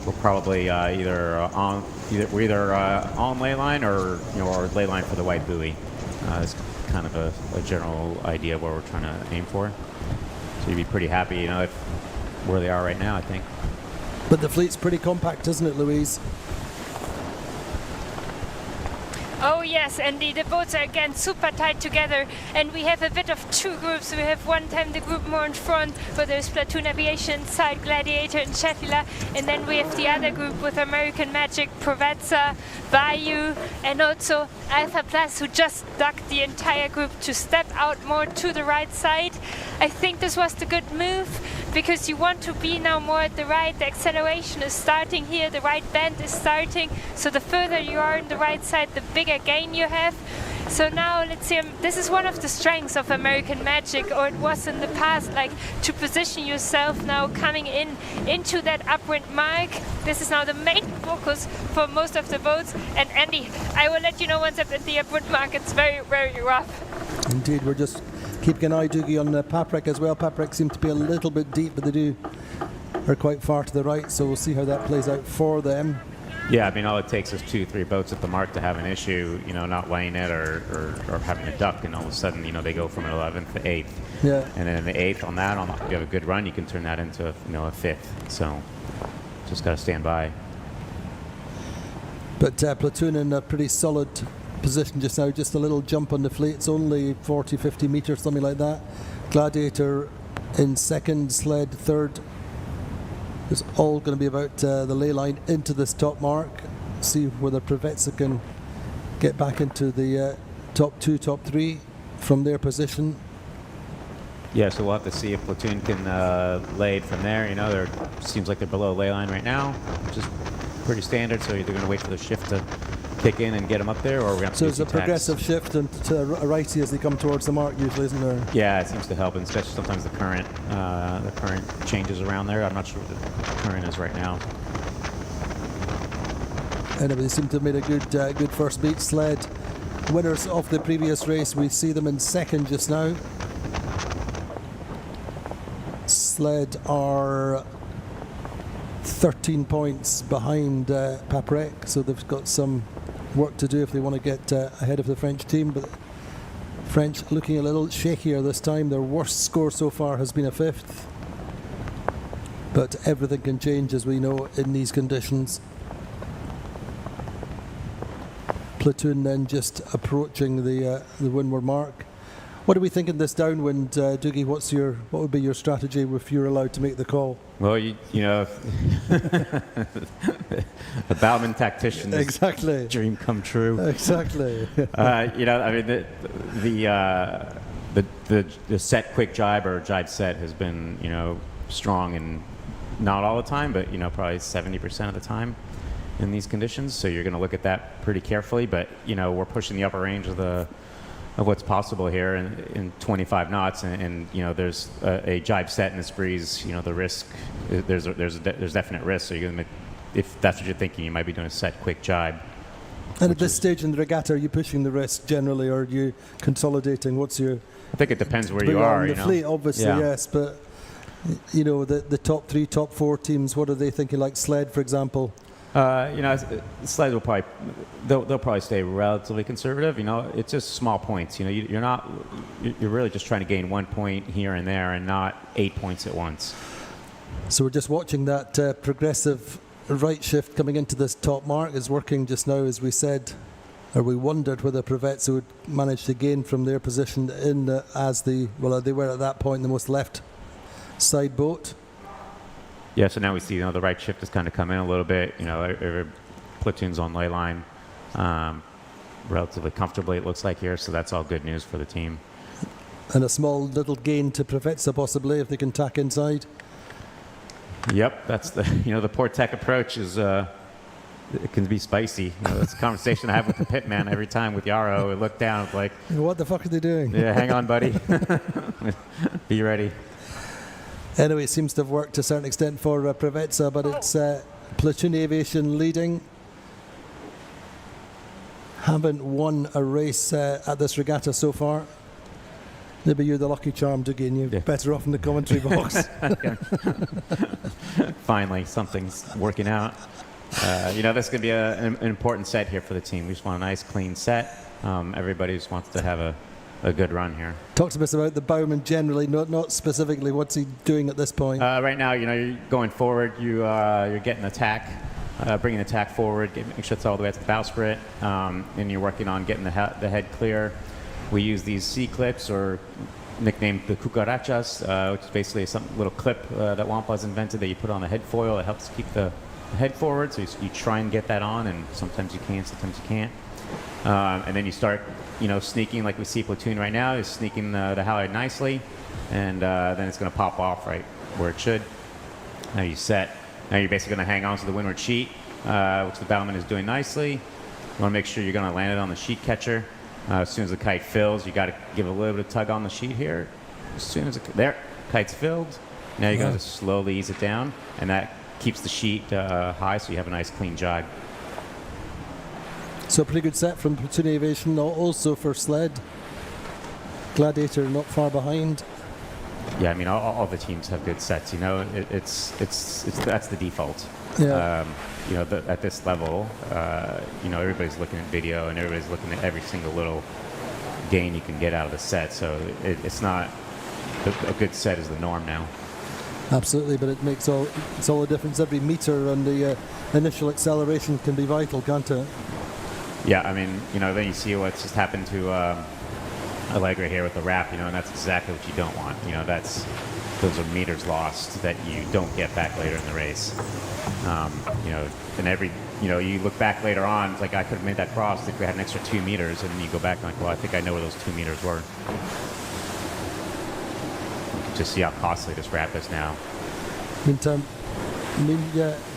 we're probably either on ley line or ley line for the white buoy. It's kind of a general idea of where we're trying to aim for. So you'd be pretty happy, if where they are right now, I think. But the fleet's pretty compact, isn't it, Louise? Oh yes, and the boats are again super tight together, and we have a bit of two groups. We have one time the group more in front, where there's Platoon, Aviation, side Gladiator and Shetila, and then we have the other group with American Magic, Preveza, Bayou, and also Alpha Plus, who just ducked the entire group to step out more to the right side. I think this was the good move, because you want to be now more at the right. The acceleration is starting here, the right bend is starting, so the further you are in the right side, the bigger gain you have. So now let's see, this is one of the strengths of American Magic, or it was in the past, like to position yourself now coming into that upwind mark. This is now the main focus for most of the boats. And Andy, I will let you know once I'm at the upwind mark. It's very, very rough. Indeed, we're just keeping an eye, Doogie, on Paprek as well. Paprek seem to be a little bit deep, but they are quite far to the right, so we'll see how that plays out for them. Yeah, all it takes is 2-3 boats at the mark to have an issue, not weighing it or having a duck, and all of a sudden, they go from an 11th to 8th. Yeah. And then the 8th on that, if you have a good run, you can turn that into a 5th. So just got to stand by. But Platoon in a pretty solid position just now, just a little jump on the fleet. It's only 40, 50 meters, something like that. Gladiator in second, Sled third. It's all going to be about the ley line into this top mark. See whether Preveza can get back into the top 2, top 3 from their position. Yeah, so we'll have to see if Platoon can lay it from there. There seems like they're below ley line right now, which is pretty standard. So either going to wait for the shift to kick in and get them up there, or we have to So do it's some a progressive shift and to righty as they come towards the mark, usually, isn't there? Yeah, it seems to help, and especially sometimes the current changes around there. I'm not sure what the current is right now. Anyway, they seem to have made a good first beat. Sled, winners of the previous race, we see them in second just now. Sled are 13 points behind Paprek, so they've got some work to do if they want to get ahead of the French team. But French looking a little shakier this time. Their worst score so far has been a 5th. But everything can change, as we know, in these conditions. Platoon then just approaching the windward mark. What do we think in this downwind, Doogie? What would be your strategy if you're allowed to make the call? Well, a bowman tactician's exactly dream come true. Exactly. The set quick jibe or jibe set has been strong, and not all the time, but probably 70% of the time in these conditions. So you're going to look at that pretty carefully. But we're pushing the upper range of what's possible here in 25 knots, and there's a jibe set in this breeze. The risk, there's definite risk. So you're gonna, if that's what you're thinking, you might be doing a set quick jibe. And at this stage in the regatta, are you pushing the risk generally, or are you consolidating? I think it depends where you are. The fleet, obviously, yeah. Yes, but the top 3, top 4 teams, what are they thinking? Like Sled, for example. Sled will probably they'll probably stay relatively conservative. It's just small points. You're really just trying to gain 1 point here and there, and not 8 points at once. So we're just watching that progressive right shift coming into this top mark is working just now, as we said, or we wondered whether Provezza would manage to gain from their position in they were at that point the most left side boat. Yeah, so now we see the right shift has kind of come in a little bit. Every platoon's on ley line relatively comfortably, it looks like here, so that's all good news for the team. And a small little gain to Provezza possibly if they can tack inside. Yep, that's the port tech approach is it can be spicy. That's a conversation I have with the pitman every time with Yarrow. I look down, it's like, what the fuck are they doing? Yeah, hang on, buddy. Be ready. Anyway, it seems to have worked to a certain extent for Provezza, but it's Platoon Aviation leading. Haven't won a race at this regatta so far. Maybe you're the lucky charm, Doogie, and you're better off in the commentary box. Finally, something's working out. This is going to be an important set here for the team. We just want a nice, clean set. Everybody just wants to have a good run here. Talk to us about the bowman generally, not specifically. What's he doing at this point? Right now, you're going forward. You're getting attack, bringing attack forward, make sure it's all the way up to the bowsprit, and you're working on getting the head clear. We use these C-clips, or nicknamed the cucarachas, which is basically some little clip that Wampa's invented that you put on the head foil. It helps keep the head forward, so you try and get that on, and sometimes you can, sometimes you can't. And then you start, sneaking like we see Platoon right now, is sneaking the halide nicely, and then it's going to pop off right where it should. Now you set. Now you're basically going to hang on to the windward sheet, which the bowman is doing nicely. You want to make sure you're going to land it on the sheet catcher. As soon as the kite fills, you got to give a little bit of tug on the sheet here. As soon as kite's filled. Now you're going to slowly ease it down, and that keeps the sheet high, so you have a nice clean jog. So a pretty good set from Platoon Aviation, also for Sled. Gladiator not far behind. Yeah, I mean all the teams have good sets. It's that's the default. Yeah. At this level, everybody's looking at video and everybody's looking at every single little gain you can get out of the set. So it's not a good set is the norm now. Absolutely, but it makes all the difference. Every meter on the initial acceleration can be vital, can't it? Yeah, I mean, then you see what's just happened to Allegra here with the wrap, and that's exactly what you don't want. Those are meters lost that you don't get back later in the race. And every, you look back later on, it's like I could have made that cross if we had an extra 2 meters, and then you go back and like, well, I think I know where those 2 meters were. You can just see how costly this wrap is now.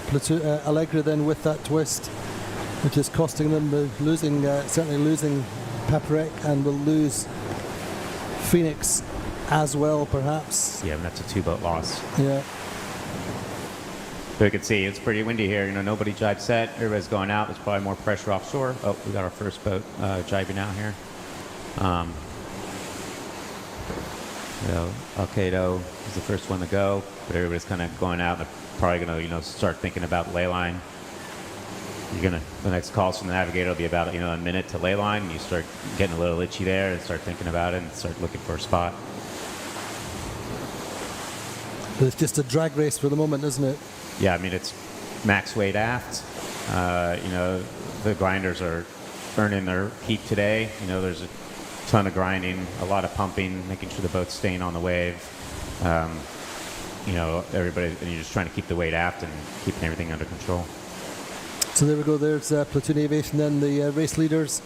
Platoon, Allegra then with that twist, which is costing them, certainly losing Paprek, and will lose Phoenix as well, perhaps. Yeah, and that's a 2-boat loss. Yeah. So you can see it's pretty windy here. Nobody jibe set. Everybody's going out. There's probably more pressure offshore. Oh, we got our first boat jibing out here. Alcado is the first one to go, but everybody's kind of going out. They're probably going to, start thinking about ley line. The next calls from the navigator will be about, a minute to ley line. And you start getting a little itchy there and start thinking about it and start looking for a spot. But it's just a drag race for the moment, isn't it? Yeah, I mean, it's max weight aft. The grinders are earning their keep today. There's a ton of grinding, a lot of pumping, making sure the boat's staying on the wave. Everybody, and you're just trying to keep the weight aft and keeping everything under control. So there we go. There's Platoon Aviation, then the race leaders.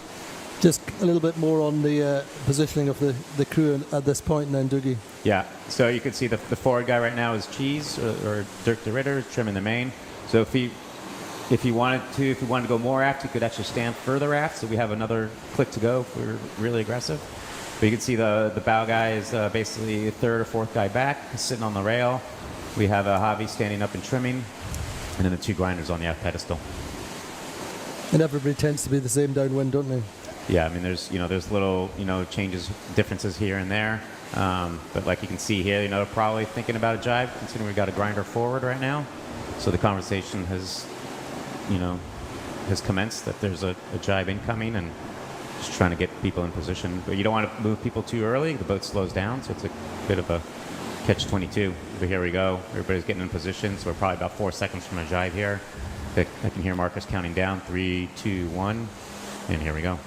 Just a little bit more on the positioning of the crew at this point, and then Doogie. Yeah, so you can see the forward guy right now is Cheese or Dirk de Ritter trimming the main. So if you wanted to go more aft, you could actually stand further aft. So we have another click to go if we're really aggressive. But you can see the bow guy is basically the third or fourth guy back, sitting on the rail. We have Javi standing up and trimming, and then the 2 grinders on the aft pedestal. And everybody tends to be the same downwind, don't they? Yeah, I mean, there's little, changes, differences here and there. But like you can see here, they're probably thinking about a jibe, considering we got a grinder forward right now. So the conversation has has commenced, that there's a jibe incoming, and just trying to get people in position. But you don't want to move people too early. The boat slows down, so it's a bit of a catch-22. But here we go. Everybody's getting in position, so we're probably about 4 seconds from a jibe here. I can hear Marcus counting down. 3, 2, 1, and here we go.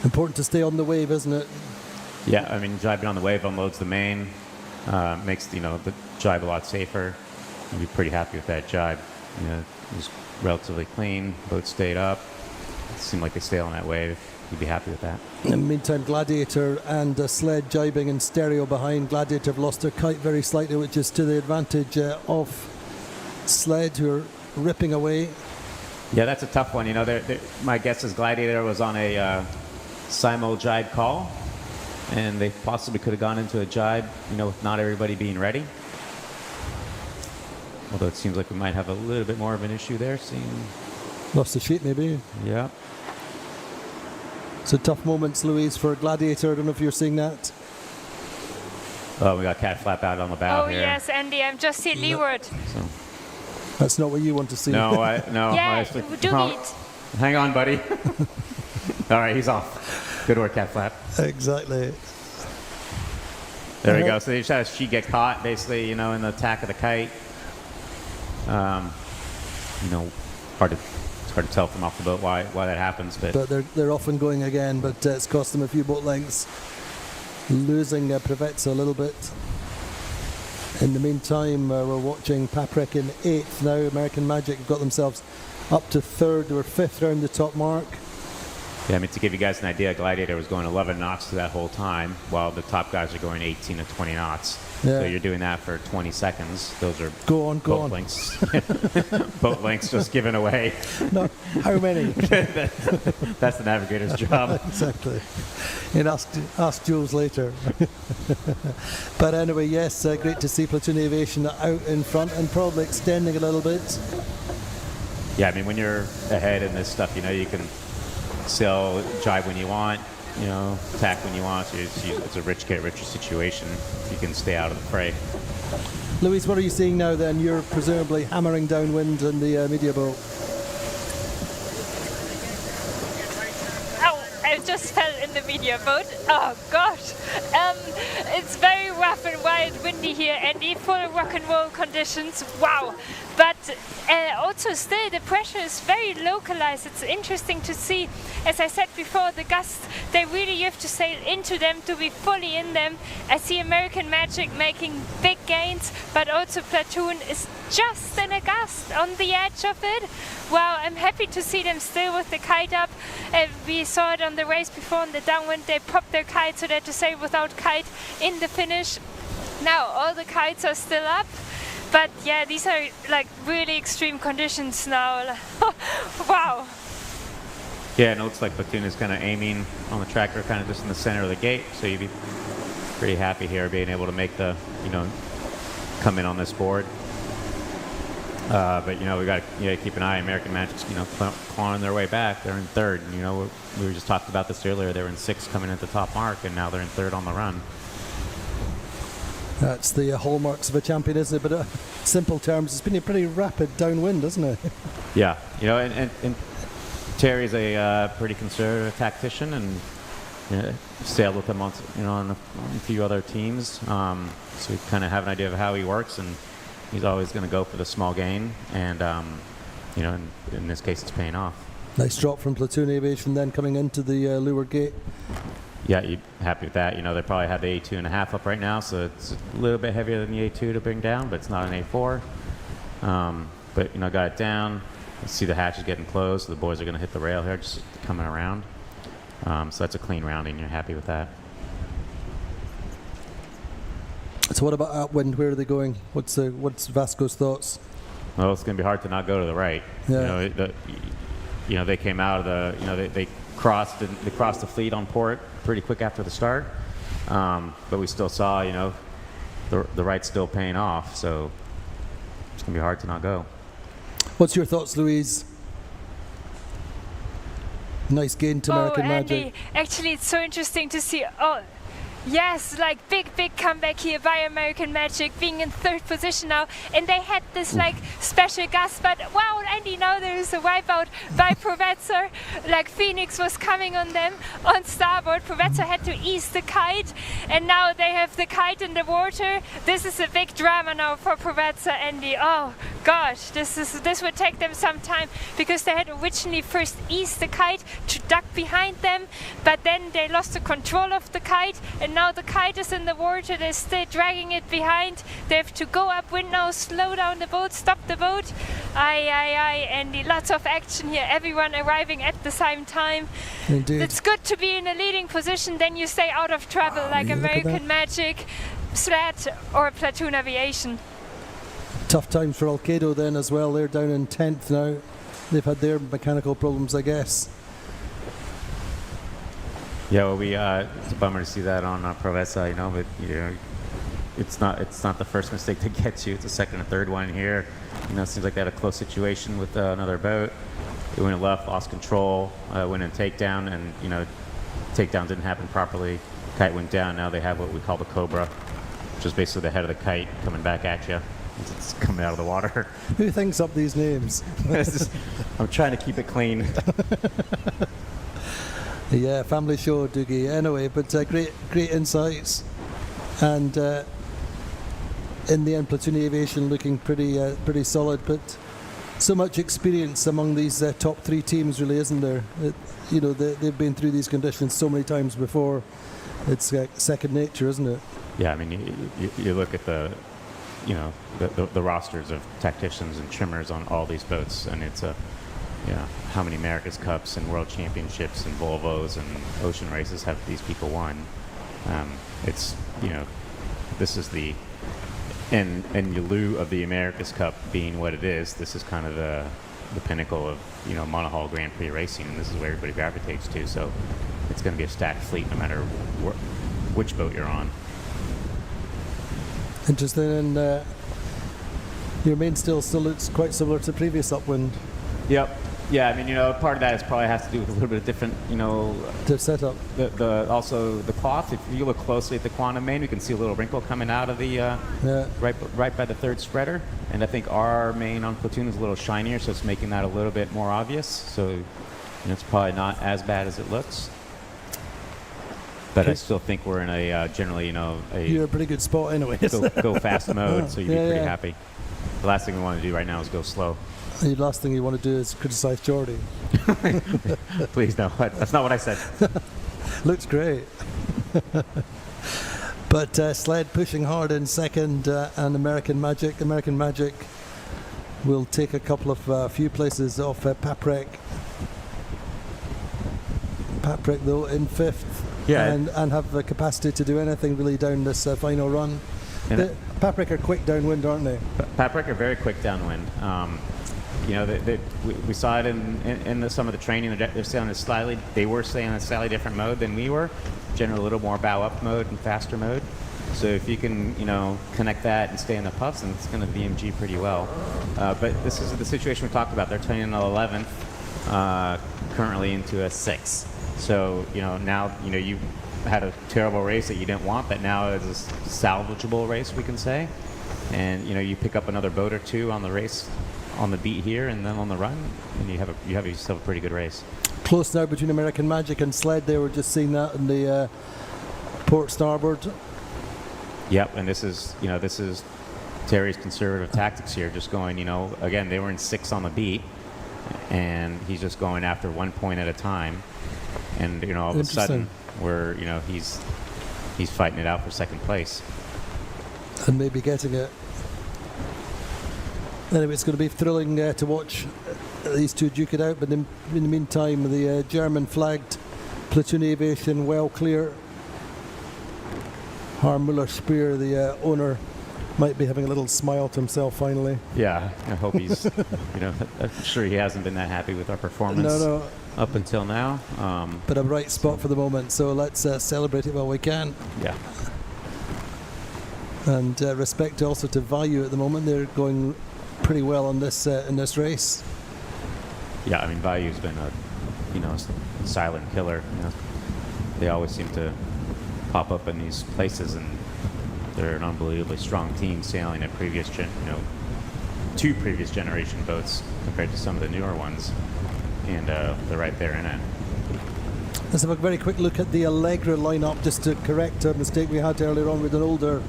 Important to stay on the wave, isn't it? Yeah, I mean, jibing on the wave unloads the main, makes the jibe a lot safer. You'd be pretty happy with that jibe. It was relatively clean. Boat stayed up. It seemed like they stayed on that wave. You'd be happy with that. In the meantime, Gladiator and Sled jibing in stereo behind. Gladiator have lost their kite very slightly, which is to the advantage of Sled, who are ripping away. Yeah, that's a tough one. My guess is Gladiator was on a simul jibe call, and they possibly could have gone into a jibe, with not everybody being ready. Although it seems like we might have a little bit more of an issue there. Lost the sheet, maybe. Yeah. So tough moments, Louise, for Gladiator. I don't know if you're seeing that. Oh, we got cat flap out on the bow here. Oh yes, Andy, I'm just seeing leeward. So. That's not what you want to see. No. Yeah, Doogie. Hang on, buddy. All right, he's off. Good work, cat flap. Exactly. There we go. So they just had a sheet get caught, basically, in the attack of the kite. It's hard to tell from off the boat why that happens, but they're often going again. But it's cost them a few boat lengths, losing Prevetsa a little bit. In the meantime, we're watching Paprek in 8th now. American Magic have got themselves up to 3rd. They were 5th round the top mark. Yeah, I mean, to give you guys an idea, Gladiator was going 11 knots to that whole time, while the top guys are going 18 to 20 knots. Yeah. So you're doing that for 20 seconds. Those are go on. lengths. Boat lengths just given away. No, how many? That's the navigator's job. Exactly. And ask Jules later. But anyway, yes, great to see Platoon Aviation out in front and probably extending a little bit. Yeah, I mean, when you're ahead in this stuff, you can sail, jibe when you want, attack when you want. So it's a rich get richer situation. You can stay out of the fray. Louise, what are you seeing now then? You're presumably hammering downwind in the media boat. Oh, I just fell in the media boat. Oh gosh. It's very rough and wild, windy here, Andy. Full of rock and roll conditions. Wow. But also still the pressure is very localized. It's interesting to see, as I said before, the gusts, you have to sail into them to be fully in them. I see American Magic making big gains, but also Platoon is just in a gust on the edge of it. Wow, I'm happy to see them still with the kite up. We saw it on the race before on the downwind. They popped their kite so they had to sail without kite in the finish. Now all the kites are still up. But yeah, these are like really extreme conditions now. Wow. Yeah, and it looks like Platoon is kind of aiming on the tracker, kind of just in the center of the gate. So you'd be pretty happy here being able to make the, come in on this board. But we got to keep an eye. American Magic's clawing their way back. They're in 3rd. And, we just talked about this earlier. They were in 6th coming at the top mark, and now they're in 3rd on the run. That's the hallmarks of a champion, isn't it? But in simple terms, it's been a pretty rapid downwind, isn't it? Yeah, and Terry's a pretty conservative tactician, and sailed with him on a few other teams, so we kind of have an idea of how he works, and he's always going to go for the small gain, and in this case, it's paying off. Nice drop from Platoon Aviation then coming into the leeward gate. Yeah, you're happy with that. They probably have the A2.5 up right now, so it's a little bit heavier than the A2 to bring down, but it's not an A4. But, got it down. Let's see the hatch is getting closed. So the boys are going to hit the rail here, just coming around. So that's a clean rounding. You're happy with that. So what about Upwind? Where are they going? What's Vasco's thoughts? Well, it's going to be hard to not go to the right. Yeah. They came out of the, they crossed the fleet on port pretty quick after the start, but we still saw the right's still paying off, so it's gonna be hard to not go. What's your thoughts, Louise? Nice gain to American Andy, Magic. actually it's so interesting to see. Yes, like big comeback here by American Magic, being in third position now, and they had this like special gust, but wow, Andy, now there is a wipeout by Provetzer. Like Phoenix was coming on them on starboard. Provetzer had to ease the kite, and now they have the kite in the water. This is a big drama now for Provetzer, Andy. Oh gosh, this would take them some time, because they had originally first eased the kite to duck behind them, but then they lost the control of the kite, and now the kite is in the water. They're still dragging it behind. They have to go upwind now, slow down the boat, stop the boat. Aye, Andy, lots of action here. Everyone arriving at the same time. Indeed. It's good to be in a leading position, then you stay out of trouble, like American Magic, Sled or Platoon Aviation. Tough times for Alcedo then as well. They're down in 10th now. They've had their mechanical problems, I guess. Yeah, well, it's a bummer to see that on Provetza, you know, but you know, it's not the first mistake that gets you. It's the second and third one here. You know, it seems like they had a close situation with another boat. They went left, lost control, went in takedown, and you know, takedown didn't happen properly. Kite went down. Now they have what we call the Cobra, which is basically the head of the kite coming back at you. It's coming out of the water. Who thinks up these names? I'm trying to keep it clean. Yeah, family show, Doogie. Anyway, but great insights, and in the end, Platoon Aviation looking pretty solid. But so much experience among these top three teams, really, isn't there? You know, they've been through these conditions so many times before. It's second nature, isn't it? Yeah, I mean, you look at the rosters of tacticians and trimmers on all these boats, and it's how many America's Cups and World Championships and Volvos and ocean races have these people won? It's, you know, this is the, in lieu of the America's Cup being what it is, this is kind of the pinnacle of, you know, monohull Grand Prix racing, and this is where everybody gravitates to. So it's going to be a stacked fleet no matter which boat you're on. Interesting, and your main still looks quite similar to previous Upwind. Yep. Yeah, I mean, you know, part of that probably has to do with a little bit of different, you know, the setup. Also the cloth. If you look closely at the Quantum main, we can see a little wrinkle coming out of the right by the third spreader. And I think our main on Platoon is a little shinier, so it's making that a little bit more obvious. So, you know, it's probably not as bad as it looks. But I still think we're in a generally, you know, you're a pretty good spot anyway. Go fast mode, so you'd be pretty happy. The last thing we want to do right now is go slow. The last thing you want to do is criticize Jordy. Please, no. That's not what I said. Looks great. But Sled pushing hard in second, and American Magic. American Magic will take a couple of few places off Paprek. Paprek, though, in fifth. Yeah. And have the capacity to do anything really down this final run. Paprek are quick downwind, aren't they? Paprek are very quick downwind. You know, we saw it in some of the training. They're staying on they were staying on a slightly different mode than we were. Generally a little more bow up mode and faster mode. So if you can, you know, connect that and stay in the puffs, then it's going to VMG pretty well. But this is the situation we talked about. They're turning in 11th, currently into a 6th. So, you know, now, you know, you had a terrible race that you didn't want, but now it's a salvageable race, we can say. And, you know, you pick up another boat or two on the race, on the beat here, and then on the run, and you have yourself a pretty good race. Close now between American Magic and Sled. They were just seeing that in the port starboard. Yep, and this is Terry's conservative tactics here, just going, you know, again, they were in 6 on the beat, and he's just going after 1 point at a time. And, you know, all of a sudden, you know, he's fighting it out for second place. And maybe getting it. Anyway, it's going to be thrilling to watch these two duke it out. But in the meantime, the German-flagged Platoon Aviation well clear. Harmuller Speer, the owner, might be having a little smile to himself finally. Yeah, I hope he's, you know, I'm sure he hasn't been that happy with our performance. No. Up until now. But a bright spot for the moment, so let's celebrate it while we can. Yeah. And respect also to Value at the moment. They're going pretty well on this in this race. Yeah, I mean, Value's been a silent killer. You know, they always seem to pop up in these places, and they're an unbelievably strong team sailing at two previous generation boats compared to some of the newer ones, and they're right there in it. Let's have a very quick look at the Allegra lineup, just to correct a mistake we had earlier on with an older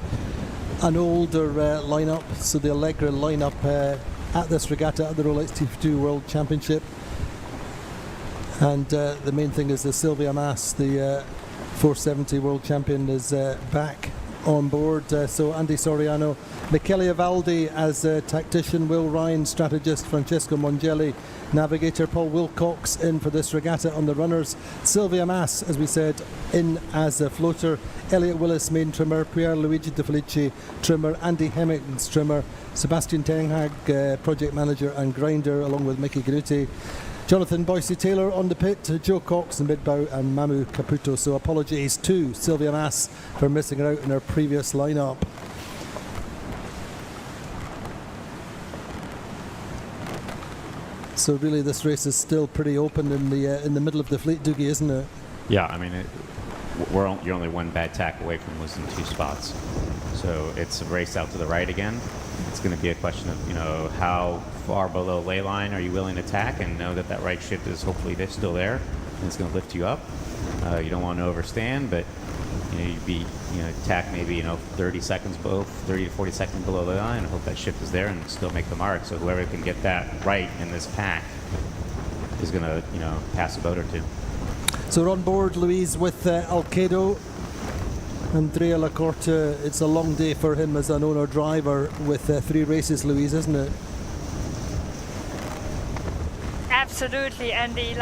lineup. So the Allegra lineup at this regatta at the Rolex TP52 World Championship, and the main thing is the Sylvia Mass, the 470 World Champion, is back on board. So Andy Soriano, Michele Avaldi as tactician, Will Ryan strategist, Francesco Mongelli navigator, Paul Wilcox in for this regatta on the runners, Sylvia Mass, as we said, in as a floater, Elliot Willis main trimmer, Pier Luigi De Felici trimmer, Andy Hemmings trimmer, Sebastian Tenhag project manager and grinder, along with Mickey Ganuti, Jonathan Boyce Taylor on the pit, Joe Cox in mid-bow, and Mamu Caputo. So apologies to Sylvia Mass for missing her out in her previous lineup. So really this race is still pretty open in the middle of the fleet, Doogie, isn't it? Yeah, I mean, you're only one bad tack away from losing 2 spots. So it's a race out to the right again. It's going to be a question of, how far below ley line are you willing to tack, and know that that right shift is hopefully still there, and it's going to lift you up. You don't want to overstand, but you'd be, tack maybe, 30 to 40 seconds below the line, and hope that shift is there and still make the mark. So whoever can get that right in this pack is going to, pass a boat or two. So we're on board, Louise, with Alcedo. Andrea Lacorte, it's a long day for him as an owner-driver with 3 races, Louise, isn't it? Absolutely, Andy.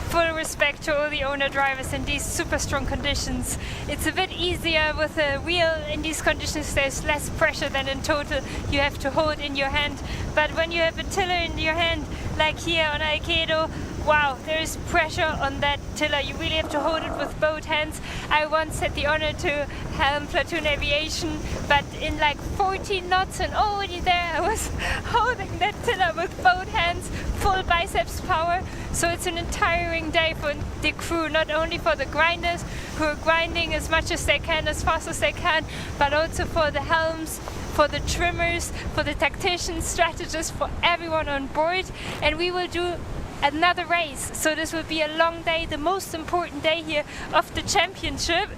Full respect to all the owner drivers in these super strong conditions. It's a bit easier with a wheel in these conditions. There's less pressure than in total you have to hold in your hand. But when you have a tiller in your hand, like here on Alcedo, wow, there is pressure on that tiller. You really have to hold it with both hands. I once had the honor to helm Platoon Aviation, but in 14 knots and already there I was holding that tiller with both hands, full biceps power. So it's an tiring day for the crew, not only for the grinders who are grinding as much as they can, as fast as they can, but also for the helms, for the trimmers, for the tacticians, strategists, for everyone on board. And we will do another race, so this will be a long day, the most important day here of the championship.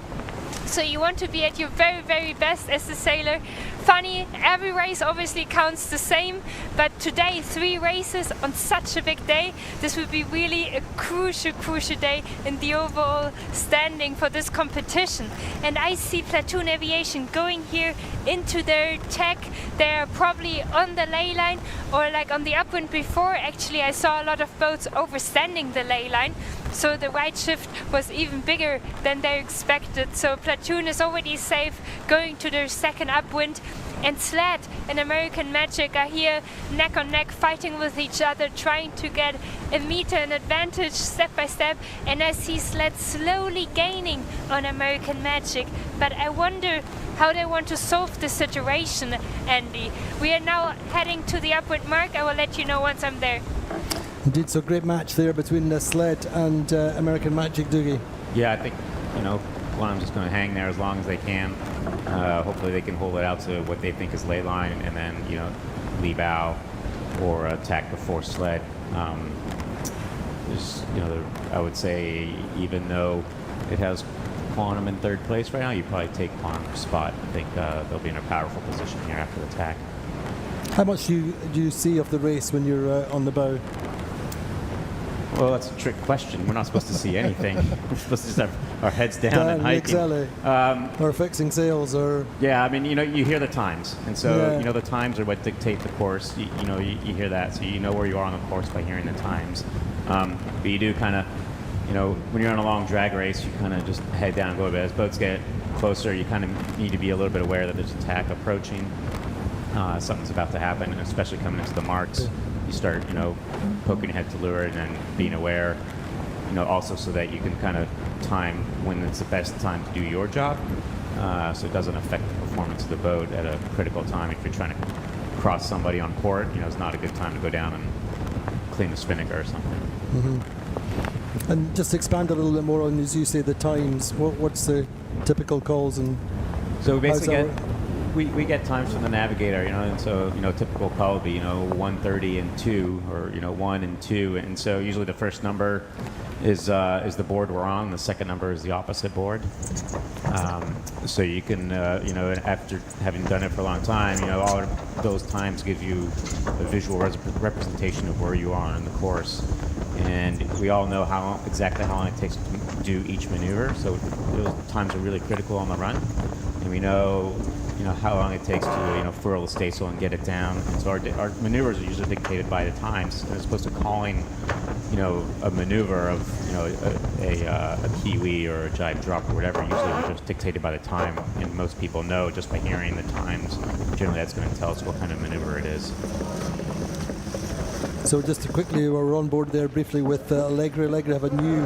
So you want to be at your very, very best as a sailor. Funny, every race obviously counts the same, but today 3 races on such a big day, this will be really a crucial day in the overall standing for this competition. And I see Platoon Aviation going here into their tech. They're probably on the ley line or on the upwind before. Actually, I saw a lot of boats overstanding the ley line. So the right shift was even bigger than they expected. So Platoon is already safe, going to their second upwind. And Sled and American Magic are here neck on neck, fighting with each other, trying to get a meter an advantage step by step. And I see Sled slowly gaining on American Magic. But I wonder how they want to solve the situation, Andy. We are now heading to the upwind mark. I will let you know once I'm there. Indeed, so great match there between the Sled and American Magic, Doogie. Yeah, I think, one of them just going to hang there as long as they can. Hopefully they can hold it out to what they think is ley line, and then, leave out or attack before Sled. I would say, even though it has Quantum in 3rd place right now, you probably take Quantum's spot. I think they'll be in a powerful position here after the attack. How much do you see of the race when you're on the bow? Well, that's a trick question. We're not supposed to see anything. We're supposed to just have our heads down and hiking. Exactly. Or fixing sails, or... Yeah, I mean, you hear the times. And so, the times are what dictate the course. You hear that. So you know where you are on the course by hearing the times. But you do kind of, when you're on a long drag race, you kind of just head down and go a bit. As boats get closer, you kind of need to be a little bit aware that there's attack approaching. Something's about to happen, and especially coming into the marks. You start, poking your head to lure and then being aware, also so that you can kind of time when it's the best time to do your job, so it doesn't affect the performance of the boat at a critical time. If you're trying to cross somebody on port, it's not a good time to go down and clean the spinnaker or something. Mm-hmm. And just expand a little bit more on, as you say, the times. What's the typical calls and So we basically how's get that we get times from the navigator, and so typical call would be 1:30 and 2, or 1 and 2, and so usually the first number is the board we're on. The second number is the opposite board. So you can after having done it for a long time, all of those times give you a visual representation of where you are in the course. And we all know exactly how long it takes to do each maneuver. So those times are really critical on the run, and we know how long it takes to furl the staysail and get it down. And so our maneuvers are usually dictated by the times, as opposed to calling a maneuver of a kiwi or a jibe drop or whatever. Usually they're just dictated by the time, and most people know just by hearing the times. Generally, that's going to tell us what kind of maneuver it is. So just to quickly, we're on board there briefly with Allegra. Allegra have a new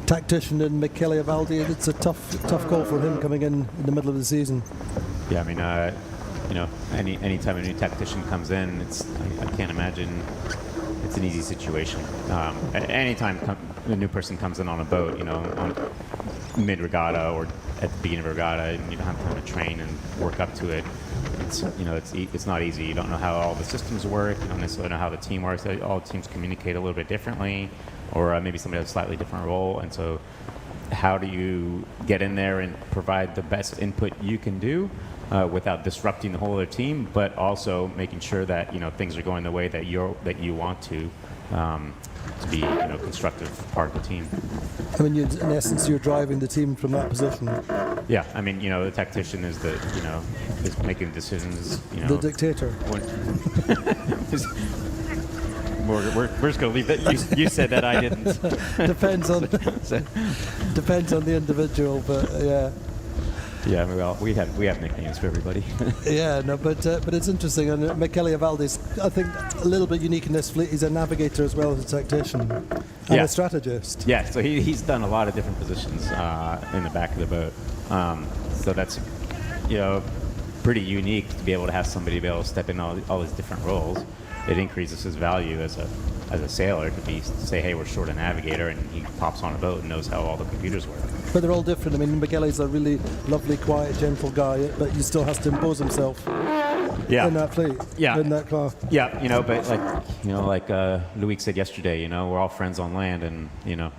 tactician in Michele Avaldi. It's a tough call for him coming in the middle of the season. Yeah, I mean, any time a new tactician comes in, I can't imagine it's an easy situation. Anytime a new person comes in on a boat, on mid-regatta or at the beginning of a regatta, and you don't have time to train and work up to it. It's not easy. You don't know how all the systems work. You don't necessarily know how the team works. All teams communicate a little bit differently, or maybe somebody has a slightly different role. And so, how do you get in there and provide the best input you can do without disrupting the whole other team, but also making sure that things are going the way that you want to be constructive part of the team. I mean, in essence, you're driving the team from that position. Yeah, I mean, the tactician is is making decisions. The dictator. We're just going to leave that. You said that, I didn't. Depends on the individual, but yeah. Yeah, well, we have nicknames for everybody. Yeah, no, but it's interesting. And Michele Avaldi's, I think, a little bit unique in this fleet. He's a navigator as well as a tactician and a strategist. Yeah, so he's done a lot of different positions in the back of the boat. So that's pretty unique to be able to have somebody be able to step in all these different roles. It increases his value as a sailor to say, hey, we're short a navigator, and he pops on a boat and knows how all the computers work. But they're all different. I mean, Michele's a really lovely, quiet, gentle guy, but he still has to impose himself in that fleet, in that class. Yeah, but like Luis said yesterday, we're all friends on land and,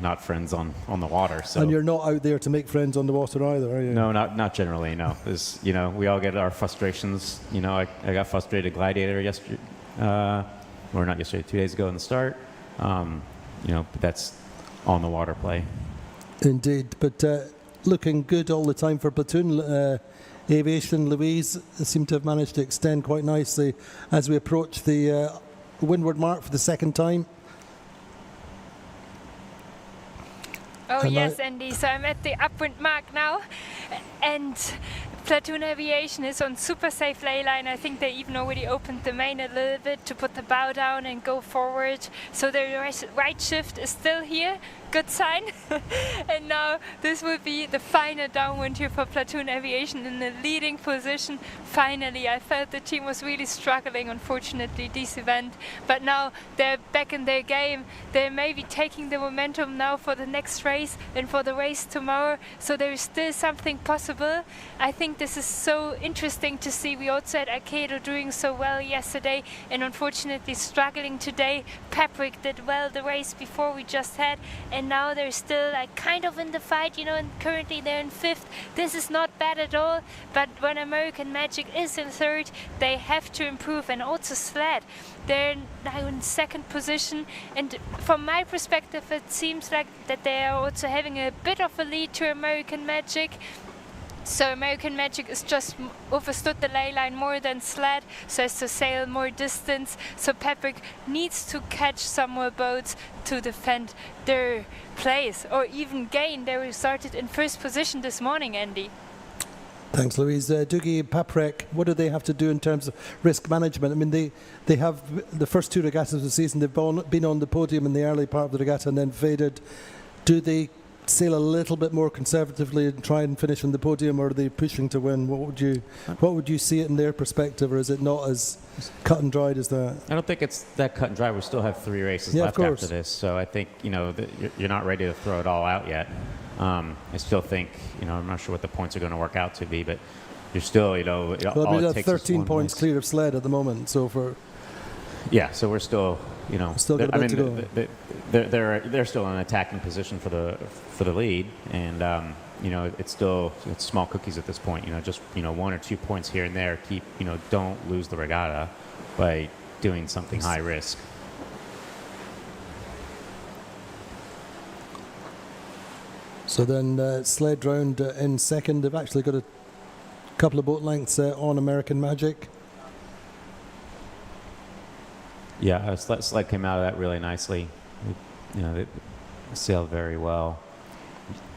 not friends on the water. So. And you're not out there to make friends on the water either, are you? No, not generally, no. We all get our frustrations. I got frustrated Gladiator yesterday, or not yesterday, 2 days ago in the start. But that's on the water play. Indeed, but looking good all the time for Platoon. Aviation, Louise seem to have managed to extend quite nicely as we approach the windward mark for the second time. Oh yes, Andy, so I'm at the upwind mark now, and Platoon Aviation is on super safe ley line. I think they even already opened the main a little bit to put the bow down and go forward. So the right shift is still here. Good sign. And now this will be the final downwind here for Platoon Aviation in the leading position. Finally, I felt the team was really struggling, unfortunately, this event. But now they're back in their game. They may be taking the momentum now for the next race and for the race tomorrow. So there is still something possible. I think this is so interesting to see. We also had Arcado doing so well yesterday and unfortunately struggling today. Paprek did well the race before we just had, and now they're still kind of in the fight, and currently they're in 5th. This is not bad at all, but when American Magic is in 3rd, they have to improve. And also Sled, they're now in 2nd position, and from my perspective it seems like that they are also having a bit of a lead to American Magic. So American Magic has just overstood the ley line more than Sled, so has to sail more distance. So Paprek needs to catch some more boats to defend their place or even gain. They started in 1st position this morning, Andy. Thanks, Louise. Doogie, Paprek, what do they have to do in terms of risk management? I mean, they have the first 2 regattas of the season. They've been on the podium in the early part of the regatta and then faded. Do they sail a little bit more conservatively and try and finish on the podium, or are they pushing to win? What would you see it in their perspective, or is it not as cut and dried as that? I don't think it's that cut and dry. We still have 3 races left after this, so I think you're not ready to throw it all out yet. I still think, I'm not sure what the points are going to work out to be, but you're still, Well, all we're it at takes is 13 one points race. clear of Sled at the moment. So So we're still, Still got a bit to go. They're still in an attacking position for the lead, and it's small cookies at this point. Just 1 or 2 points here and there. Keep don't lose the regatta by doing something high risk. So then Sled round in second. They've actually got a couple of boat lengths on American Magic. Yeah, Sled came out of that really nicely. They sailed very well.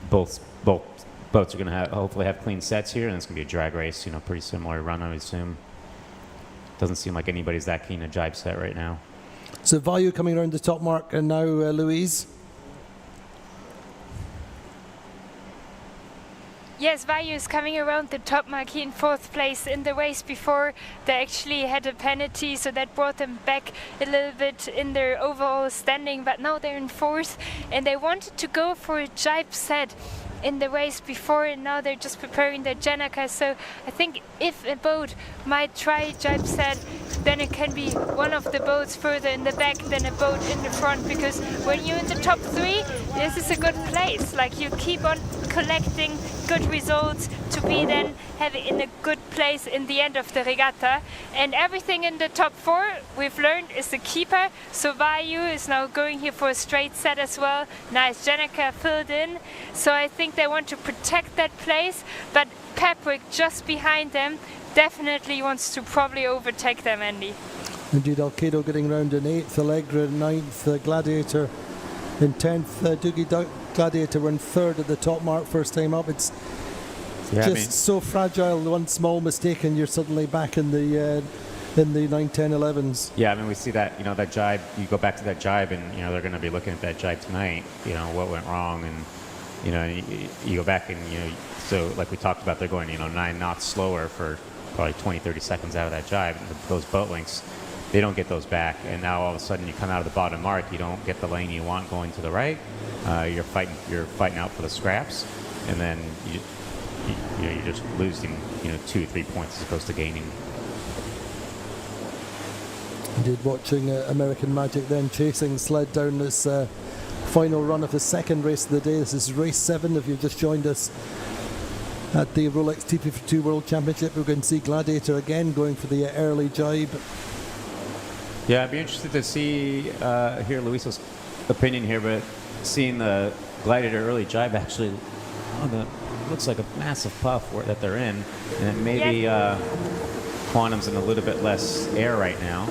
Both boats are going to hopefully have clean sets here, and it's going to be a drag race. Pretty similar run, I would assume. Doesn't seem like anybody's that keen to jibe set right now. So Value coming around the top mark, and now Louise. Yes, Value is coming around the top mark in 4th place. In the race before, they actually had a penalty, so that brought them back a little bit in their overall standing, but now they're in 4th, and they wanted to go for a jibe set in the race before, and now they're just preparing their Janaka. So I think if a boat might try jibe set, then it can be one of the boats further in the back than a boat in the front, because when you're in the top 3, this is a good place. Like, you keep on collecting good results to be then having in a good place in the end of the regatta. And everything in the top 4 we've learned is the keeper. So Value is now going here for a straight set as well. Nice Janaka filled in. So I think they want to protect that place, but Paprek just behind them definitely wants to probably overtake them, Andy. Indeed, Alcedo getting round in 8th, Allegra in 9th, Gladiator in 10th, Doogie Gladiator were in 3rd at the top mark, first time up. It's so fragile. One small mistake and you're suddenly back in the 9, 10, 11s. Yeah, we see that, that jibe, you go back to that jibe, and, they're going to be looking at that jibe tonight, what went wrong, and, you go back and, so like we talked about, they're going, 9 knots slower for probably 20, 30 seconds out of that jibe. Those boat links, they don't get those back, and now all of a sudden you come out of the bottom mark, you don't get the lane you want going to the right. You're fighting out for the scraps, and then you're just losing 2 or 3 points as opposed to gaining. Indeed, watching American Magic then chasing Sled down this final run of the second race of the day. This is race 7 if you've just joined us at the Rolex TP52 World Championship. We're going to see Gladiator again going for the early jibe. Yeah, I'd be interested to see, hear Luis's opinion here, but seeing the Gladiator early jibe actually looks like a massive puff that they're in, and it maybe Quantum's in a little bit less air right now.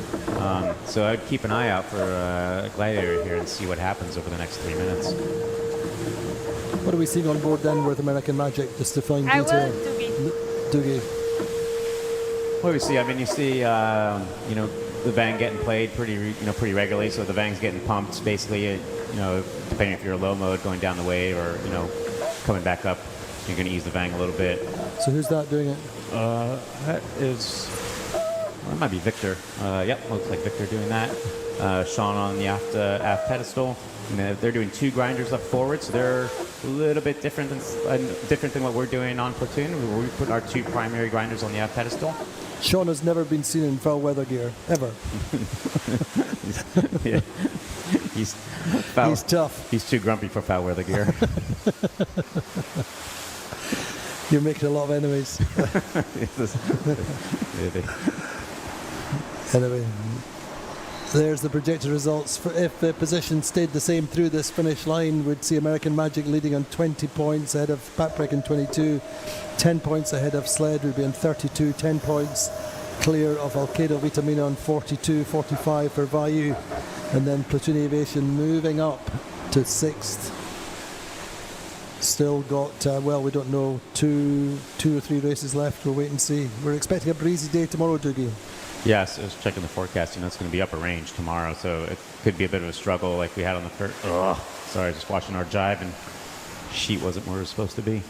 So I'd keep an eye out for Gladiator here and see what happens over the next 3 minutes. What are we seeing on board then with American Magic, just to find detail? Doogie. What do we see? You see, the Vang getting played pretty regularly. So the Vang's getting pumped, basically. Depending if you're low mode going down the wave or coming back up, you're going to use the Vang a little bit. So who's that doing it? That is, it might be Victor. Yep, looks like Victor doing that. Sean on the aft pedestal. They're doing 2 grinders up forward, so they're a little bit different than what we're doing on Platoon. We put our 2 primary grinders on the aft pedestal. Sean has never been seen in foul weather gear, ever. Yeah. He's tough. He's too grumpy for foul weather gear. You're making a lot of enemies. Anyway, there's the projected results. If the position stayed the same through this finish line, we'd see American Magic leading on 20 points ahead of Paprek in 22, 10 points ahead of Sled would be on 32, 10 points clear of Alcedo Vitamina on 42, 45 for Value, and then Platoon Aviation moving up to 6th. Still got, we don't know, two or 3 races left. We'll wait and see. We're expecting a breezy day tomorrow, Doogie. Yes, I was checking the forecast. It's going to be upper range tomorrow, so it could be a bit of a struggle like we had on the first. Sorry, just watching our jibe, and sheet wasn't where it was supposed to be.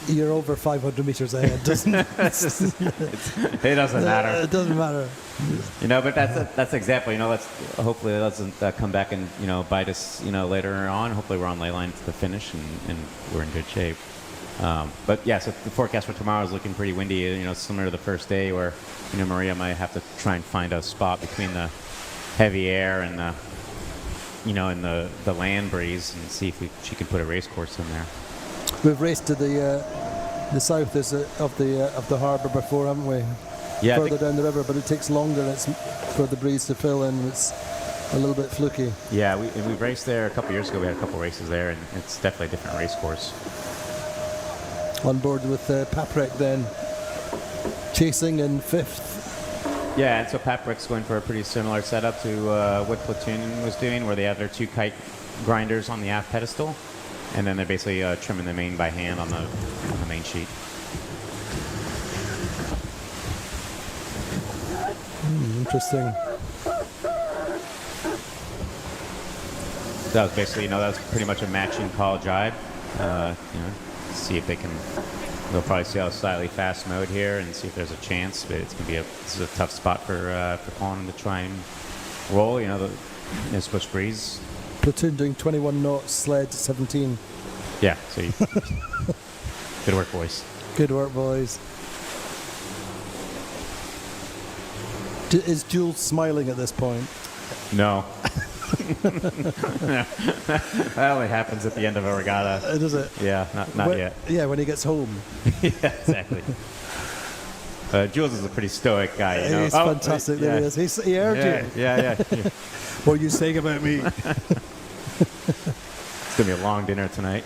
you're over 500 meters ahead, doesn't it? It doesn't matter. It doesn't matter. You know, but that's an example. You know, hopefully it doesn't come back and bite us. Later on. Hopefully we're on ley line to the finish and we're in good shape. But yeah, so the forecast for tomorrow is looking pretty windy. Similar to the first day, where Maria might have to try and find a spot between the heavy air and the the land breeze and see if she can put a race course in there. We've raced to the south of the harbour before, haven't we? Yeah. Further down the river, but it takes longer for the breeze to fill in. It's a little bit fluky. Yeah, we raced there a couple years ago. We had a couple races there, and it's definitely a different race course. On board with Paprek then, chasing in 5th. Yeah, and so Paprek's going for a pretty similar setup to what Platoon was doing, where they have their 2 kite grinders on the aft pedestal, and then they're basically trimming the main by hand on the main sheet. Interesting. That was basically, that was pretty much a matching call jibe. See if they can. They'll probably see how slightly fast mode here and see if there's a chance. But this is a tough spot for Pawn to try and roll. The switch breeze. Platoon doing 21 knots, Sled 17. Yeah. So good work, boys. Good work, boys. Is Jules smiling at this point? No. That only happens at the end of a regatta. Does it? Yeah, not yet. Yeah, when he gets home. Yeah, exactly. Jules is a pretty stoic guy. He's fantastic. There he is. He aired you. Yeah. What are you saying about me? It's going to be a long dinner tonight.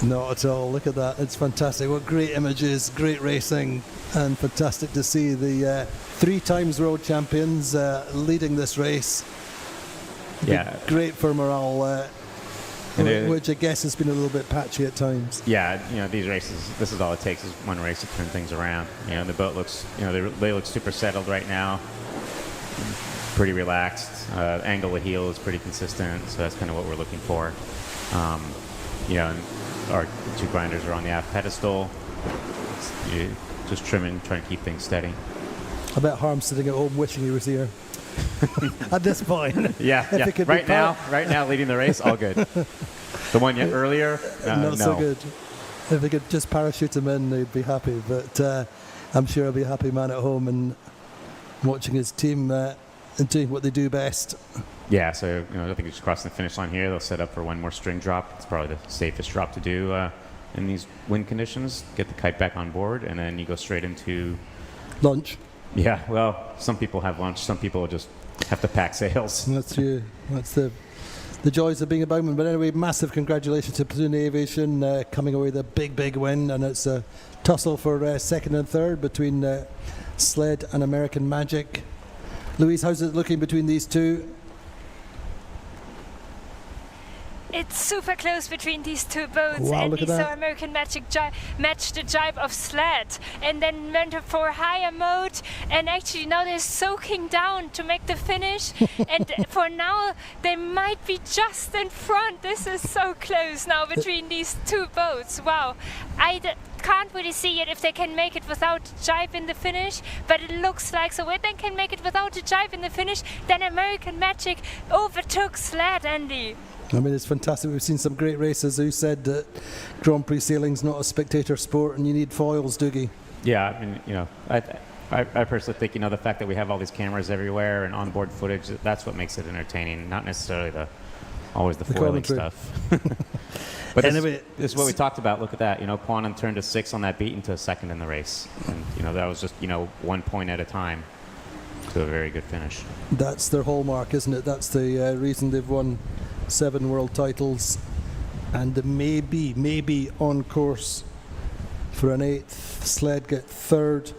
Not at all. Look at that. It's fantastic. What great images, great racing, and fantastic to see the 3 times world champions leading this race. Yeah. Great for morale, which I guess has been a little bit patchy at times. Yeah, these races, this is all it takes is one race to turn things around. The boat looks, they look super settled right now. Pretty relaxed. Angle of heel is pretty consistent, so that's kind of what we're looking for. And our 2 grinders are on the aft pedestal. Just trimming, trying to keep things steady. I bet Harm's sitting at home wishing he was here. At this point. Yeah. Right now, leading the race, all good. The one earlier, not no. so good. If they could just parachute him in, they'd be happy. But I'm sure he'll be a happy man at home and watching his team and doing what they do best. Yeah, so I think just crossing the finish line here, they'll set up for one more string drop. It's probably the safest drop to do in these wind conditions. Get the kite back on board, and then you go straight into lunch. Yeah, well, some people have lunch. Some people just have to pack sails. That's you. That's the joys of being a bowman. But anyway, massive congratulations to Platoon Aviation coming away with a big win, and it's a tussle for second and third between Sled and American Magic. Louise, how's it looking between these two? It's super close between these 2 boats. Wow, and look we at that. saw American Magic match the jibe of Sled and then went for higher mode, and actually now they're soaking down to make the finish. And for now they might be just in front. This is so close now between these 2 boats. Wow. Can't really see it if they can make it without jibe in the finish, but it looks like so. When they can make it without a jibe in the finish, then American Magic overtook Sled, Andy. I mean, it's fantastic. We've seen some great races. Who said that Grand Prix sailing's not a spectator sport and you need foils, Doogie? Yeah, I mean, I personally think, the fact that we have all these cameras everywhere and onboard footage, that's what makes it entertaining, not necessarily always the foiling commentary stuff. But anyway, this is what we talked about. Look at that. Quantum turned to 6 on that beat into a second in the race. And, that was just, 1 point at a time to a very good finish. That's their hallmark, isn't it? That's the reason they've won 7 world titles and maybe on course for an 8th. Sled get 3rd.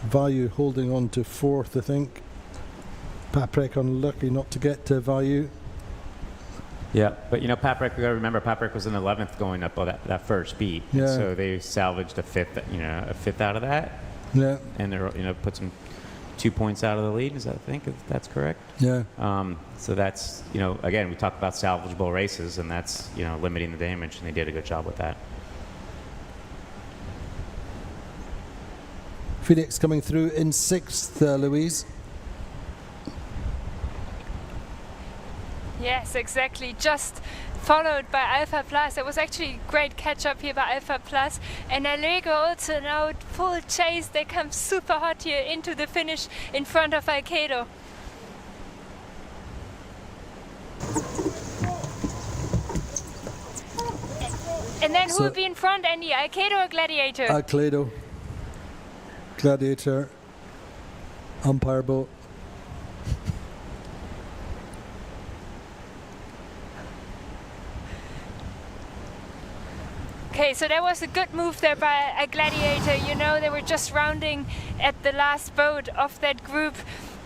Value holding on to 4th, I think. Paprek unlucky not to get to Value. Yeah, but Paprek, we got to remember Paprek was in 11th going up that first beat. Yeah. So they salvaged a fifth out of that. Yeah. And they're put some 2 points out of the lead. I think if that's correct. Yeah. So that's, again, we talk about salvageable races, and that's, limiting the damage, and they did a good job with that. Phoenix coming through in 6th, Louise. Yes, exactly. Just followed by Alpha Plus. It was actually a great catch up here by Alpha Plus. And Allegra also now full chase. They come super hot here into the finish in front of Alcedo. And then who will be in front, Andy? Alcedo or Gladiator? Alcedo. Gladiator. Umpire boat. Okay, so that was a good move there by a Gladiator. They were just rounding at the last boat of that group,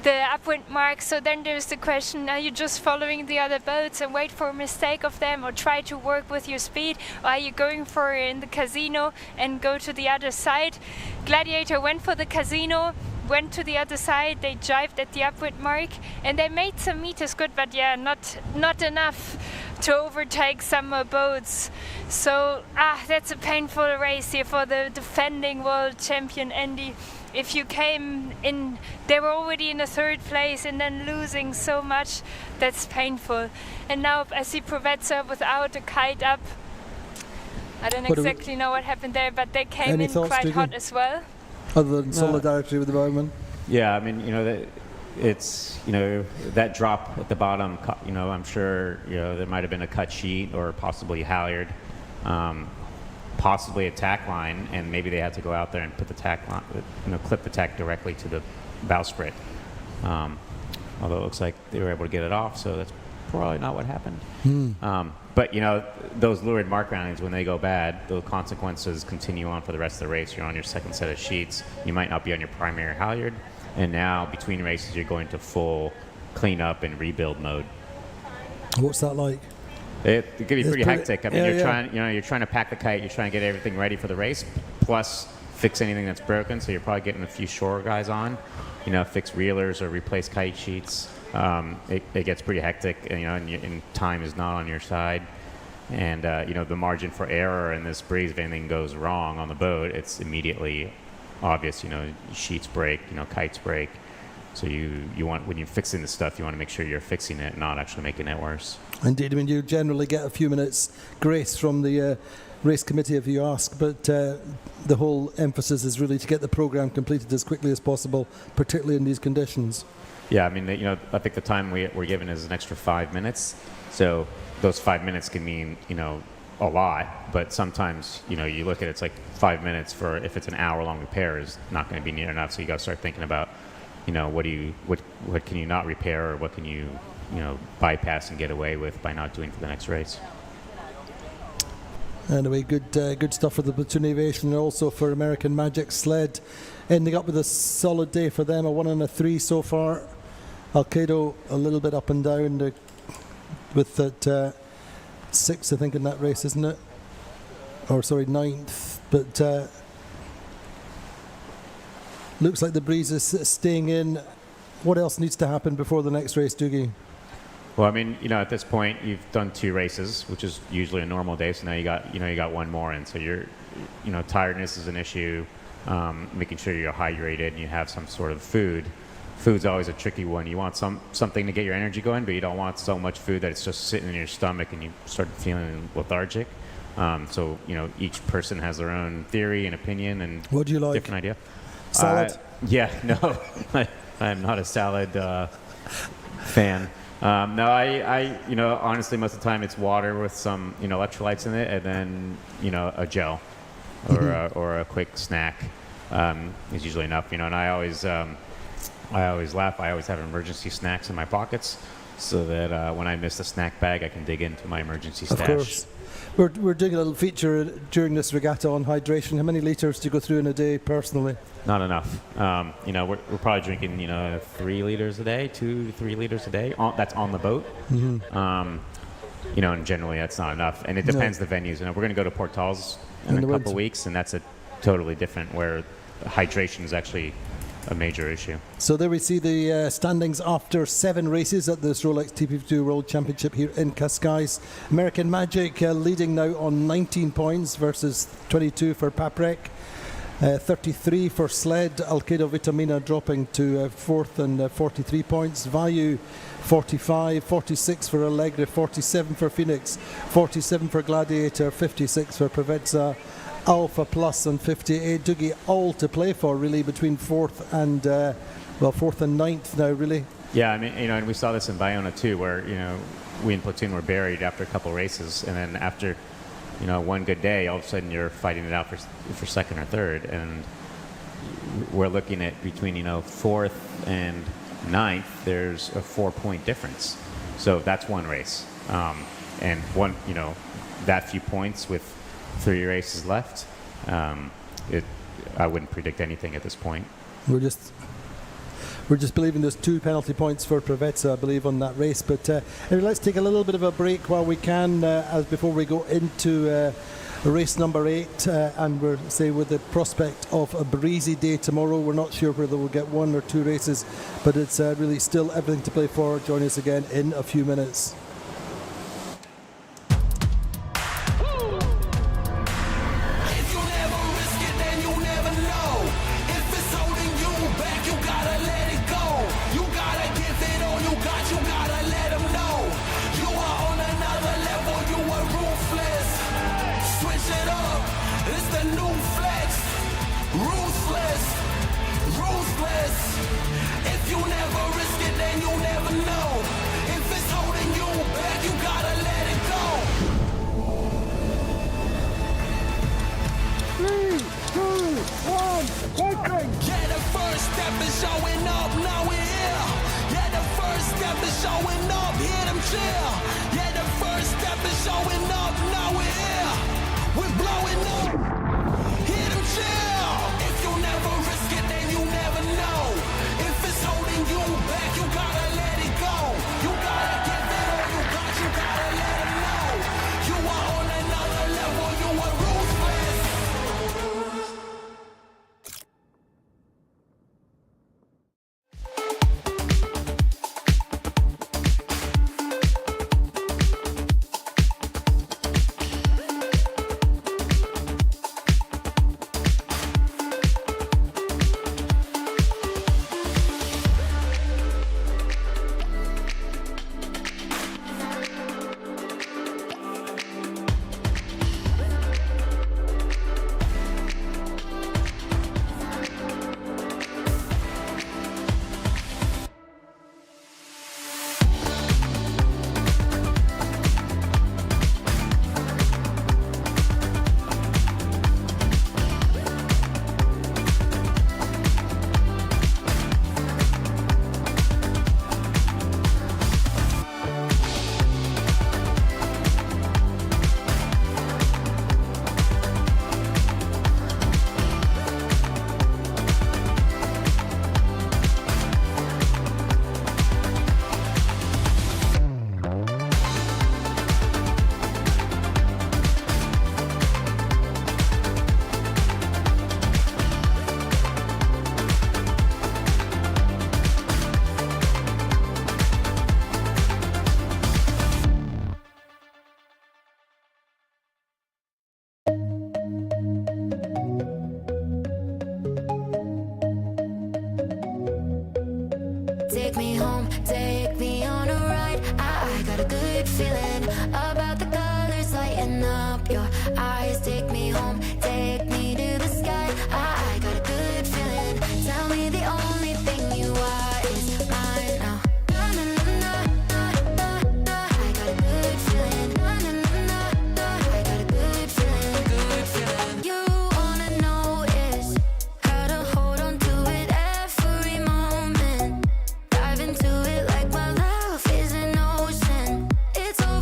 the upwind mark. So then there's the question, are you just following the other boats and wait for a mistake of them, or try to work with your speed? Or are you going for it in the casino and go to the other side? Gladiator went for the casino, went to the other side, they jived at the upwind mark, and they made some meters good, but yeah, not enough to overtake some more boats. So that's a painful race here for the defending world champion Andy. If you came in, they were already in the 3rd place and then losing so much, that's painful. And now I see Provezza without a kite up. I don't exactly know what happened there, but they came in quite hot as well. Other than solidarity with the bowman? Yeah, I mean, it's, that drop at the bottom, I'm sure, there might have been a cut sheet or possibly halyard, possibly a tack line, and maybe they had to go out there and put the tack line, clip the tack directly to the bowsprit. Although it looks like they were able to get it off, so that's probably not what happened. But, those lurid mark roundings, when they go bad, the consequences continue on for the rest of the race. You're on your 2nd set of sheets. You might not be on your primary halyard. And now, between races, you're going to full cleanup and rebuild mode. What's that like? It can be pretty hectic. I mean, you're trying to pack the kite. You're trying to get everything ready for the race, plus fix anything that's broken. So you're probably getting a few shore guys on, fix reelers or replace kite sheets. It gets pretty hectic, and time is not on your side. And, the margin for error in this breeze, if anything goes wrong on the boat, it's immediately obvious. Sheets break, kites break. So you want, when you're fixing the stuff, you want to make sure you're fixing it, not actually making it worse. Indeed. I mean, you generally get a few minutes grace from the race committee if you ask, but the whole emphasis is really to get the program completed as quickly as possible, particularly in these conditions. Yeah, I mean, I think the time we're given is an extra 5 minutes. So those 5 minutes can mean, a lot, but sometimes, you look at it, it's like 5 minutes for, if it's an hour-long repair, is not going to be near enough. So you got to start thinking about, what can you not repair, or what can you, bypass and get away with by not doing for the next race. Anyway, good stuff for the Platoon Aviation, and also for American Magic Sled, ending up with a solid day for them, a 1 and a 3 so far. Alcedo a little bit up and down with that 6th, I think, in that race, isn't it? Or sorry, 9th. But looks like the breeze is staying in. What else needs to happen before the next race, Doogie? Well, I mean, at this point, you've done 2 races, which is usually a normal day. So now you got 1 more in. So tiredness is an issue. Making sure you're hydrated and you have some sort of food. Food's always a tricky one. You want something to get your energy going, but you don't want so much food that it's just sitting in your stomach and you start feeling lethargic. So each person has their own theory and opinion and what do you like? Different idea. Salad? Yeah, no, I'm not a salad fan. No, I honestly, most of the time it's water with some, electrolytes in it, and then, a gel or a quick snack is usually enough, and I always laugh. I always have emergency snacks in my pockets so that when I miss the snack bag, I can dig into my emergency stash. Of course. We're doing a little feature during this regatta on hydration. How many litres do you go through in a day personally? Not enough. We're probably drinking 3 liters a day, 2 to 3 liters a day. That's on the boat. Mm-hmm. And generally that's not enough. And it depends the venues. We're going to go to Portals in a couple weeks, and that's a totally different, where hydration is actually a major issue. So there we see the standings after 7 races at this Rolex TP52 World Championship here in CASCAIS. American Magic leading now on 19 points versus 22 for Paprek. 33 for Sled. Alcedo Vitamina dropping to 4th and 43 points. Value 45, 46 for Allegra, 47 for Phoenix, 47 for Gladiator, 56 for Provezza, Alpha Plus and 58. Doogie, all to play for really between 4th and 9th now really. Yeah, I mean, and we saw this in Bayona too, where we and Platoon were buried after a couple races, and then after one good day, all of a sudden you're fighting it out for second or third, and we're looking at between 4th and 9th. There's a 4-point difference, so that's one race, and one that few points with 3 races left. I wouldn't predict anything at this point. We're just believing there's 2 penalty points for Provezza, I believe, on that race. But let's take a little bit of a break while we can, as before we go into race number 8, and we're with the prospect of a breezy day tomorrow. We're not sure whether we'll get 1 or 2 races, but it's really still everything to play for. Join us again in a few minutes. Showing up, now we're here. Yeah, the first step is showing up, hear them cheer. Yeah, the first step is showing up, now we're here. We're blowing up, hear them cheer. If you never risk it, then you never know. If it's holding you back, you gotta let it go. You gotta give it all you got, you gotta let them know. You are on another level, you are ruthless. Take me home, take me on a ride. I got a good feeling about the colors lighting up your eyes. Take me home, take me to the sky. I got a good feeling. Tell me the only thing you are is mine now. Na, na, na, na, na, na. I got a good feeling. Na, na, na, na, na. I got a good feeling. Good feeling. You wanna know is how to hold on to it every moment. Dive into it like my love is an ocean. It's over.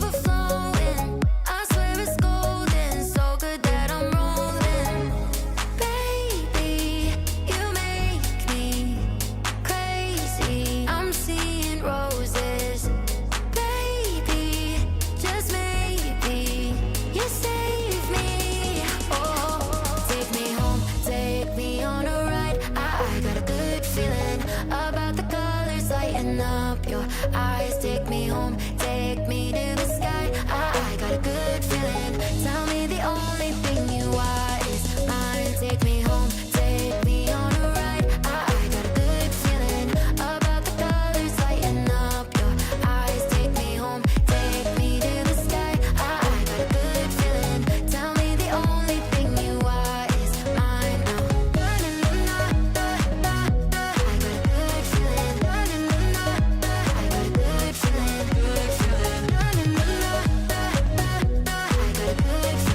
up. Your eyes take me home, take me to the sky. I got a good feeling. Tell me the only thing you are is mine. Take me home, take me on a ride. I got a good feeling about the colors lighting up. Your eyes take me home, take me to the sky. I got a good feeling. Tell me the only thing you are is mine now. I got a good feeling. I got a good feeling. Good feeling. I got a good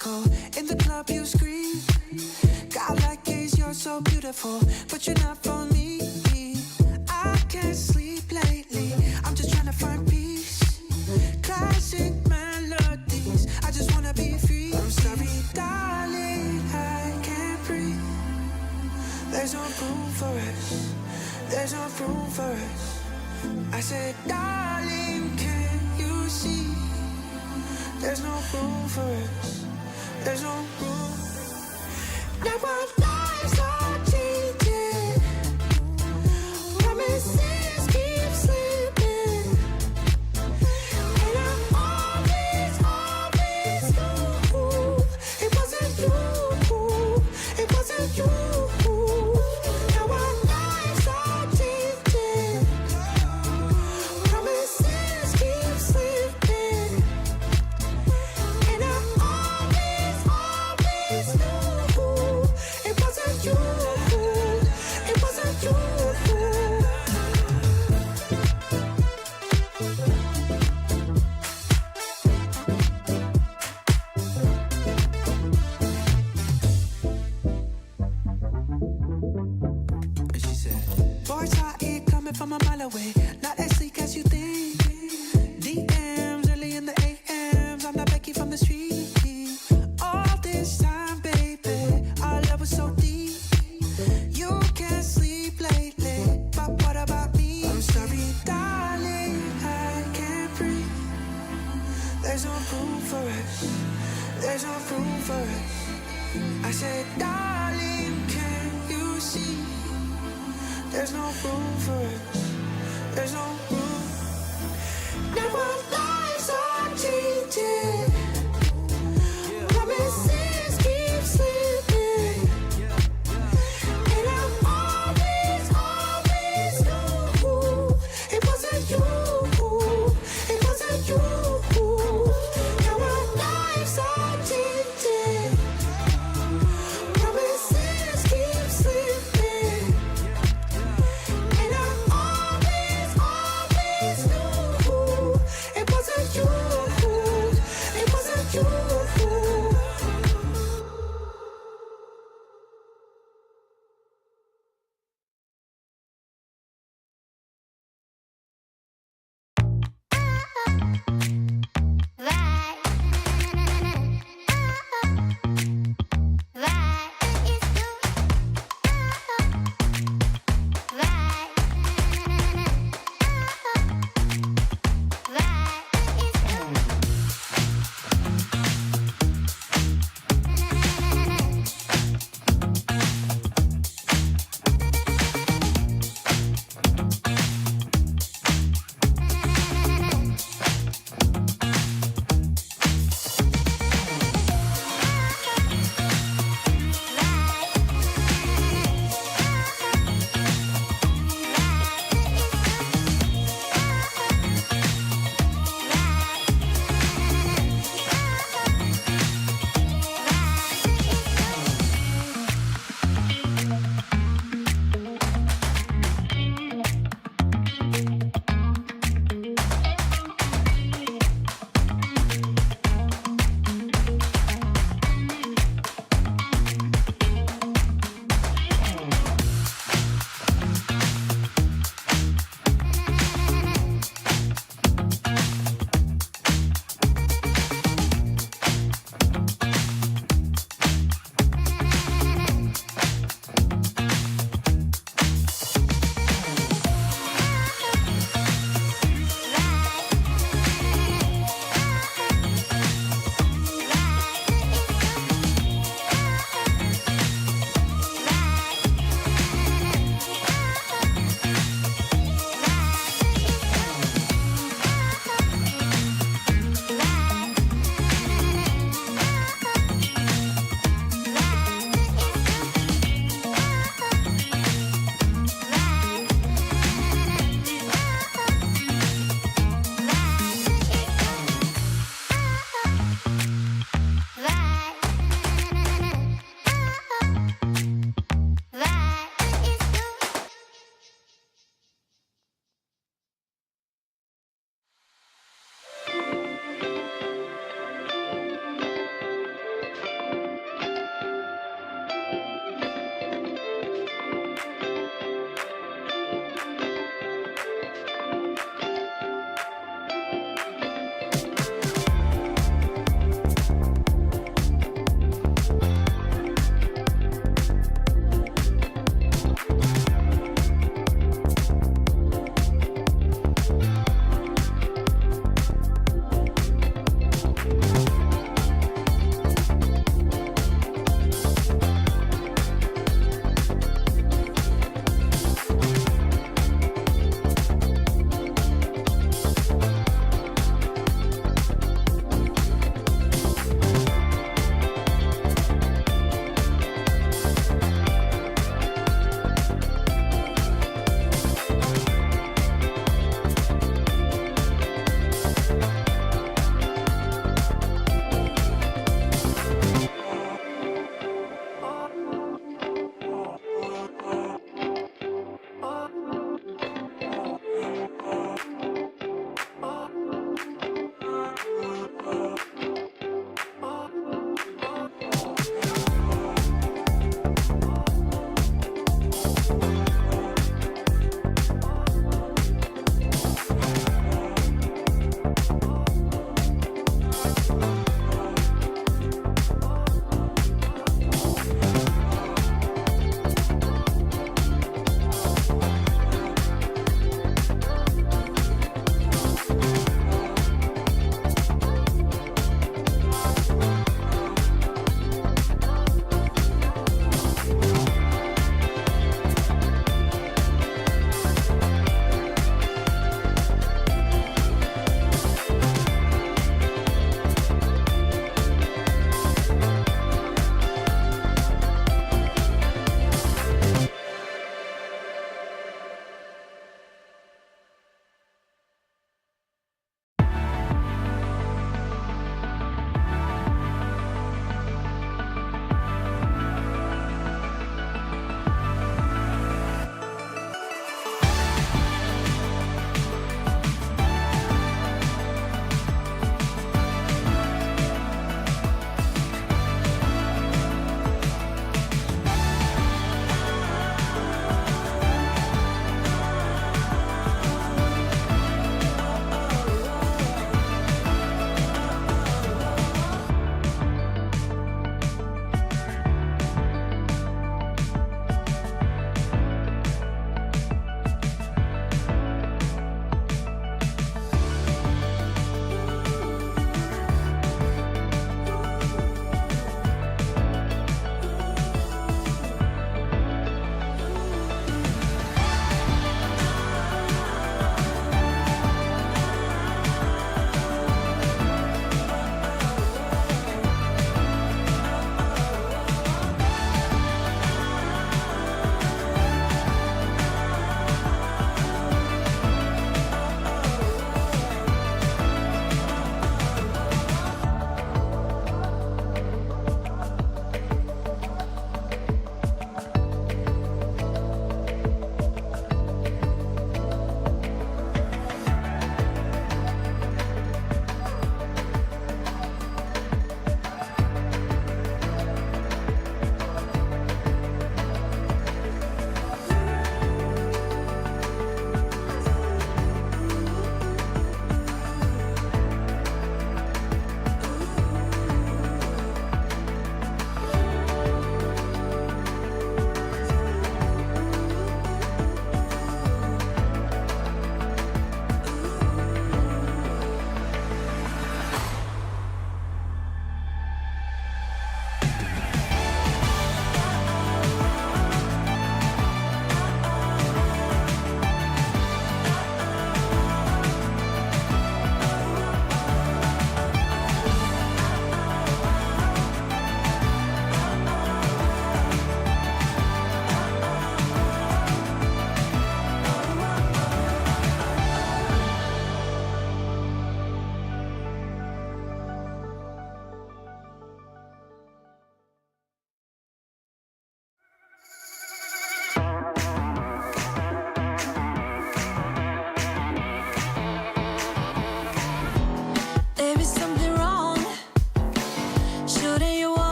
physical. In the club you scream, God like gaze, you're so beautiful, but you're not for me. I can't sleep lately, I'm just trying to find peace. Classic melodies, I just wanna be free. I'm sorry, darling, I can't breathe. There's no room for us, there's no room for us. I said, darling, can you see? There's no room for us, there's no room. Now our lives are changing, promises keep slipping, and I always knew it wasn't you, it wasn't you. Now our lives are changing, promises keep slipping, and I always knew it wasn't you, it wasn't you. And she said, boys out here coming from a mile away, not as sleek as you think. DMs early in the AMs, I'm not Becky from the street. All this time, baby, our love was so deep. You can't sleep lately, but what about me? I'm sorry, darling, I can't breathe. There's no room for us, there's no room for us. I said, darling, can you see? There's no room for us, there's no room. Now our lives are changing, promises keep slipping, and I always knew it wasn't you, it wasn't you. Now our lives are changing, promises keep slipping, and I always knew it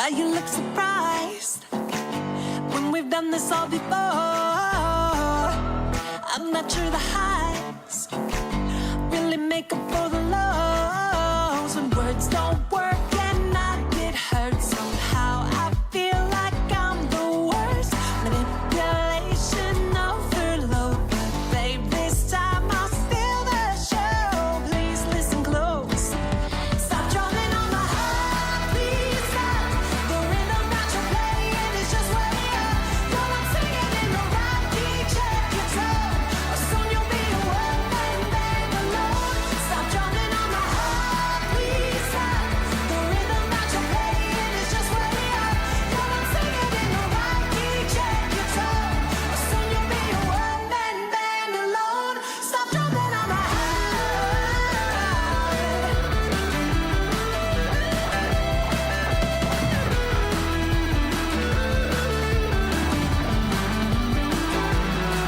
why you look surprised when we've done this all before. I'm not sure the highs really make up for the lows. When words don't work and I get hurt somehow, I feel like I'm the worst. Manipulation overload, but babe, this time I'll steal the show. Please listen close. Stop drumming on my heart, please stop. The rhythm that you're playing is just way up. Girl, I'm singing in the right key, check your tone, or soon you'll be a one-man band alone. Stop drumming on my heart, please stop. The rhythm that you're playing is just way up. Girl, I'm singing in the right key, check your tone, or soon you'll be a one-man band alone. Stop drumming on my heart.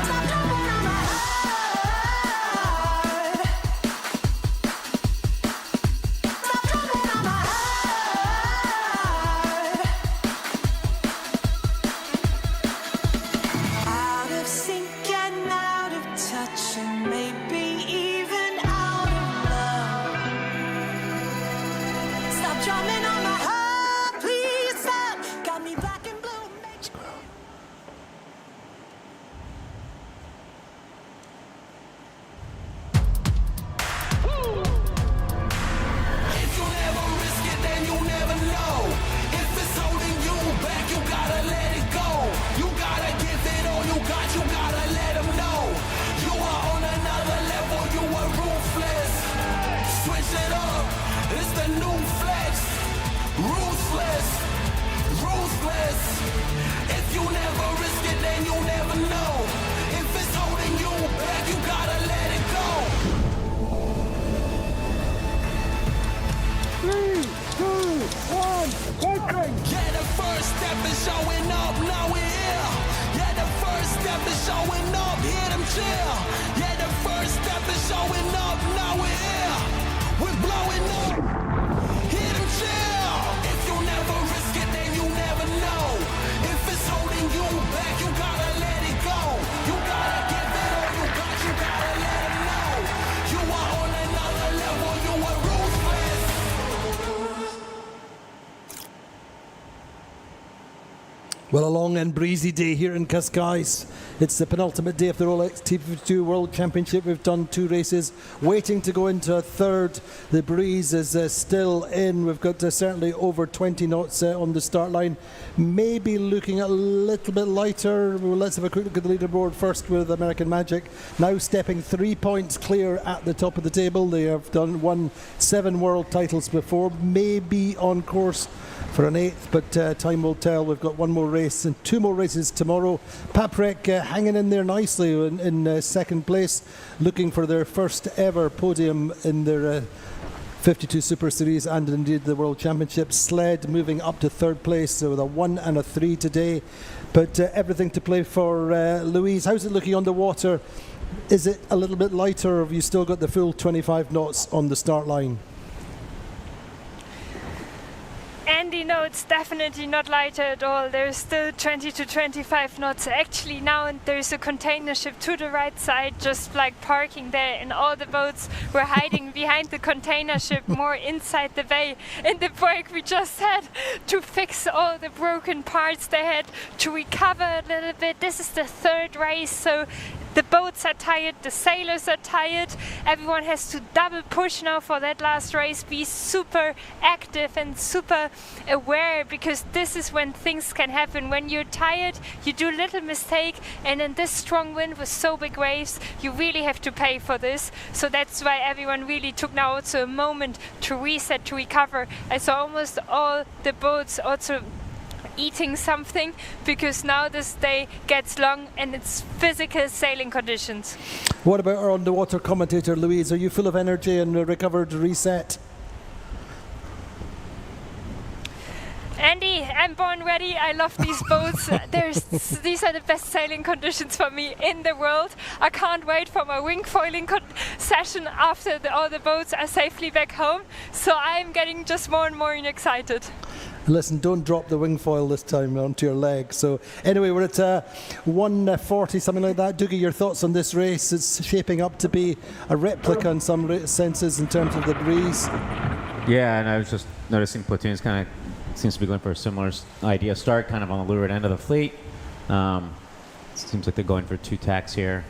Stop drumming on my heart. Stop drumming on my heart. Out of sync and out of touch, and maybe even out of love. Stop drumming on my heart, please stop. Got me black and blue. If you never risk it, then you never know. If it's holding you back, you gotta let it go. You gotta give it all you got, you gotta let them know. You are on another level, you are ruthless. Switch it up, it's the new flex. Ruthless, ruthless. If you never risk it, then you never know. If it's holding you back, you gotta let it go. 3, 2, 1, conquering! Yeah, the first step is showing up, now we're here. Yeah, the first step is showing up, hear them chill. Yeah, the first step is showing up, now we're here. We're blowing up, hear them chill. If you never risk it, then you never know. If it's holding you back, you gotta let it go. You gotta give it all you got, you gotta let them know. You are on another level, you are ruthless. Well, a long and breezy day here in Cascais. It's the penultimate day of the Rolex TP52 World Championship. We've done 2 races, waiting to go into a third. The breeze is still in. We've got certainly over 20 knots on the start line. Maybe looking a little bit lighter. Well, let's have a quick look at the leaderboard first with American Magic. Now stepping 3 points clear at the top of the table. They have won 7 world titles before. Maybe on course for an 8th, but time will tell. We've got 1 more race and 2 more races tomorrow. Paprek hanging in there nicely in second place, looking for their first ever podium in their 52 Super Series and indeed the World Championship. Sled moving up to third place with a 1 and a 3 today, but everything to play for Louise. How's it looking on the water? Is it a little bit lighter, or have you still got the full 25 knots on the start line? Andy, no, it's definitely not lighter at all. There's still 20 to 25 knots. Actually, now there's a container ship to the right side, just like parking there, and all the boats were hiding behind the container ship, more inside the bay. In the break, we just had to fix all the broken parts. They had to recover a little bit. This is the 3rd race, so the boats are tired, the sailors are tired. Everyone has to double push now for that last race. Be super active and super aware, because this is when things can happen. When you're tired, you do a little mistake, and in this strong wind with so big waves, you really have to pay for this. So that's why everyone really took now also a moment to reset, to recover. I saw almost all the boats also eating something, because now this day gets long and it's physical sailing conditions. What about our underwater commentator, Louise? Are you full of energy and recovered, reset? Andy, I'm born ready. I love these boats. These are the best sailing conditions for me in the world. I can't wait for my wing foiling session after all the boats are safely back home. So I'm getting just more and more excited. Listen, don't drop the wing foil this time onto your leg. So anyway, we're at 140, something like that. Doogie, your thoughts on this race? It's shaping up to be a replica in some senses in terms of the breeze. Yeah, and I was just noticing Platoon's kind of seems to be going for a similar idea start, kind of on the leeward end of the fleet. Seems like they're going for 2 tacks here,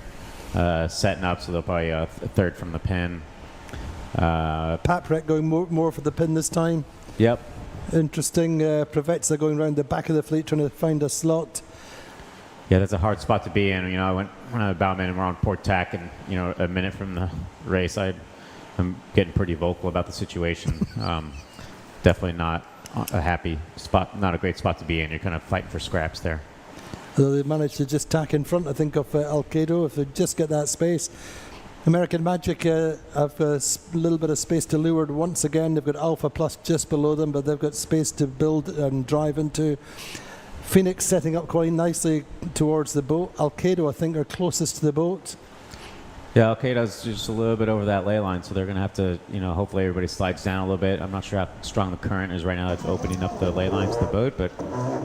setting up, so they'll probably a third from the pin. Paprek going more for the pin this time. Yep. Interesting. Pravetsa going around the back of the fleet trying to find a slot. Yeah, that's a hard spot to be in. You know, when I bow in and we're on port tack, and you know, a minute from the race, I'm getting pretty vocal about the situation. Definitely not a happy spot, not a great spot to be in. You're kind of fighting for scraps there. So they managed to just tack in front, I think, of Alcedo if they just get that space. American Magic have a little bit of space to leeward once again. They've got Alpha Plus just below them, but they've got space to build and drive into. Phoenix setting up quite nicely towards the boat. Alcedo, I think, are closest to the boat. Yeah, Alcedo's just a little bit over that ley line, so they're going to have to, you know, hopefully everybody slides down a little bit. I'm not sure how strong the current is right now. It's opening up the ley line to the boat, but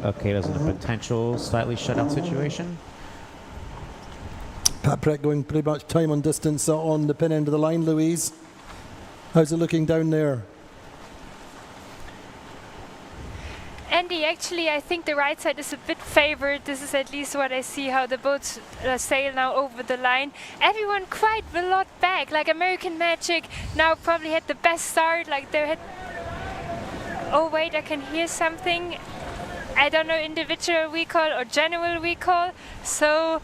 Alcedo's in a potential slightly shutout situation. Paprek going pretty much time on distance on the pin end of the line. Louise, how's it looking down there? Andy, actually, I think the right side is a bit favored. This is at least what I see, how the boats sail now over the line. Everyone quite a lot back. Like American Magic now probably had the best start. Like they had... Oh wait, I can hear something. I don't know, individual recall or general recall. So...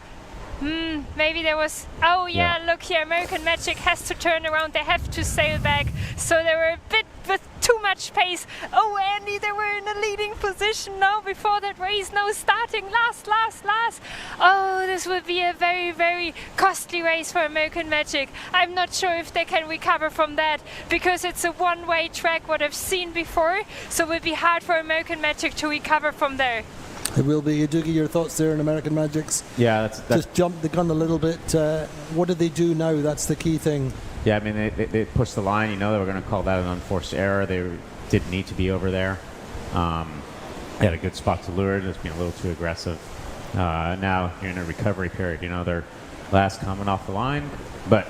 maybe there was... Oh yeah, look here, American Magic has to turn around, they have to sail back. So they were a bit with too much pace. Oh Andy, they were in a leading position now before that race, now starting last. Oh, this will be a very, very costly race for American Magic. I'm not sure if they can recover from that, because it's a one-way track, what I've seen before. So it will be hard for American Magic to recover from there. It will be. Doogie, your thoughts there on American Magics? Yeah, that's just jumped the gun a little bit. What do they do now? That's the key thing. Yeah, I mean, they pushed the line. You know, they were going to call that an unforced error. They didn't need to be over there. They had a good spot to lure. Just being a little too aggressive. Now you're in a recovery period. You know, they're last coming off the line, but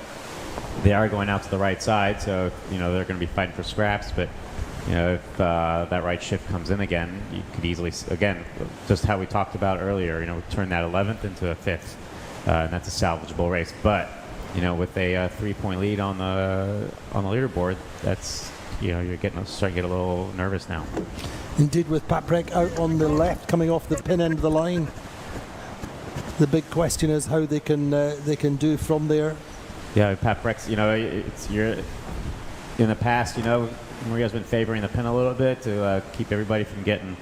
they are going out to the right side. So you know they're going to be fighting for scraps, but. You know, if that right shift comes in again, you could easily, again, just how we talked about earlier, you know, turn that 11th into a 5th, and that's a salvageable race. But, you know, with a 3-point lead on the leaderboard, that's, you know, you're starting to get a little nervous now. Indeed, with Paprek out on the left, coming off the pin end of the line, the big question is how they can do from there. Yeah, Paprek's, you know, you're in the past, you know. Maria's been favoring the pin a little bit to keep everybody from getting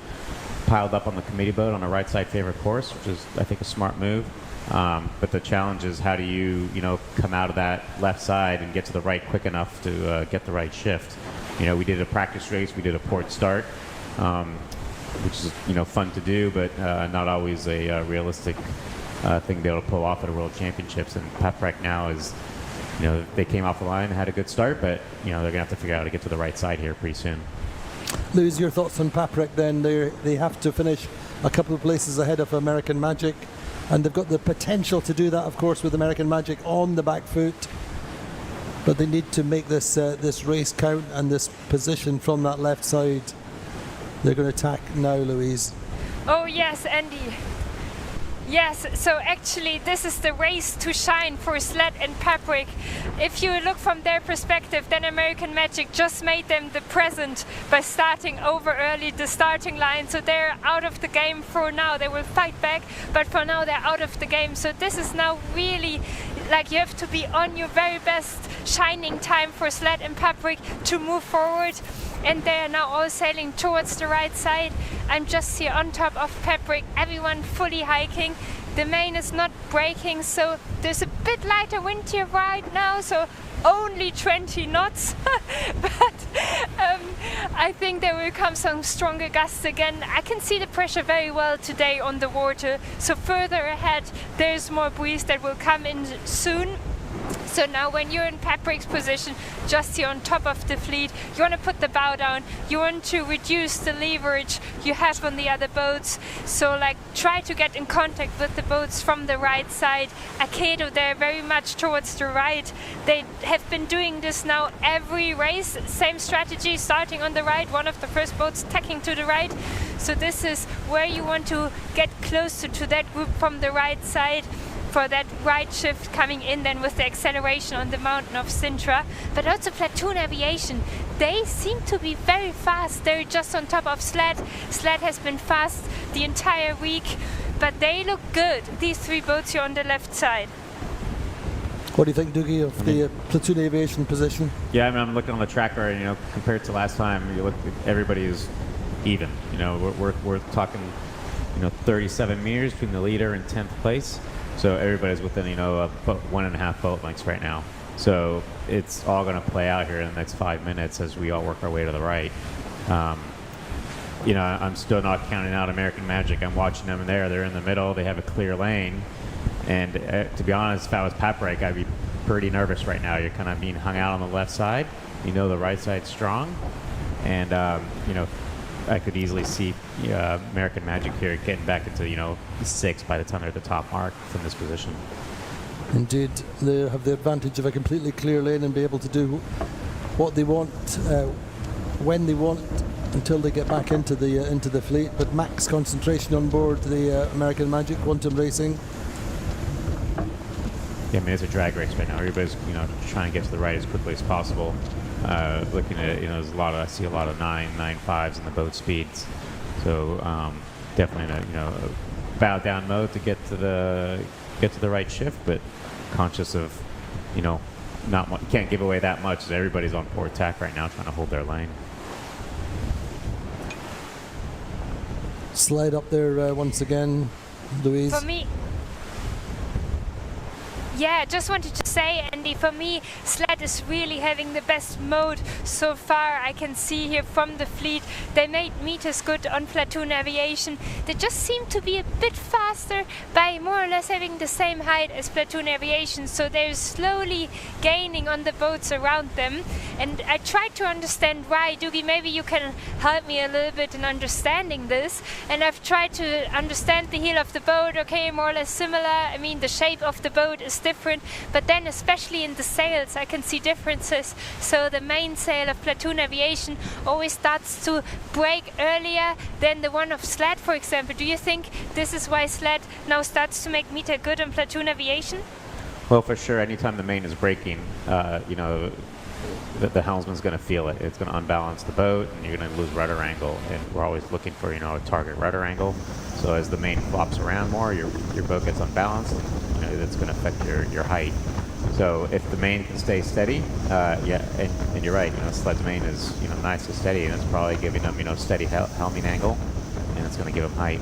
piled up on the committee boat on a right side favorite course, which is, I think, a smart move. But the challenge is how do you know, come out of that left side and get to the right quick enough to get the right shift. You know, we did a practice race, we did a port start, which is, you know, fun to do, but not always a realistic thing to be able to pull off at a World Championships. And Paprek now is... You know, they came off the line, had a good start, but, you know, they're going to have to figure out how to get to the right side here pretty soon. Lose your thoughts on Paprek then. They have to finish a couple of places ahead of American Magic, and they've got the potential to do that, of course, with American Magic on the back foot. But they need to make this race count and this position from that left side. They're going to attack now, Louise. Oh yes, Andy. Yes, so actually this is the race to shine for Sled and Paprek. If you look from their perspective, then American Magic just made them the present by starting over early the starting line. So they're out of the game for now. They will fight back, but for now they're out of the game. So this is now really, like, you have to be on your very best shining time for Sled and Paprek to move forward. And they are now all sailing towards the right side. I'm just here on top of Paprek, everyone fully hiking. The main is not breaking, so there's a bit lighter wind here right now, so only 20 knots. But I think there will come some stronger gusts again. I can see the pressure very well today on the water, so further ahead there's more breeze that will come in soon. So now when you're in Paprek's position, just here on top of the fleet, you want to put the bow down, you want to reduce the leverage you have on the other boats. So like try to get in contact with the boats from the right side. Akedo, they're very much towards the right. They have been doing this now every race, same strategy, starting on the right, one of the first boats tacking to the right. So this is where you want to get closer to that group from the right side, for that right shift coming in then with the acceleration on the mountain of Sintra. But also Platoon Aviation, they seem to be very fast. They're just on top of Sled. Sled has been fast the entire week, but they look good, these three boats here on the left side. What do you think, Doogie, of the Platoon Aviation position? Yeah, I mean, I'm looking on the tracker, you know, compared to last time, you look, everybody is even. You know, we're talking, you know, 37 meters between the leader and 10th place. So everybody's within, you know, 1.5 boat lengths right now. So it's all going to play out here in the next 5 minutes as we all work our way to the right. You know, I'm still not counting out American Magic. I'm watching them there. They're in the middle. They have a clear lane. And to be honest, if I was Paprek, I'd be pretty nervous right now. You're kind of being hung out on the left side. You know the right side's strong. And, you know, I could easily see American Magic here getting back into, you know, 6 by the time they're at the top mark from this position. Indeed, they have the advantage of a completely clear lane and be able to do what they want, when they want, until they get back into the fleet. But max concentration on board the American Magic Quantum Racing. Yeah, I mean, it's a drag race right now. Everybody's, you know, trying to get to the right as quickly as possible. Looking at, you know, there's I see a lot of 9.5s in the boat speeds. So definitely, you know, bow down mode to get to the right shift, but conscious of, you know, you can't give away that much. Everybody's on port tack right now, trying to hold their lane. Sled up there once again, Louise. For me, yeah, just wanted to say, Andy, for me, Sled is really having the best mode so far. I can see here from the fleet. They made meters good on Platoon Aviation. They just seem to be a bit faster by more or less having the same height as Platoon Aviation. So they're slowly gaining on the boats around them. And I tried to understand why. Doogie, maybe you can help me a little bit in understanding this. And I've tried to understand the heel of the boat. Okay, more or less similar. I mean, the shape of the boat is different, but then especially in the sails I can see differences. So the main sail of Platoon Aviation always starts to break earlier than the one of Sled, for example. Do you think this is why Sled now starts to make meter good on Platoon Aviation? Well, for sure, anytime the main is breaking, you know, the helmsman's going to feel it. It's going to unbalance the boat, and you're going to lose rudder angle. And we're always looking for, you know, a target rudder angle. So as the main flops around more, your boat gets unbalanced. You know, that's going to affect your height. So if the main can stay steady, yeah, and you're right. You know, Sled's main is, you know, nice and steady, and it's probably giving them, you know, steady helming angle, and it's going to give them height.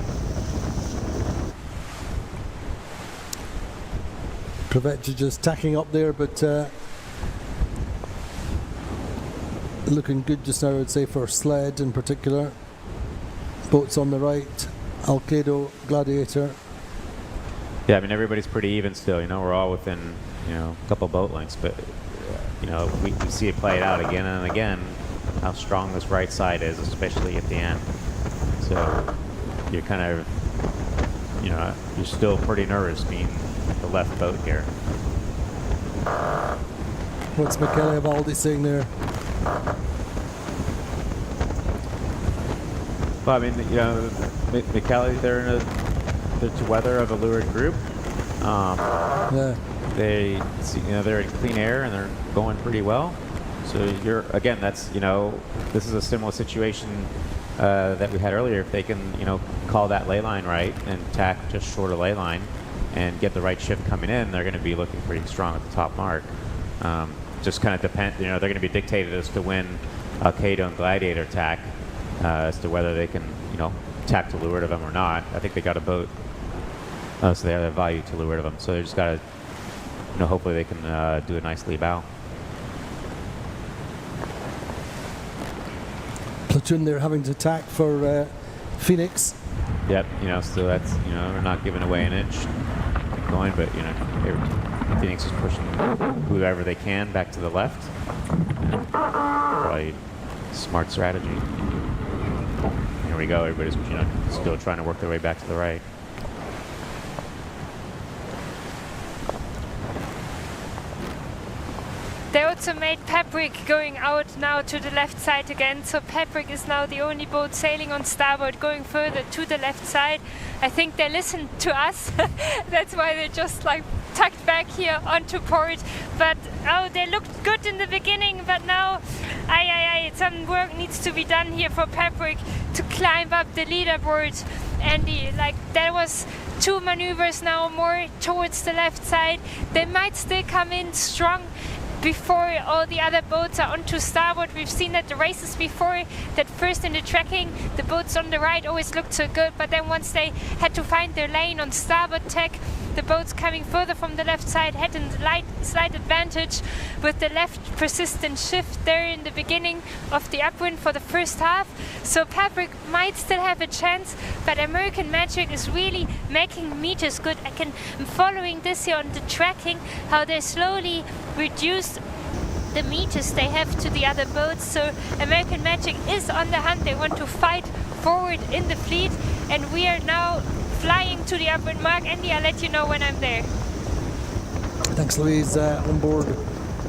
Kravec just tacking up there, but looking good just now, I would say, for Sled in particular. Boats on the right, Alcedo, Gladiator. Yeah, I mean, everybody's pretty even still. You know, we're all within, you know, a couple boat lengths, but, you know, we see it played out again and again, how strong this right side is, especially at the end. So you're kind of, you know, you're still pretty nervous being the left boat here. What's Michele Avaldi saying there? Well, I mean, you know, Michele, they're in the weather of a lured group. Yeah. They, you know, they're in clean air and they're going pretty well. So you're, again, that's, you know, this is a similar situation that we had earlier. If they can, you know, call that ley line right and tack just short of ley line and get the right shift coming in, they're going to be looking pretty strong at the top mark. Just kind of depend, you know, they're going to be dictated as to when Alcedo and Gladiator tack, as to whether they can, you know, tack to leeward of them or not. I think they got a boat, so they have a value to leeward of them. So they just got to, you know, hopefully they can do a nice lee bow. Platoon, they're having to tack for Phoenix. Yep, you know, so that's, you know, we're not giving away an inch. going, but Phoenix is pushing whoever they can back to the left. Probably smart strategy. Here we go. Everybody's still trying to work their way back to the right. They also made Paprek going out now to the left side again, so Paprek is now the only boat sailing on starboard, going further to the left side. I think they listened to us. That's why they just like tucked back here onto port. But they looked good in the beginning, but now some work needs to be done here for Paprek to climb up the leaderboard. Andy, there was 2 maneuvers now more towards the left side. They might still come in strong before all the other boats are onto starboard. We've seen that the races before, that first in the tracking, the boats on the right always looked so good, but then once they had to find their lane on starboard tack, the boats coming further from the left side had a slight advantage with the left persistent shift there in the beginning of the upwind for the first half. So Paprek might still have a chance, but American Magic is really making meters good. I'm following this here on the tracking, how they slowly reduced the meters they have to the other boats. So American Magic is on the hunt. They want to fight forward in the fleet, and we are now flying to the upwind mark. Andy, I'll let you know when I'm there. Thanks, Louise. On board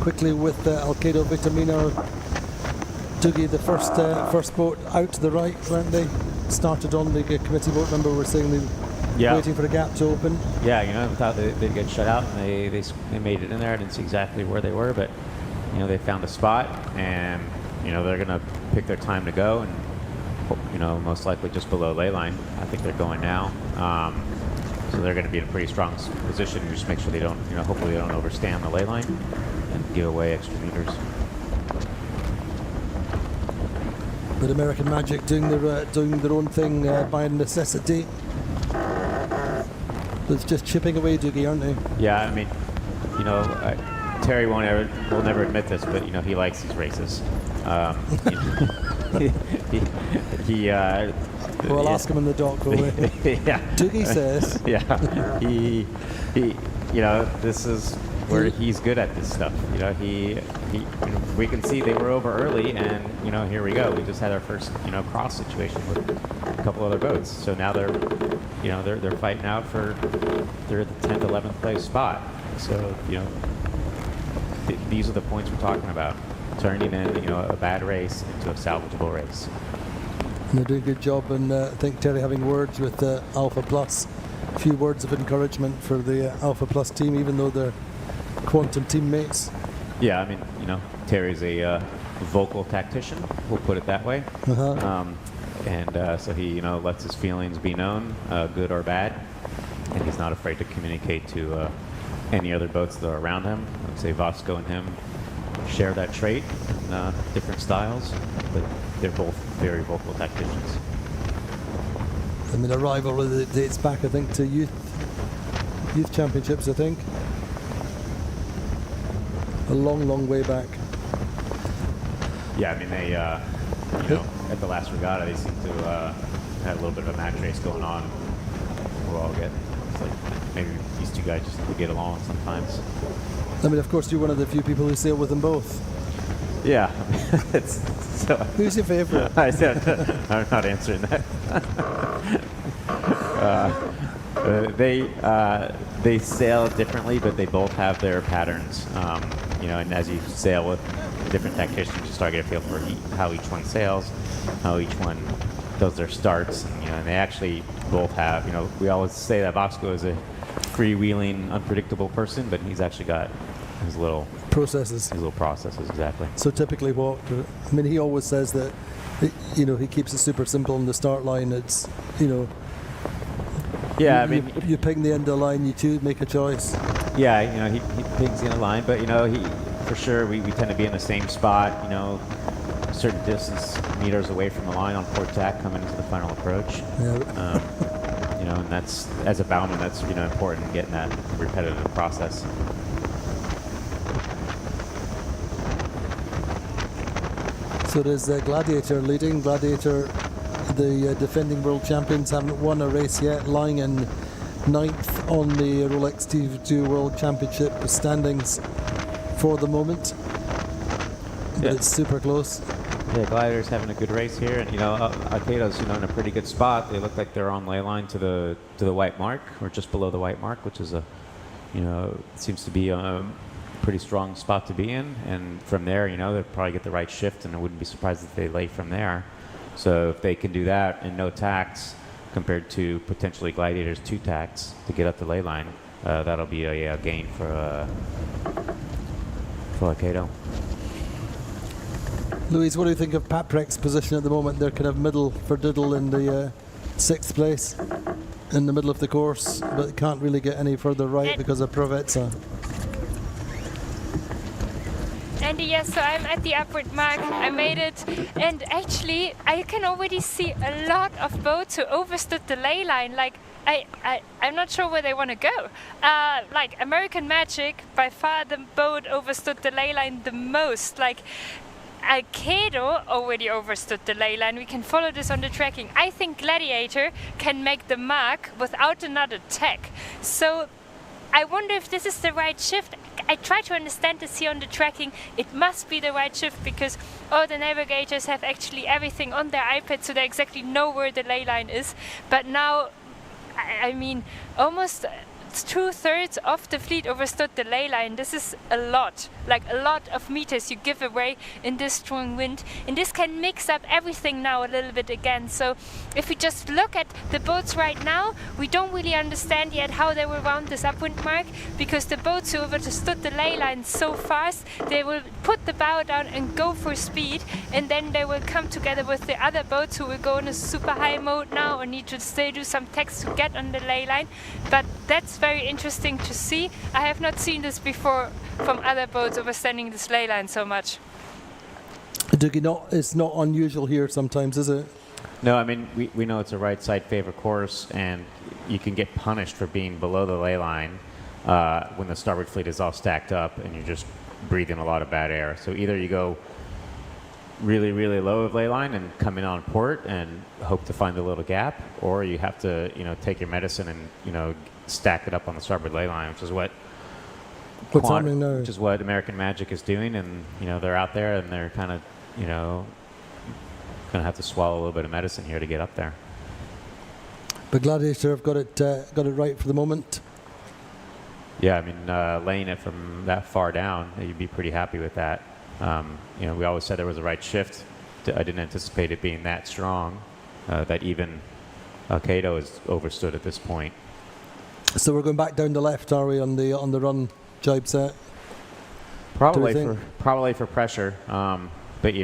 quickly with Alcedo Vitamino. Doogie, the first boat out to the right, weren't they? Started on the committee boat. Remember, we're saying they waiting for a gap to open. Yeah, we thought they'd get shut out, and they made it in there. I didn't see exactly where they were, but they found a spot, and they're gonna pick their time to go, and most likely just below ley line. I think they're going now. So they're going to be in a pretty strong position. Just make sure they don't, hopefully they don't overstand the ley line and give away extra meters. But American Magic doing their own thing by necessity. It's just chipping away, Doogie, aren't they? Yeah, I mean, Terry will never admit this, but he likes these races. We'll ask him in the dock, will we? Yeah. Doogie says. Yeah. This is where he's good at this stuff. We can see they were over early, and here we go. We just had our first cross situation with a couple other boats. So now they're fighting out for the 10th, 11th place spot. So these are the points we're talking about. Turning in a bad race into a salvageable race. And they're doing a good job, and I think Terry having words with Alpha Plus. A few words of encouragement for the Alpha Plus team, even though they're quantum teammates. Yeah, I mean, Terry's a vocal tactician, we'll put it that way. So he, lets his feelings be known, good or bad, and he's not afraid to communicate to any other boats that are around him. I would say Vasco and him share that trait in different styles, but they're both very vocal tacticians. I mean, a rivalry that dates back, I think, to youth championships, I think. A long, long way back. Yeah, I mean, they, at the last regatta, they seem to have a little bit of a match race going on. We'll all it's like maybe these two guys just get along sometimes. I mean, of course, you're one of the few people who sail with them both. Yeah. Who's your favourite? I'm not answering that. They sail differently, but they both have their patterns. And as you sail with different tacticians, you start to get a feel for how each one sails, how each one does their starts, and they actually both have. We always say that Vasco is a freewheeling, unpredictable person, but he's actually got his little processes. His little processes, exactly. So typically, he always says that, he keeps it super simple on the start line. It's, yeah, you ping the end of the line, you choose, make a choice. Yeah, he pings in a line, but for sure we tend to be in the same spot. A certain distance meters away from the line on port tack coming into the final approach. Yeah. And that's, as a bowman, that's important in getting that repetitive process. So there's Gladiator leading. Gladiator, the defending world champions, haven't won a race yet, lying in ninth on the Rolex TP52 World Championship standings for the moment. But it's super close. Yeah, Gladiator's having a good race here, and Alcedo's in a pretty good spot. They look like they're on ley line to the white mark, or just below the white mark, which is seems to be a pretty strong spot to be in. And from there, they'll probably get the right shift, and I wouldn't be surprised if they lay from there. So if they can do that and no tacks, compared to potentially Gladiator's 2 tacks to get up the ley line, that'll be a gain for Alcedo. Louise, what do you think of Paprek's position at the moment? They're kind of middle for diddle in the 6th place in the middle of the course, but can't really get any further right because of Provezza. Andy, yes, so I'm at the upward mark. I made it, and actually I can already see a lot of boats who overstood the ley line. Like, I'm not sure where they want to go. Like American Magic, by far the boat overstood the ley line the most. Like, Alcedo already overstood the ley line. We can follow this on the tracking. I think Gladiator can make the mark without another tack. So I wonder if this is the right shift. I try to understand this here on the tracking. It must be the right shift because all the navigators have actually everything on their iPad, so they exactly know where the ley line is. But now, I mean, almost 2/3 of the fleet overstood the ley line. This is a lot, like a lot of meters you give away in this strong wind, and this can mix up everything now a little bit again. So if we just look at the boats right now, we don't really understand yet how they will round this upwind mark, because the boats who overstood the ley line so fast, they will put the bow down and go for speed, and then they will come together with the other boats who will go in a super high mode now or need to still do some tacks to get on the ley line. But that's very interesting to see. I have not seen this before from other boats overstanding this ley line so much. Doogie, it's not unusual here sometimes, is it? No, I mean, we know it's a right side favor course, and you can get punished for being below the ley line when the starboard fleet is all stacked up and you're just breathing a lot of bad air. So either you go really, really low of ley line and come in on port and hope to find a little gap, or you have to, take your medicine and, stack it up on the starboard ley line, which is what American Magic is doing. And, they're out there and they're kind of, going to have to swallow a little bit of medicine here to get up there. But Gladiator have got it right for the moment. Yeah, I mean, laying it from that far down, you'd be pretty happy with that. We always said there was a right shift. I didn't anticipate it being that strong, that even Alcedo is overstood at this point. So we're going back down the left, are we, on the run jibe set? Probably for pressure, but that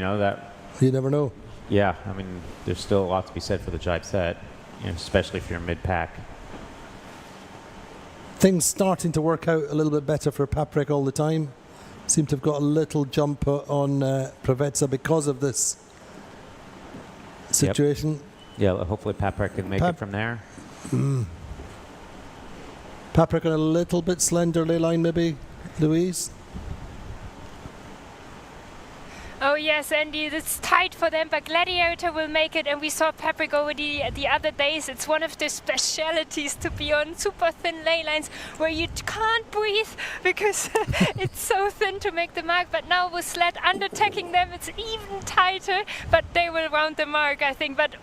you never know. Yeah, I mean, there's still a lot to be said for the jibe set, especially if you're mid-pack. Things starting to work out a little bit better for Paprek all the time. Seem to have got a little jump on Provezza because of this situation. Yep. Yeah, hopefully Paprek can make it from there. Paprek on a little bit slender ley line, maybe, Louise? Oh yes, Andy, it's tight for them, but Gladiator will make it, and we saw Paprek already the other days. It's one of the specialities to be on super thin ley lines where you can't breathe because it's so thin to make the mark. But now with Sled undertaking them, it's even tighter, but they will round the mark, I think. But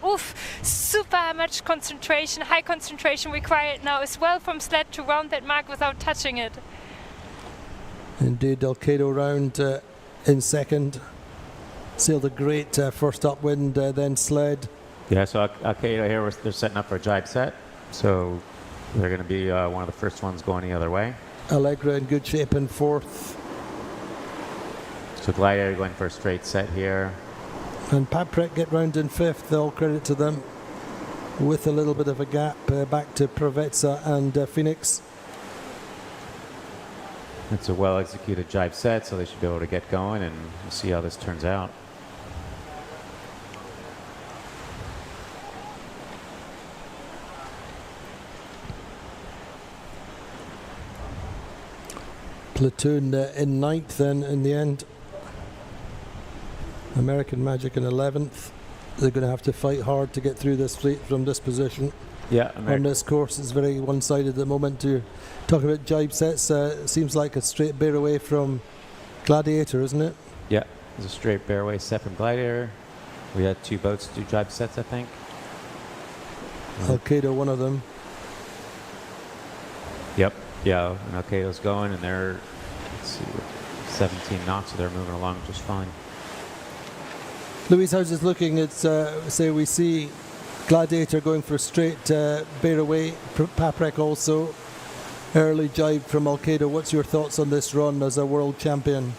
super much concentration, high concentration required now as well from Sled to round that mark without touching it. Indeed, Alcedo round in second. Sailed a great first upwind, then Sled. Yeah, so Alcedo here, they're setting up for a jibe set. So they're going to be one of the first ones going the other way. Allegra in good shape in fourth. So Gladiator going for a straight set here. And Paprek get round in fifth, all credit to them. With a little bit of a gap back to Provezza and Phoenix. It's a well-executed jibe set, so they should be able to get going, and we'll see how this turns out. Platoon in ninth then in the end. American Magic in 11th. They're going to have to fight hard to get through this fleet from this position. Yeah, on this course. It's very one-sided at the moment. To talk about jibe sets, seems like a straight bear away from Gladiator, isn't it? Yeah, it's a straight bearway set from Gladiator. We had 2 boats to do jibe sets, I think. Alcedo, one of them. Yep, yeah, and Alcedo's going, and they're, let's see, 17 knots, so they're moving along just fine. Louise, how's it looking? It's say we see Gladiator going for a straight bear away. Paprek also early jibe from Alcedo. What's your thoughts on this run as a world champion?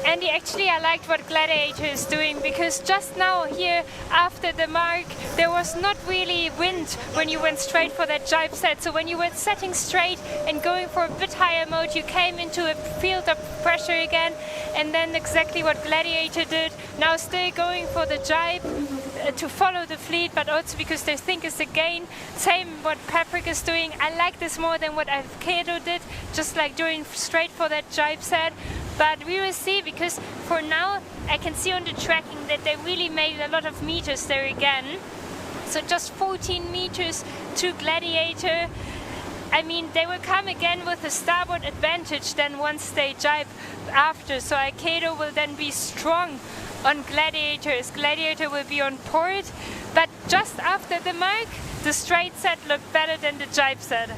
Andy, actually I liked what Gladiator is doing, because just now here after the mark there was not really wind when you went straight for that jibe set. So when you were setting straight and going for a bit higher mode, you came into a field of pressure again, and then exactly what Gladiator did. Now still going for the jibe to follow the fleet, but also because they think it's a gain. Same what Paprek is doing. I like this more than what Alcedo did, just like doing straight for that jibe set. But we will see, because for now I can see on the tracking that they really made a lot of meters there again. So just 14 meters to Gladiator. I mean, they will come again with a starboard advantage then once they jibe after. So Alcedo will then be strong on Gladiator, as Gladiator will be on port. But just after the mark, the straight set looked better than the jibe set.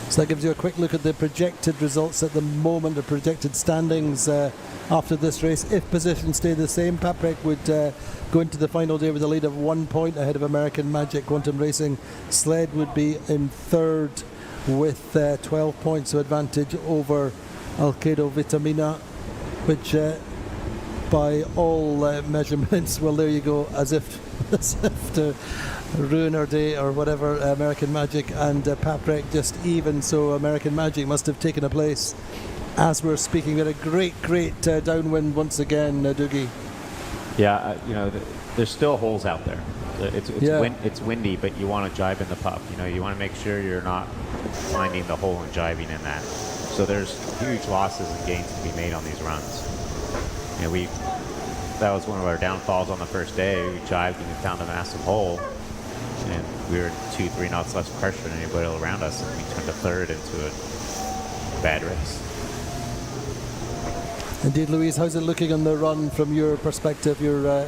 So that gives you a quick look at the projected results at the moment, the projected standings after this race. If positions stay the same, Paprek would go into the final day with a lead of 1 point ahead of American Magic Quantum Racing. Sled would be in third with 12 points of advantage over Alcedo Vitamina, which by all measurements, well, there you go, as if to ruin our day or whatever. American Magic and Paprek just even, so American Magic must have taken a place as we're speaking. We had a great downwind once again, Doogie. Yeah, you know, there's still holes out there. It's windy, but you want to jibe in the pup. You know, you want to make sure you're not finding the hole and jibing in that. So there's huge losses and gains to be made on these runs. You know, that was one of our downfalls on the first day. We jibed and we found a massive hole, and we were 2-3 knots less pressure than anybody around us, and we turned a third into a bad race. Indeed, Louise, how's it looking on the run from your perspective? You're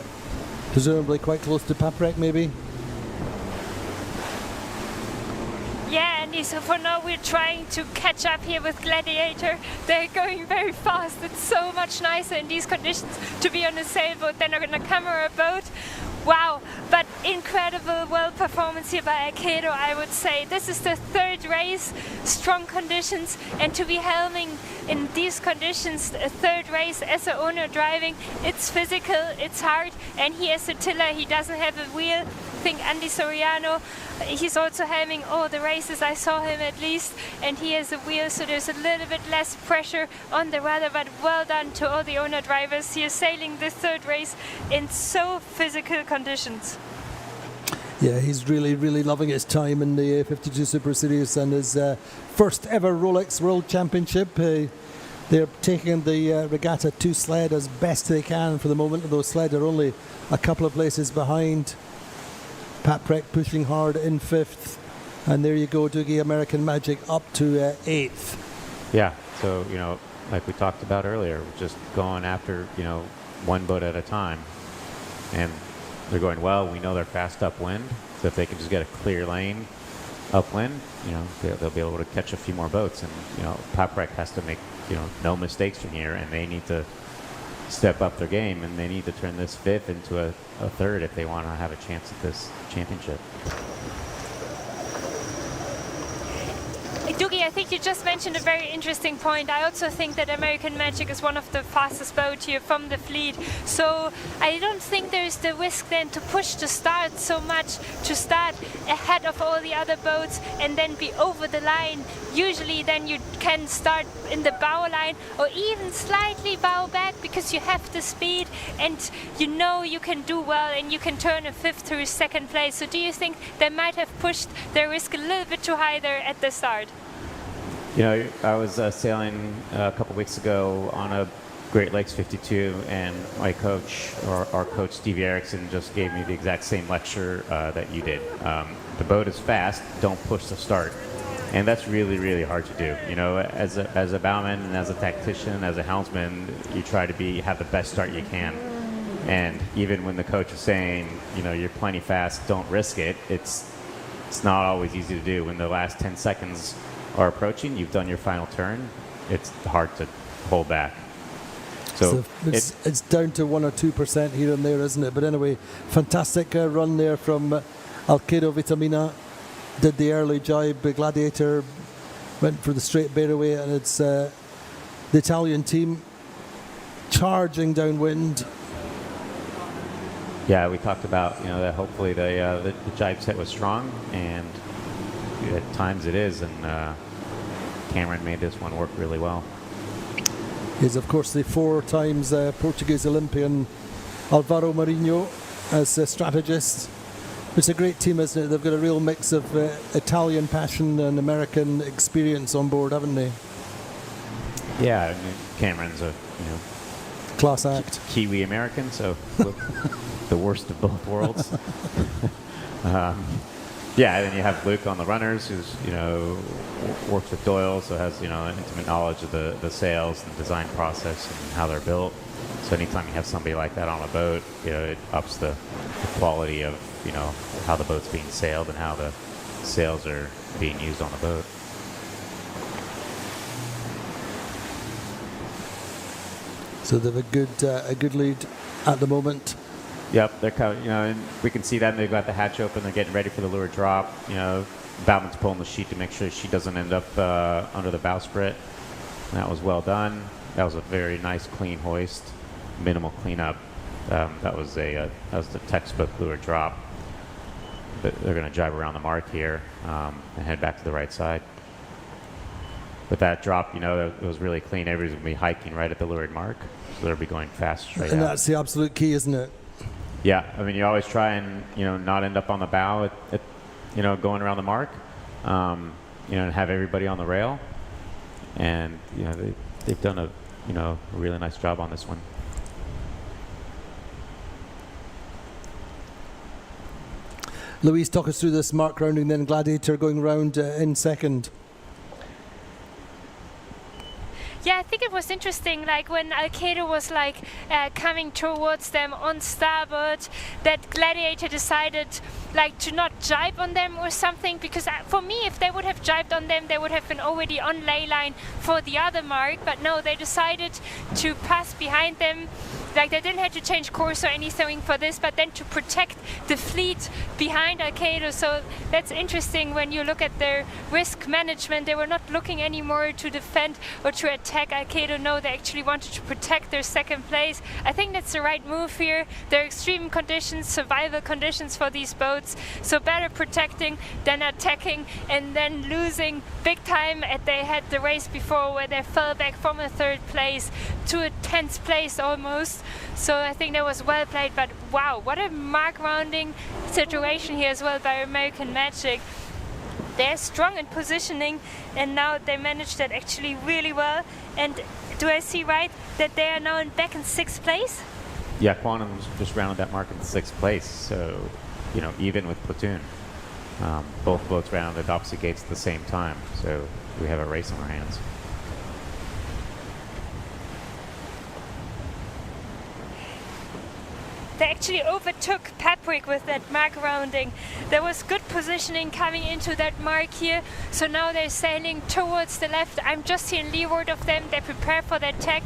presumably quite close to Paprek, maybe? Yeah, Andy, so for now we're trying to catch up here with Gladiator. They're going very fast. It's so much nicer in these conditions to be on a sailboat than on a camera boat. Wow, but incredible world performance here by Alcedo, I would say. This is the third race, strong conditions, and to be helming in these conditions, a third race as an owner driving, it's physical, it's hard, and he as a tiller, he doesn't have a wheel. I think Andy Soriano, he's also helming all the races, I saw him at least, and he has a wheel, so there's a little bit less pressure on the rudder, but well done to all the owner drivers here sailing this third race in so physical conditions. Yeah, he's really loving his time in the 52 Super Series and his first ever Rolex World Championship. They're taking the Regatta 2 Sled as best they can for the moment, although Sled are only a couple of places behind. Paprek pushing hard in 5th, and there you go, Doogie, American Magic up to 8th. Yeah, so, you know, like we talked about earlier, just going after, you know, one boat at a time. And they're going, well, we know they're fast upwind, so if they can just get a clear lane upwind, you know, they'll be able to catch a few more boats. And, you know, Paprek has to make, you know, no mistakes from here, and they need to step up their game, and they need to turn this 5th into a 3rd if they want to have a chance at this championship. Doogie, I think you just mentioned a very interesting point. I also think that American Magic is one of the fastest boats here from the fleet. So I don't think there's the risk then to push the start so much, to start ahead of all the other boats and then be over the line. Usually then you can start in the bow line or even slightly bow back because you have the speed and you know you can do well and you can turn a 5th to a 2nd place. So do you think they might have pushed their risk a little bit too high there at the start? You know, I was sailing a couple weeks ago on a Great Lakes 52, and my coach, or our coach Steve Erickson, just gave me the exact same lecture that you did. The boat is fast, don't push the start. And that's really, really hard to do. You know, as a bowman and as a tactician, as a helmsman, you try to have the best start you can. And even when the coach is saying, you know, you're plenty fast, don't risk it, it's not always easy to do. When the last 10 seconds are approaching, you've done your final turn, it's hard to hold back. So it's down to 1 or 2% here and there, isn't it? But anyway, fantastic run there from Alcedo Vitamina. Did the early jibe. The Gladiator went for the straight bearaway, and it's the Italian team charging downwind. Yeah, we talked about, you know, that hopefully the jibe set was strong, and at times it is, and Cameron made this one work really well. Is of course the 4 times Portuguese Olympian Alvaro Marinho as a strategist. It's a great team, isn't it? They've got a real mix of Italian passion and American experience on board, haven't they? Yeah, I mean, Cameron's a class act. Kiwi American, so the worst of both worlds. Yeah, and then you have Luke on the runners, who's works with Doyle, so has an intimate knowledge of the sails and design process and how they're built. So anytime you have somebody like that on a boat, it ups the quality of how the boat's being sailed and how the sails are being used on the boat. So they have a good lead at the moment. Yep, they're coming. And we can see that they've got the hatch open. They're getting ready for the lure drop. Bowman's pulling the sheet to make sure she doesn't end up under the bowsprit. And that was well done. That was a very nice, clean hoist, minimal cleanup. That was the textbook lure drop. But they're going to drive around the mark here and head back to the right side. With that drop, it was really clean. Everybody's going to be hiking right at the lured mark, so they'll be going fast straight out. And that's the absolute key, isn't it? Yeah, I mean, you always try and not end up on the bow at going around the mark, and have everybody on the rail, and they've done a really nice job on this one. Louise, talk us through this mark rounding, then Gladiator going round in second. Yeah, I think it was interesting, like when Alcedo was coming towards them on starboard, that Gladiator decided to not jibe on them or something, because for me, if they would have jibed on them, they would have been already on ley line for the other mark, but no, they decided to pass behind them. They didn't have to change course or anything for this, but then to protect the fleet behind Alcedo. So that's interesting when you look at their risk management. They were not looking anymore to defend or to attack Alcedo. No, they actually wanted to protect their second place. I think that's the right move here. They're extreme conditions, survival conditions for these boats. So better protecting than attacking and then losing big time as they had the race before, where they fell back from a 3rd place to a 10th place almost. So I think that was well played, but wow, what a mark rounding situation here as well by American Magic. They're strong in positioning, and now they managed that actually really well. And do I see right that they are now back in 6th place? Yeah, Quantum's just rounded that mark in 6th place, so even with Platoon. Both boats rounded opposite gates at the same time, so we have a race on our hands. They actually overtook Paprek with that mark rounding. There was good positioning coming into that mark here. So now they're sailing towards the left. I'm just here in leeward of them. They prepare for their attack.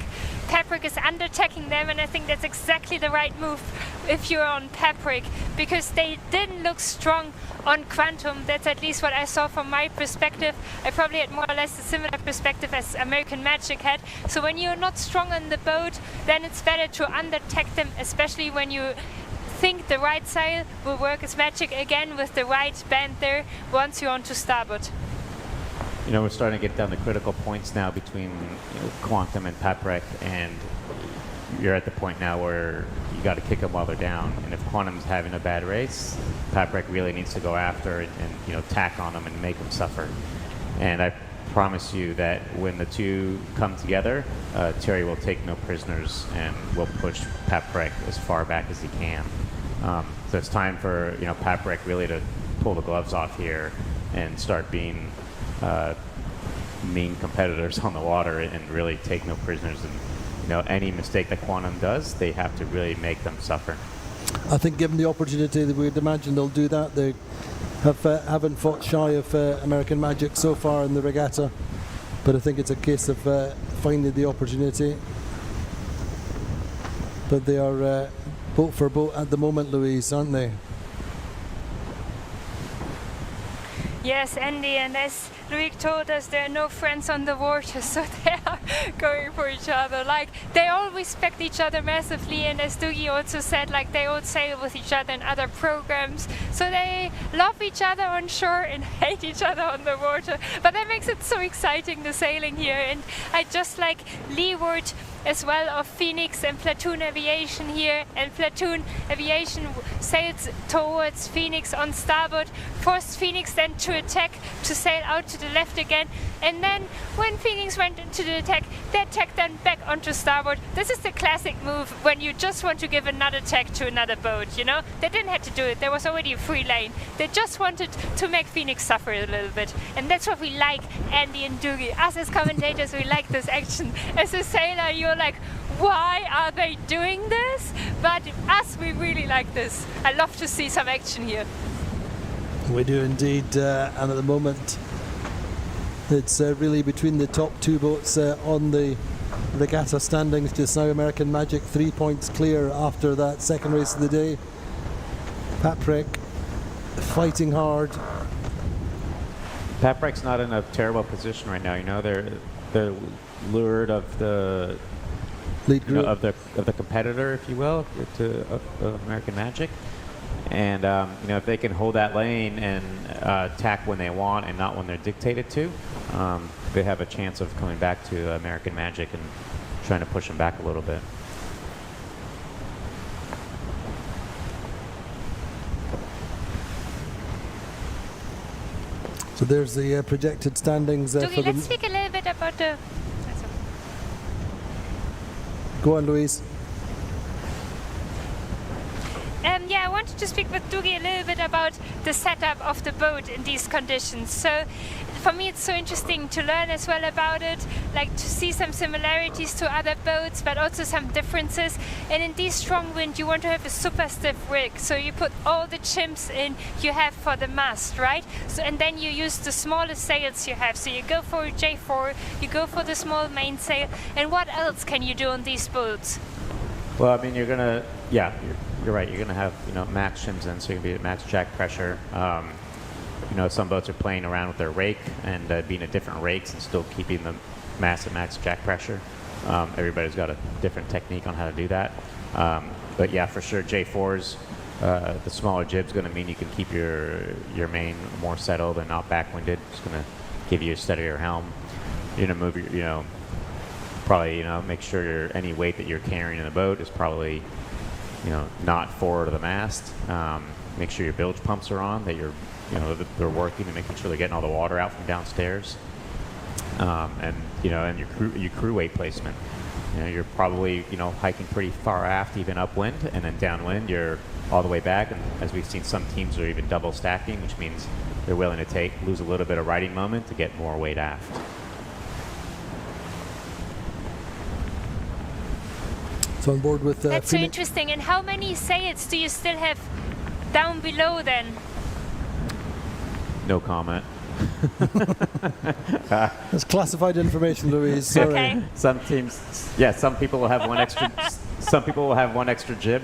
Paprek is undertaking them, and I think that's exactly the right move if you're on Paprek, because they didn't look strong on Quantum. That's at least what I saw from my perspective. I probably had more or less a similar perspective as American Magic had. So when you're not strong on the boat, then it's better to undertake them, especially when you think the right sail will work as Magic again with the right band there once you're on to starboard. We're starting to get down to critical points now between Quantum and Paprek, and you're at the point now where you got to kick them while they're down. And if Quantum's having a bad race, Paprek really needs to go after and tack on them and make them suffer. And I promise you that when the two come together, Thierry will take no prisoners and will push Paprek as far back as he can. So it's time for Paprek really to pull the gloves off here and start being mean competitors on the water and really take no prisoners. And any mistake that Quantum does, they have to really make them suffer. I think given the opportunity, that we'd imagine they'll do that. They haven't fought shy of American Magic so far in the regatta, but I think it's a case of finding the opportunity. But they are boat for boat at the moment, Louise, aren't they? Yes, Andy, and as Loic told us, there are no friends on the water, so they are going for each other. Like, they all respect each other massively, and as Doogie also said, like, they all sail with each other in other programs, so they love each other on shore and hate each other on the water. But that makes it so exciting, the sailing here, and I just like Leeward as well of Phoenix and Platoon Aviation here, and Platoon Aviation sails towards Phoenix on starboard, forced Phoenix then to attack, to sail out to the left again, and then when Phoenix went into the attack, they attacked then back onto starboard. This is the classic move when you just want to give another attack to another boat, They didn't have to do it, there was already a free lane. They just wanted to make Phoenix suffer a little bit, and that's what we like, Andy and Doogie. Us as commentators, we like this action. As a sailor, you're like, why are they doing this? But us, we really like this. I love to see some action here. We do indeed, and at the moment it's really between the top two boats on the regatta standings just now. American Magic 3 points clear after that second race of the day. Paprek fighting hard. Paprek's not in a terrible position right now. They're lured of the lead group of the competitor, if you will, of American Magic. And if they can hold that lane and attack when they want and not when they're dictated to, they have a chance of coming back to American Magic and trying to push them back a little bit. So there's the projected standings for Doogie, the... let's speak a little bit about the... Go on, Louise. Yeah, I wanted to speak with Doogie a little bit about the setup of the boat in these conditions. So for me it's so interesting to learn as well about it, like to see some similarities to other boats but also some differences. And in these strong wind you want to have a super stiff rig, so you put all the chimps in you have for the mast, right? So and then you use the smallest sails you have, so you go for a J4, you go for the small mainsail. And what else can you do on these boats? Well, I mean, you're right. You're gonna have max shims in, so you're gonna be at max jack pressure. Some boats are playing around with their rake and being at different rakes and still keeping the mass at max jack pressure. Everybody's got a different technique on how to do that. But yeah, for sure, J4s, the smaller jib's gonna mean you can keep your main more settled and not backwinded. It's gonna give you a steadier helm. You're gonna move your, probably make sure any weight that you're carrying in the boat is probably not forward of the mast. Make sure your bilge pumps are on, that they're working and making sure they're getting all the water out from downstairs. And your crew weight placement. You're probably hiking pretty far aft, even upwind, and then downwind you're all the way back. And as we've seen, some teams are even double stacking, which means they're willing to lose a little bit of riding moment to get more weight aft. So on board with that's so interesting. And how many sails do you still have down below then? No comment. That's classified information, Louise. Sorry. Okay. Some teams, some people will have one extra. Some people will have one extra jib.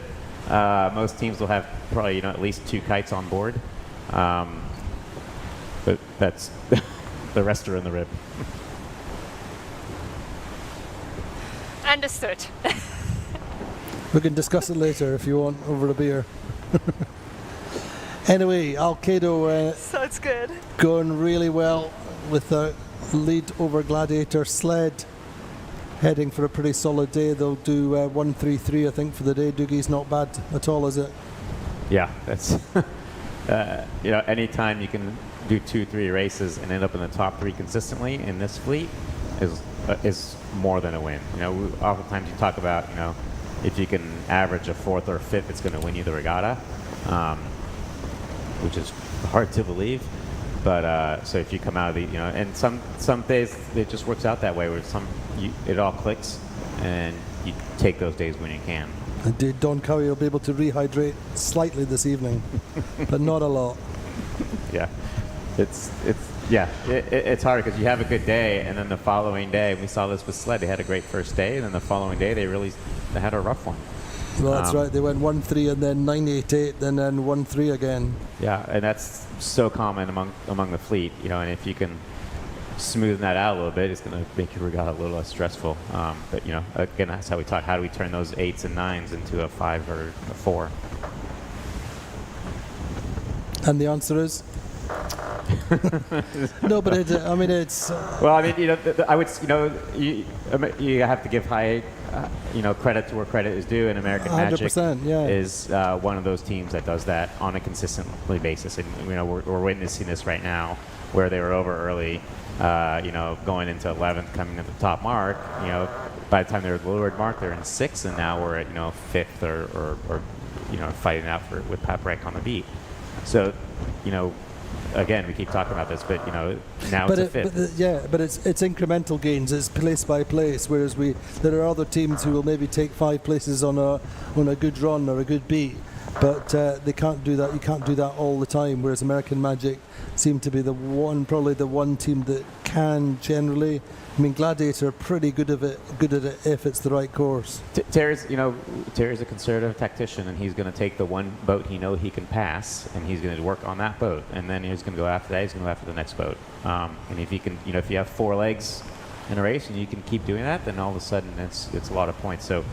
Most teams will have probably at least 2 kites on board. But that's the rest are in the rib. Understood. We can discuss it later if you want, over a beer. Anyway, Alcedo Sounds good. going really well with the lead over Gladiator. Sled heading for a pretty solid day. They'll do 1:33, I think, for the day. Doogie's not bad at all, is it? Yeah, that's anytime you can do 2-3 races and end up in the top 3 consistently in this fleet is more than a win. Oftentimes you talk about, if you can average a 4th or 5th, it's going to win you the regatta, which is hard to believe. But so if you come out of the, and some days it just works out that way, where it all clicks, and you take those days when you can. Indeed, Don Curry will be able to rehydrate slightly this evening, but not a lot. Yeah, it's hard because you have a good day, and then the following day, we saw this with Sled. They had a great first day, and then the following day they had a rough one. Well, that's right. They went 1-3 and then 9-8-8, and then 1-3 again. Yeah, and that's so common among the fleet, and if you can smooth that out a little bit, it's going to make your regatta a little less stressful. But again, that's how we talk. How do we turn those 8s and 9s into a 5 or a 4? And the answer is no, but it's. Well, I would, you have to give high, credit to where credit is due, and American Magic is one of those teams that does that on a consistently basis. And we're witnessing this right now, where they were over early, going into 11th, coming at the top mark. By the time they're at the leeward mark, they're in 6th, and now we're at 5th or fighting out with Paprek on the beat. So, again, we keep talking about this, but now it's a 5th. But it's incremental gains. It's place by place. Whereas there are other teams who will maybe take 5 places on a good run or a good beat, but they can't do that. You can't do that all the time. Whereas American Magic seem to be probably the one team that can generally. Gladiator are pretty good at it if it's the right course. Terry's a conservative tactician, and he's going to take the one boat he knows he can pass, and he's going to work on that boat, and then he's going to go after that. He's going to go after the next boat. And if you can, if you have 4 legs in a race and you can keep doing that, then all of a sudden it's a lot of points. So,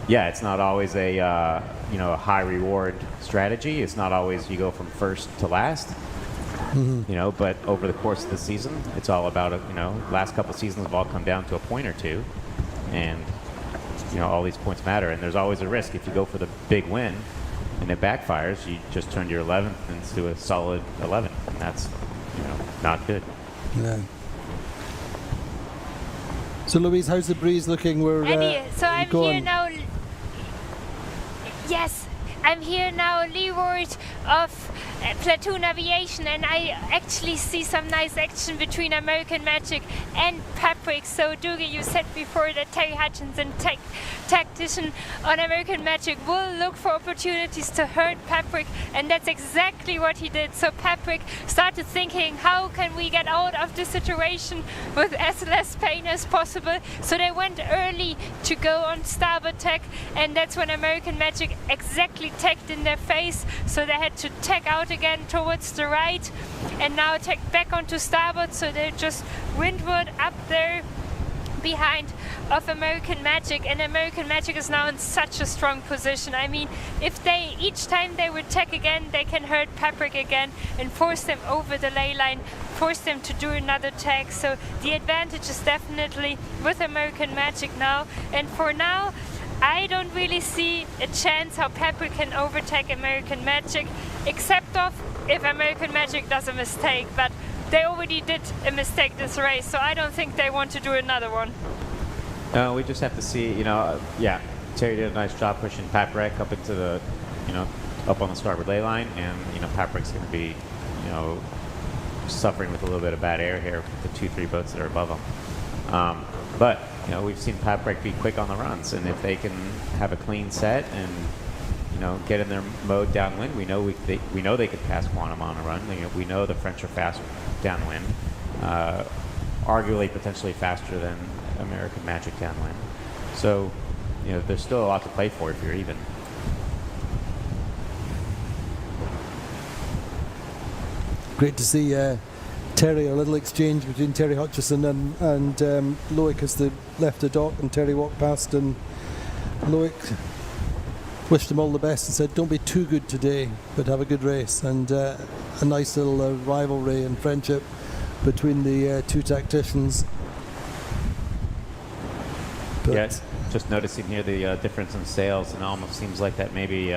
yeah, it's not always a high reward strategy. It's not always you go from first to last. Mm-hmm. But over the course of the season, it's all about last couple of seasons have all come down to a point or two, and all these points matter. And there's always a risk if you go for the big win and it backfires, you just turned your 11th into a solid 11th, and that's not good. Yeah. So Louise, how's the breeze looking? So I'm here now. Yes, I'm here now, leeward of Platoon Aviation, and I actually see some nice action between American Magic and Paprek. So Doogie, you said before that Terry Hutchinson, tactician on American Magic, will look for opportunities to hurt Paprek, and that's exactly what he did. So Paprek started thinking, how can we get out of this situation with as less pain as possible? So they went early to go on starboard tack, and that's when American Magic exactly tacked in their face. So they had to tack out again towards the right, and now tack back onto starboard. So they're just windward up there behind of American Magic, and American Magic is now in such a strong position. If each time they would tack again, they can hurt Paprek again and force them over the ley line, force them to do another tack. So the advantage is definitely with American Magic now, and for now I don't really see a chance how Paprek can overtake American Magic, except if American Magic does a mistake. But they already did a mistake this race, so I don't think they want to do another one. No, we just have to see, Terry did a nice job pushing Paprek up into the, up on the starboard ley line, and, Paprek's going to be, suffering with a little bit of bad air here with the 2-3 boats that are above him. But, we've seen Paprek be quick on the runs, and if they can have a clean set and, get in their mode downwind, we know they could pass Quantum on a run. We know the French are fast downwind, arguably potentially faster than American Magic downwind. So, there's still a lot to play for if you're even. Great to see Terry, a little exchange between Terry Hutchison and Loic as they left the dock, and Terry walked past, and Loic wished them all the best and said, don't be too good today, but have a good race. And a nice little rivalry and friendship between the two tacticians. But just noticing here the difference in sales, and it almost seems like that maybe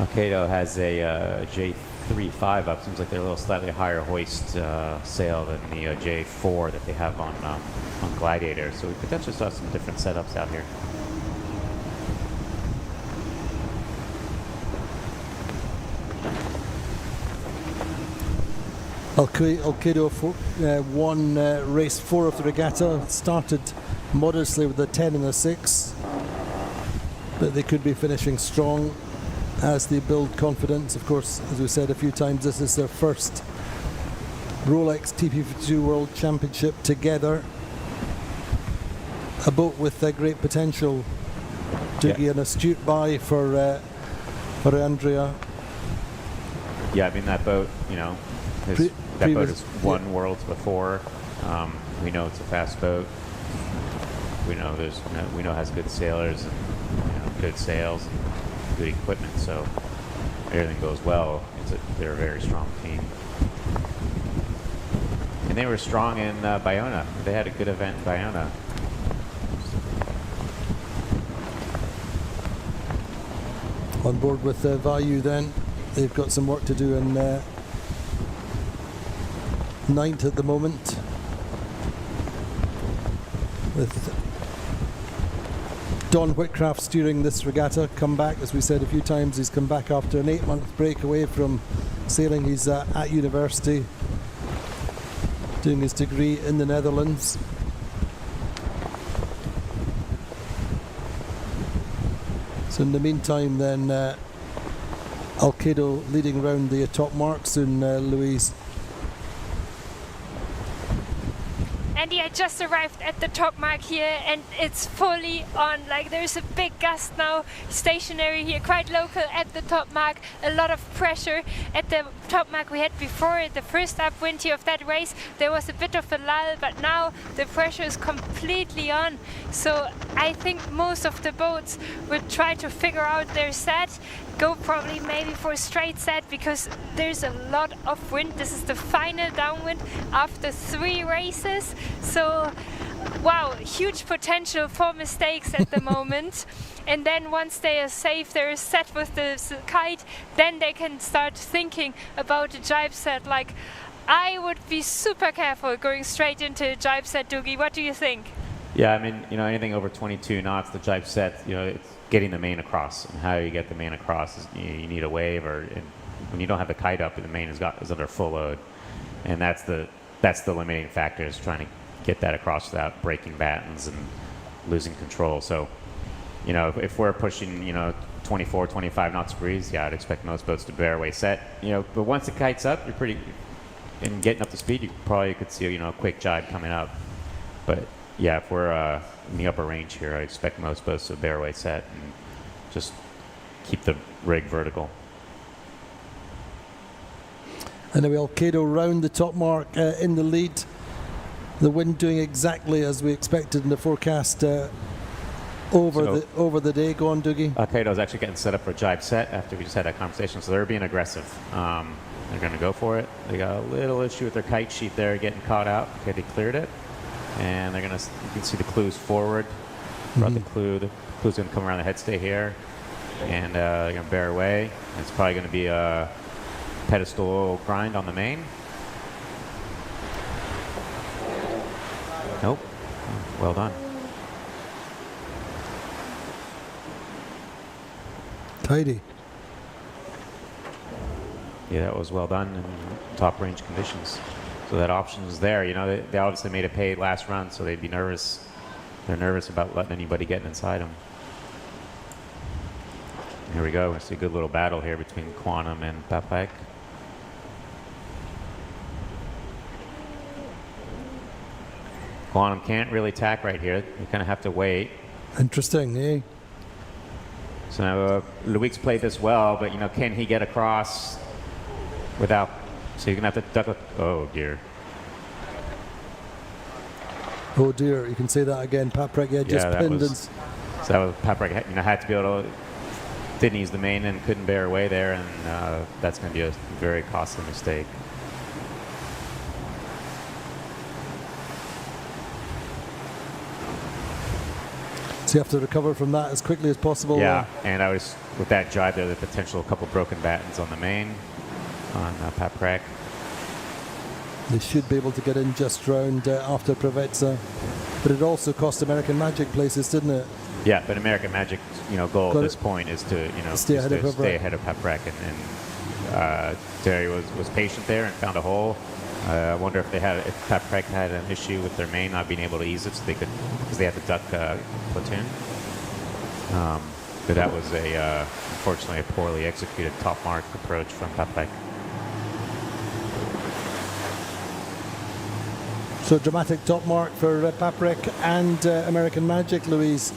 Al-Qaeda has a J35 up. Seems like they're a little slightly higher hoist sail than the J4 that they have on Gladiator. So we potentially saw some different setups out here. Al-Qaeda won race 4 of the regatta. Started modestly with a 10 and a 6, but they could be finishing strong as they build confidence. Of course, as we said a few times, this is their first Rolex TP52 World Championship together. A boat with great potential. Doogie, an astute buy for Andrea. Yeah, I mean that boat, you know, that boat has won worlds before. We know it's a fast boat. We know we know it has good sailors and good sails and good equipment. So everything goes well. They're a very strong team, and they were strong in Bayona. They had a good event in Bayona. On board with Value then. They've got some work to do in 9th at the moment. With Don Whitcraft steering this regatta, come back, as we said a few times, he's come back after an 8-month break away from sailing. He's at university doing his degree in the Netherlands. So in the meantime then, Al-Qaeda leading around the top mark soon, Louise. Andy, I just arrived at the top mark here and it's fully on. Like, there's a big gust now, stationary here, quite local at the top mark. A lot of pressure at the top mark we had before the first upwind here of that race. There was a bit of a lull, but now the pressure is completely on. So I think most of the boats will try to figure out their set, go probably maybe for a straight set, because there's a lot of wind. This is the final downwind after 3 races. So, wow, huge potential for mistakes at the moment. And then once they are safe, they're set with the kite, then they can start thinking about a jibe set. Like, I would be super careful going straight into a jibe set, Doogie. What do you think? Yeah, I mean, anything over 22 knots, the jibe set, it's getting the main across. And how you get the main across is you need a wave, or when you don't have the kite up, the main is under full load. And that's the limiting factor, is trying to get that across without breaking battens and losing control. So, if we're pushing, 24, 25 knots breeze, yeah, I'd expect most boats to bear away set. But once the kite's up, and getting up to speed, you probably could see, a quick jibe coming up. But yeah, if we're in the upper range here, I expect most boats to bear away set and just keep the rig vertical. Anyway, Al-Qaeda round the top mark in the lead. The wind doing exactly as we expected in the forecast over the day. Go on, Doogie. Al-Qaeda is actually getting set up for a jibe set after we just had that conversation, so they're being aggressive. They're going to go for it. They got a little issue with their kite sheet there, getting caught out. Okay, they cleared it, and they're going to. You can see the clues forward. Brought the clue. The clue's going to come around the headstay here, and they're going to bear away. It's probably going to be a pedestal grind on the main. Nope. Well done. Tidy. Yeah, that was well done in top range conditions. So that option was there. They obviously made it pay last run, so they'd be nervous. They're nervous about letting anybody get inside them. Here we go. We see a good little battle here between Quantum and Paprek. Quantum can't really tack right here. You kind of have to wait. Interesting, eh? So now Loic's played this well, but can he get across without? So you're gonna have to duck. Oh dear. Oh dear. You can say that again. Paprek, just pinned. So that was Paprek. Had to be able to. Didn't use the main and couldn't bear away there, and that's going to be a very costly mistake. So you have to recover from that as quickly as possible. Yeah, and I was, with that jibe there, the potential a couple broken battens on the main, on Paprek. They should be able to get in just round after Provezza. But it also cost American Magic places, didn't it? Yeah, but American Magic's goal at this point is to stay ahead of Paprek, and Terry was patient there and found a hole. I wonder if Paprek had an issue with their main not being able to ease it, so because they had to duck Platoon. But that was unfortunately a poorly executed top mark approach from Paprek. So dramatic top mark for Paprek and American Magic, Louise.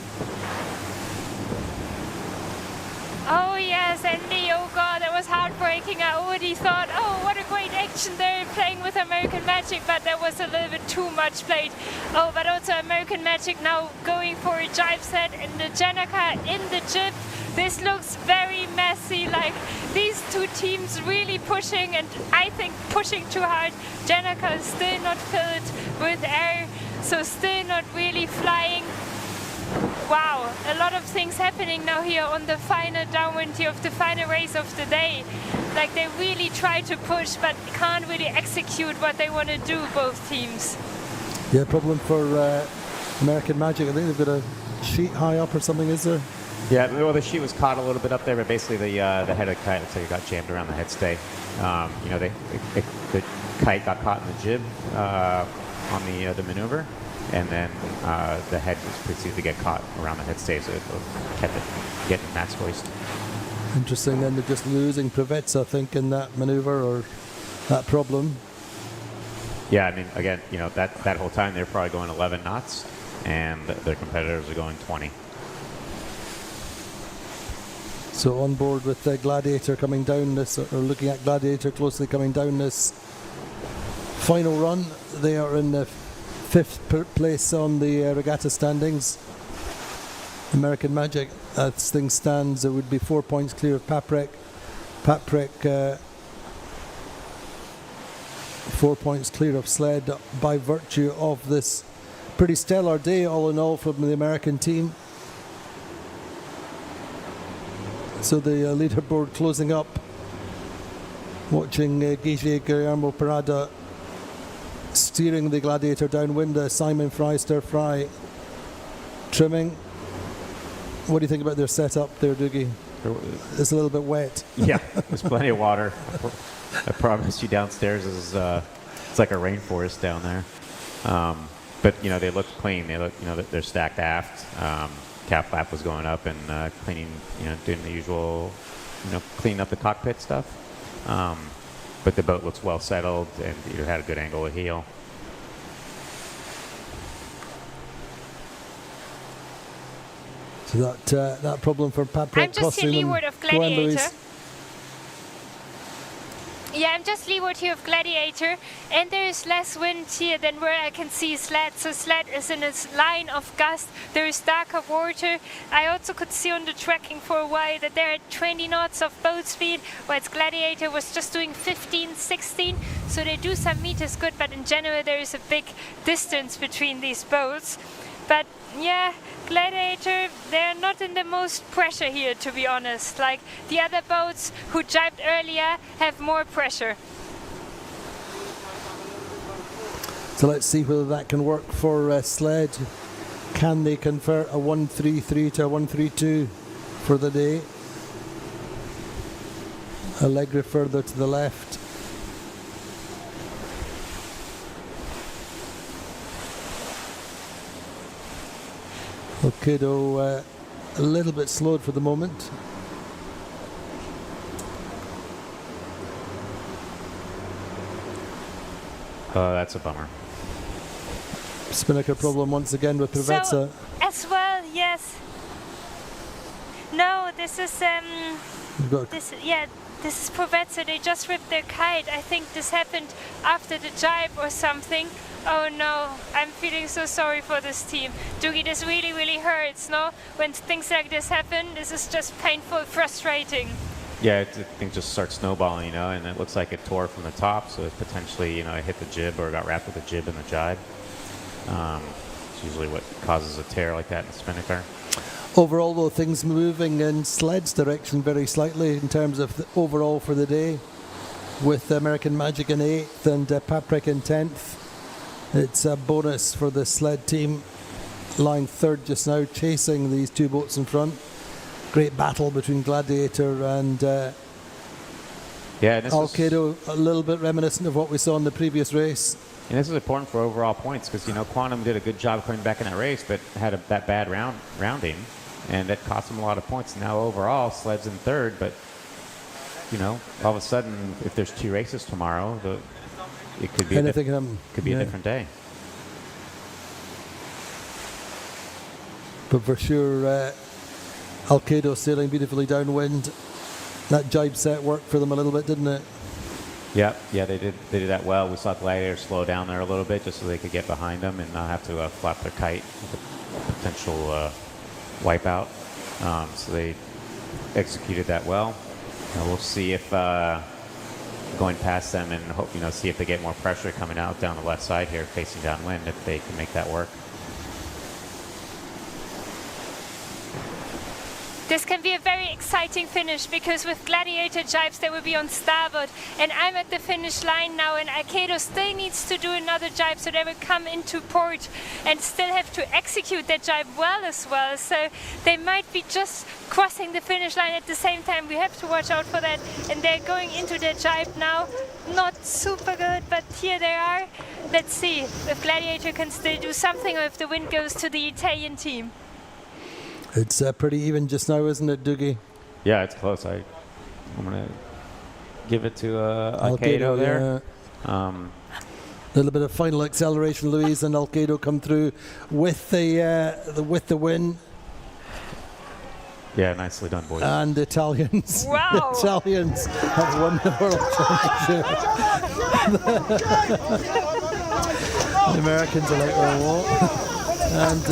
Oh yes, and oh god, that was heartbreaking. I already thought, oh, what a great action there playing with American Magic, but that was a little bit too much played. Oh, but also American Magic now going for a jibe set in the Janaka in the jib. This looks very messy, like these two teams really pushing, and I think pushing too hard. Janaka is still not filled with air, so still not really flying. Wow, a lot of things happening now here on the final downwind here of the final race of the day. Like they really try to push, but can't really execute what they want to do, both teams. Yeah, problem for American Magic. I think they've got a sheet high up or something, is there? Yeah, well, the sheet was caught a little bit up there, but basically the head of the kite looks like it got jammed around the head stay. The kite got caught in the jib on the maneuver, and then the head was proceeded to get caught around the head stay, so it kept it getting max hoist. Interesting, then they're just losing Provezza, I think, in that maneuver or that problem. Yeah, I mean, again, that whole time they're probably going 11 knots, and their competitors are going 20. So on board with Gladiator coming down this, or looking at Gladiator closely coming down this final run. They are in the 5th place on the Regatta standings. American Magic, as things stands, it would be 4 points clear of Paprek. Paprek 4 points clear of Sled by virtue of this pretty stellar day all in all from the American team. So the leaderboard closing up, watching Guillermo Parada steering the Gladiator downwind, Simon Fry, stir fry, trimming. What do you think about their setup there, Doogie? It's a little bit wet. Yeah, there's plenty of water. I promise you downstairs is it's like a rainforest down there. But they look clean. They look, they're stacked aft. Cap flap was going up and cleaning, doing the usual, cleaning up the cockpit stuff. But the boat looks well settled and you had a good angle of heel. So that problem for Paprek. I'm just here leeward of Gladiator. Yeah, I'm just leeward here of Gladiator, and there is less wind here than where I can see Sled. So Sled is in its line of gust. There is darker water. I also could see on the tracking for a while that they're at 20 knots of boat speed, whereas Gladiator was just doing 15, 16. So they do some meters good, but in general there is a big distance between these boats. But yeah, Gladiator, they're not in the most pressure here, to be honest. Like the other boats who jibed earlier have more pressure. So let's see whether that can work for Sled. Can they convert a 133 to a 132 for the day? Allegra further to the left. Okay, though, a little bit slowed for the moment. Oh, that's a bummer. Spinnaker problem once again with Provezza. So, as well, yes. No, this is this is Provezza. They just ripped their kite. I think this happened after the jibe or something. Oh no, I'm feeling so sorry for this team. Doogie, this really, really hurts, no? When things like this happen, this is just painful, frustrating. Yeah, things just start snowballing, and it looks like it tore from the top, so it potentially, it hit the jib or got wrapped with the jib and the jibe. It's usually what causes a tear like that in the spinnaker. Overall, though, things moving in Sled's direction very slightly in terms of the overall for the day, with American Magic in 8th and Paprek in 10th. It's a bonus for the Sled team, lying 3rd just now, chasing these two boats in front. Great battle between Gladiator and Alcedo, a little bit reminiscent of what we saw in the previous race. And this is important for overall points because, Quantum did a good job coming back in that race, but had that bad rounding, and that cost him a lot of points. Now overall, Sled's in 3rd, but, all of a sudden, if there's 2 races tomorrow, it could be, a different day. But for sure, Alcedo sailing beautifully downwind. That jibe set worked for them a little bit, didn't it? Yeah, they did that well. We saw Gladiator slow down there a little bit just so they could get behind them and not have to flap their kite with a potential wipeout. So they executed that well. We'll see if going past them and hope, see if they get more pressure coming out down the left side here, facing downwind, if they can make that work. This can be a very exciting finish because with Gladiator jibes they will be on starboard, and I'm at the finish line now, and Alcedo still needs to do another jibe, so they will come into port and still have to execute that jibe well as well. So they might be just crossing the finish line at the same time. We have to watch out for that, and they're going into their jibe now. Not super good, but here they are. Let's see if Gladiator can still do something or if the wind goes to the Italian team. It's pretty even just now, isn't it, Doogie? Yeah, it's close. I'm going to give it to Alcedo there. A little bit of final acceleration, Louise, and Alcedo come through with the win. Yeah, nicely done, boys. And the Italians. Wow. The Italians have won the world championship. The Americans are like, oh, what? And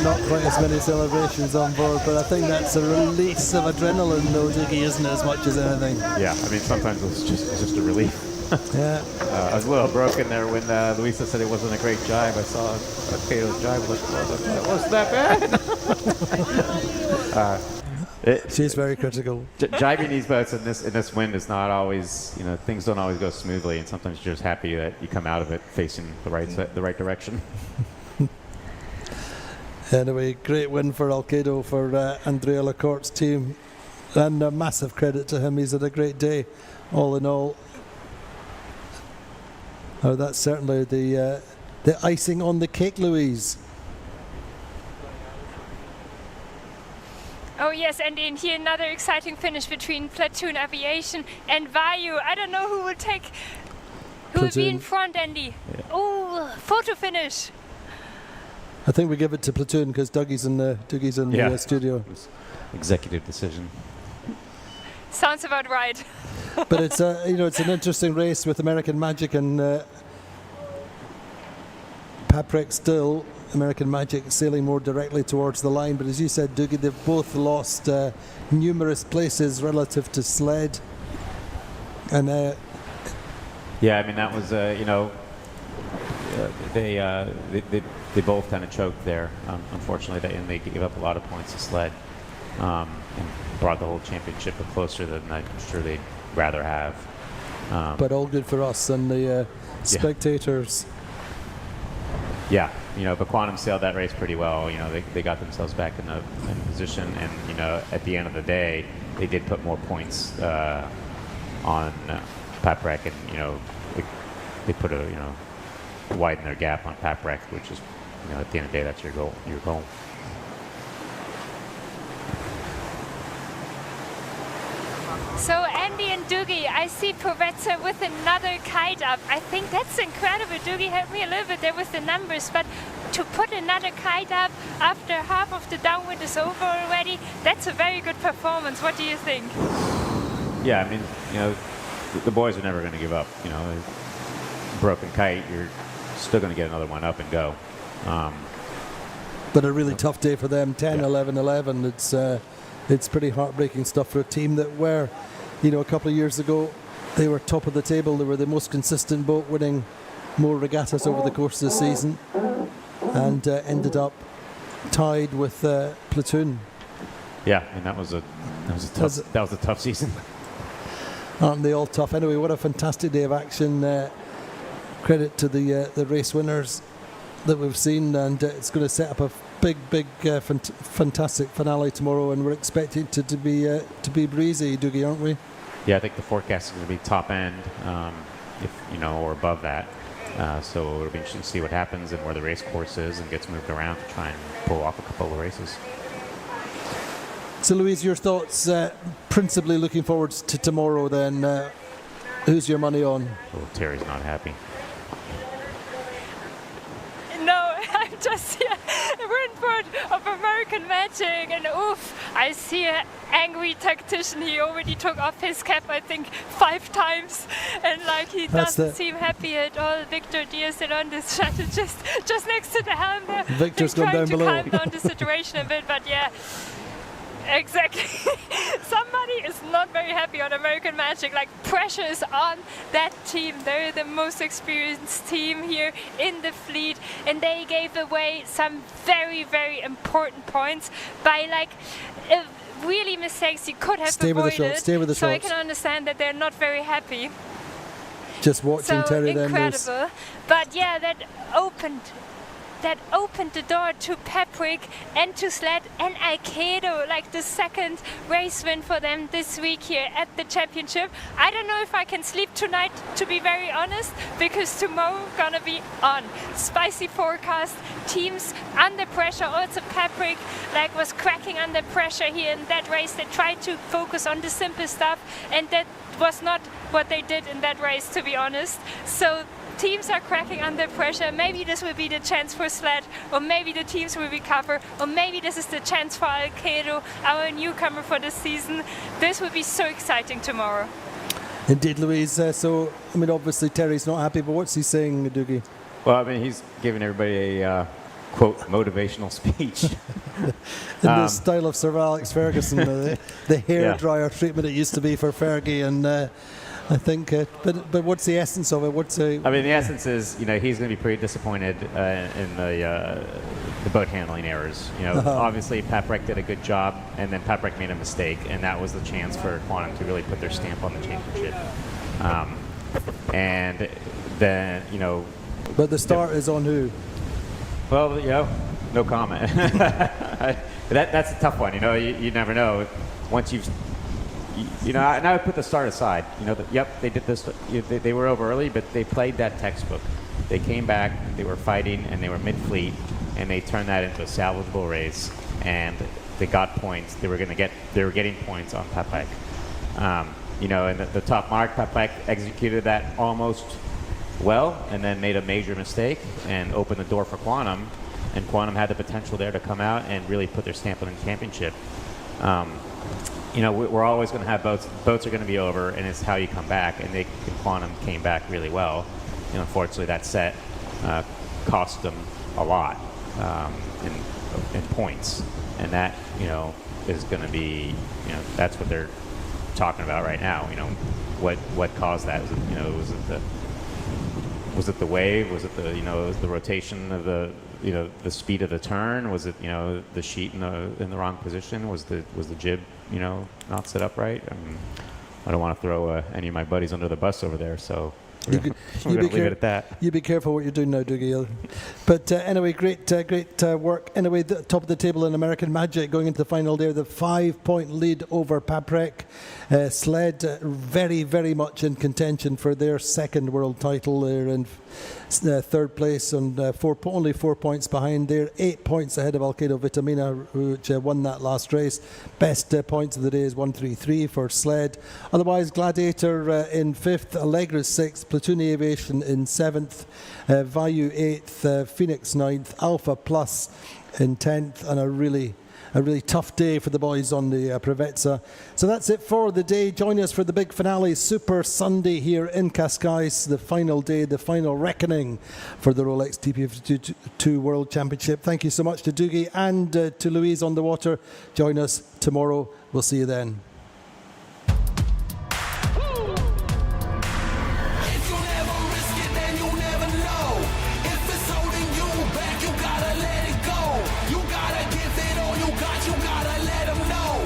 not quite as many celebrations on board, but I think that's a release of adrenaline, though, Doogie, isn't it, as much as anything? Yeah, I mean, sometimes it's just a relief. Yeah. I was a little broken there when Luisa said it wasn't a great jibe. I saw Alcedo's jibe. It wasn't that bad. She's very critical. Jibing these boats in this wind is not always, things don't always go smoothly, and sometimes you're just happy that you come out of it facing the right direction. Anyway, great win for Alcedo, for Andrea Lacorte's team, and a massive credit to him. He's had a great day, all in all. Oh, that's certainly the icing on the cake, Louise. Oh yes, and in here another exciting finish between Platoon, Aviation and Vayu. I don't know who will be in front, Andy. Yeah. Oh, photo finish. I think we give it to Platoon because Dougie's in the studio. Executive decision. Sounds about right. But it's it's an interesting race with American Magic and Paprek still. American Magic sailing more directly towards the line, but as you said, Doogie, they've both lost numerous places relative to Sled. And yeah, I mean that was they both kind of choked there. Unfortunately, they gave up a lot of points to Sled and brought the whole championship closer than I'm sure they'd rather have. But all good for us and the spectators. Yeah, but Quantum sailed that race pretty well. They got themselves back in position, and at the end of the day, they did put more points on Paprek, and they put widen their gap on Paprek, which is at the end of the day, that's your goal. So Andy and Doogie, I see Provetza with another kite up. I think that's incredible. Doogie helped me a little bit there with the numbers, but to put another kite up after half of the downwind is over already, that's a very good performance. What do you think? Yeah, I mean, the boys are never going to give up. Broken kite, you're still going to get another one up and go. But a really tough day for them, 10, 11, 11. It's pretty heartbreaking stuff for a team that were, a couple of years ago, they were top of the table. They were the most consistent boat, winning more regattas over the course of the season, and ended up tied with Platoon. Yeah, I mean that was a tough season. Aren't they all tough? Anyway, what a fantastic day of action. Credit to the race winners that we've seen, and it's going to set up a big, fantastic finale tomorrow, and we're expecting it to be breezy, Doogie, aren't we? Yeah, I think the forecast is going to be top end, or above that. So it'll be interesting to see what happens and where the race course is and gets moved around to try and pull off a couple of races. So, Louise, your thoughts, principally looking forward to tomorrow then. Who's your money on? Oh, Terry's not happy. No, I'm just here windward of American Magic, and I see an angry tactician. He already took off his cap, I think, 5 times, and he doesn't seem happy at all. Victor Diaz-Delon is just next to the helm there. Victor's gone down below. Trying to calm down the situation a bit, but yeah. Exactly. Somebody is not very happy on American Magic. Pressure is on that team. They're the most experienced team here in the fleet, and they gave away some very, very important points by really mistakes you could have avoided. Stay with the so shots. I can understand that they're not very happy. Just watching Terry then. Incredible. But yeah, that opened the door to Paprek and to Sled and Aikido, the second race win for them this week here at the championship. I don't know if I can sleep tonight, to be very honest, because tomorrow gonna be on. Spicy forecast, teams under pressure. Also Paprek was cracking under pressure here in that race. They tried to focus on the simple stuff, and that was not what they did in that race, to be honest. So teams are cracking under pressure. Maybe this will be the chance for Sled, or maybe the teams will recover, or maybe this is the chance for Aikido, our newcomer for the season. This will be so exciting tomorrow. Indeed, Louise. Obviously Terry's not happy, but what's he saying, Doogie? Well, he's giving everybody a quote motivational speech. In the style of Sir Alex Ferguson, the hairdryer treatment it used to be for Fergie, and I think, but what's the essence of it? The essence is, he's going to be pretty disappointed in the boat handling errors. Obviously Paprek did a good job, and then Paprek made a mistake, and that was the chance for Quantum to really put their stamp on the championship. And then, But the start is on who? Well, no comment. That's a tough one. You never know. Once you've now I put the start aside. They did this. They were over early, but they played that textbook. They came back, they were fighting, and they were mid-fleet, and they turned that into a salvageable race, and they got points. They were getting points on Paprek. And the top mark, Paprek executed that almost well, and then made a major mistake and opened the door for Quantum, and Quantum had the potential there to come out and really put their stamp on the championship. We're always going to have boats. Boats are going to be over, and it's how you come back. And Quantum came back really well. Unfortunately, that set cost them a lot in points, and that is going to be that's what they're talking about right now. What caused that? Was it the wave? Was it the rotation of the speed of the turn? Was it the sheet in the wrong position? Was the jib not set up right? I don't want to throw any of my buddies under the bus over there, so we're going to leave it at that. You be careful what you're doing now, Doogie. But anyway, great work. Anyway, the top of the table in American Magic going into the final there, the 5-point lead over Paprek. Sled very, very much in contention for their second world title. They're in third place and only 4 points behind. They're 8 points ahead of Aikido Vitamina, which won that last race. Best points of the day is 133 for Sled. Otherwise, Gladiator in 5th, Allegra 6th, Platoon Aviation in 7th, Vayu 8th, Phoenix 9th, Alpha Plus in 10th, and a really tough day for the boys on the Prevetsa. So that's it for the day. Join us for the big finale, Super Sunday here in CASCAIS, the final day, the final reckoning for the Rolex TP52 World Championship. Thank you so much to Doogie and to Louise on the water. Join us tomorrow. We'll see you then. You gotta let it go. You gotta give it all you got. You gotta let them know.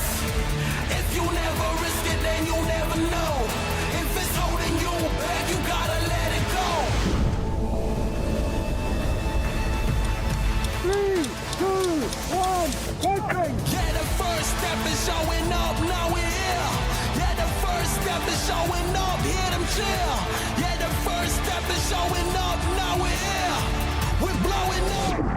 this. If you never risk it, then you never know. If it's holding you back, you gotta let it go. 3, 2, 1, quitting! Yeah, the first step is showing up, now we're here. Yeah, the first step is showing up, hear them cheer. Yeah, the first step is showing up, now we're here. We're blowing up.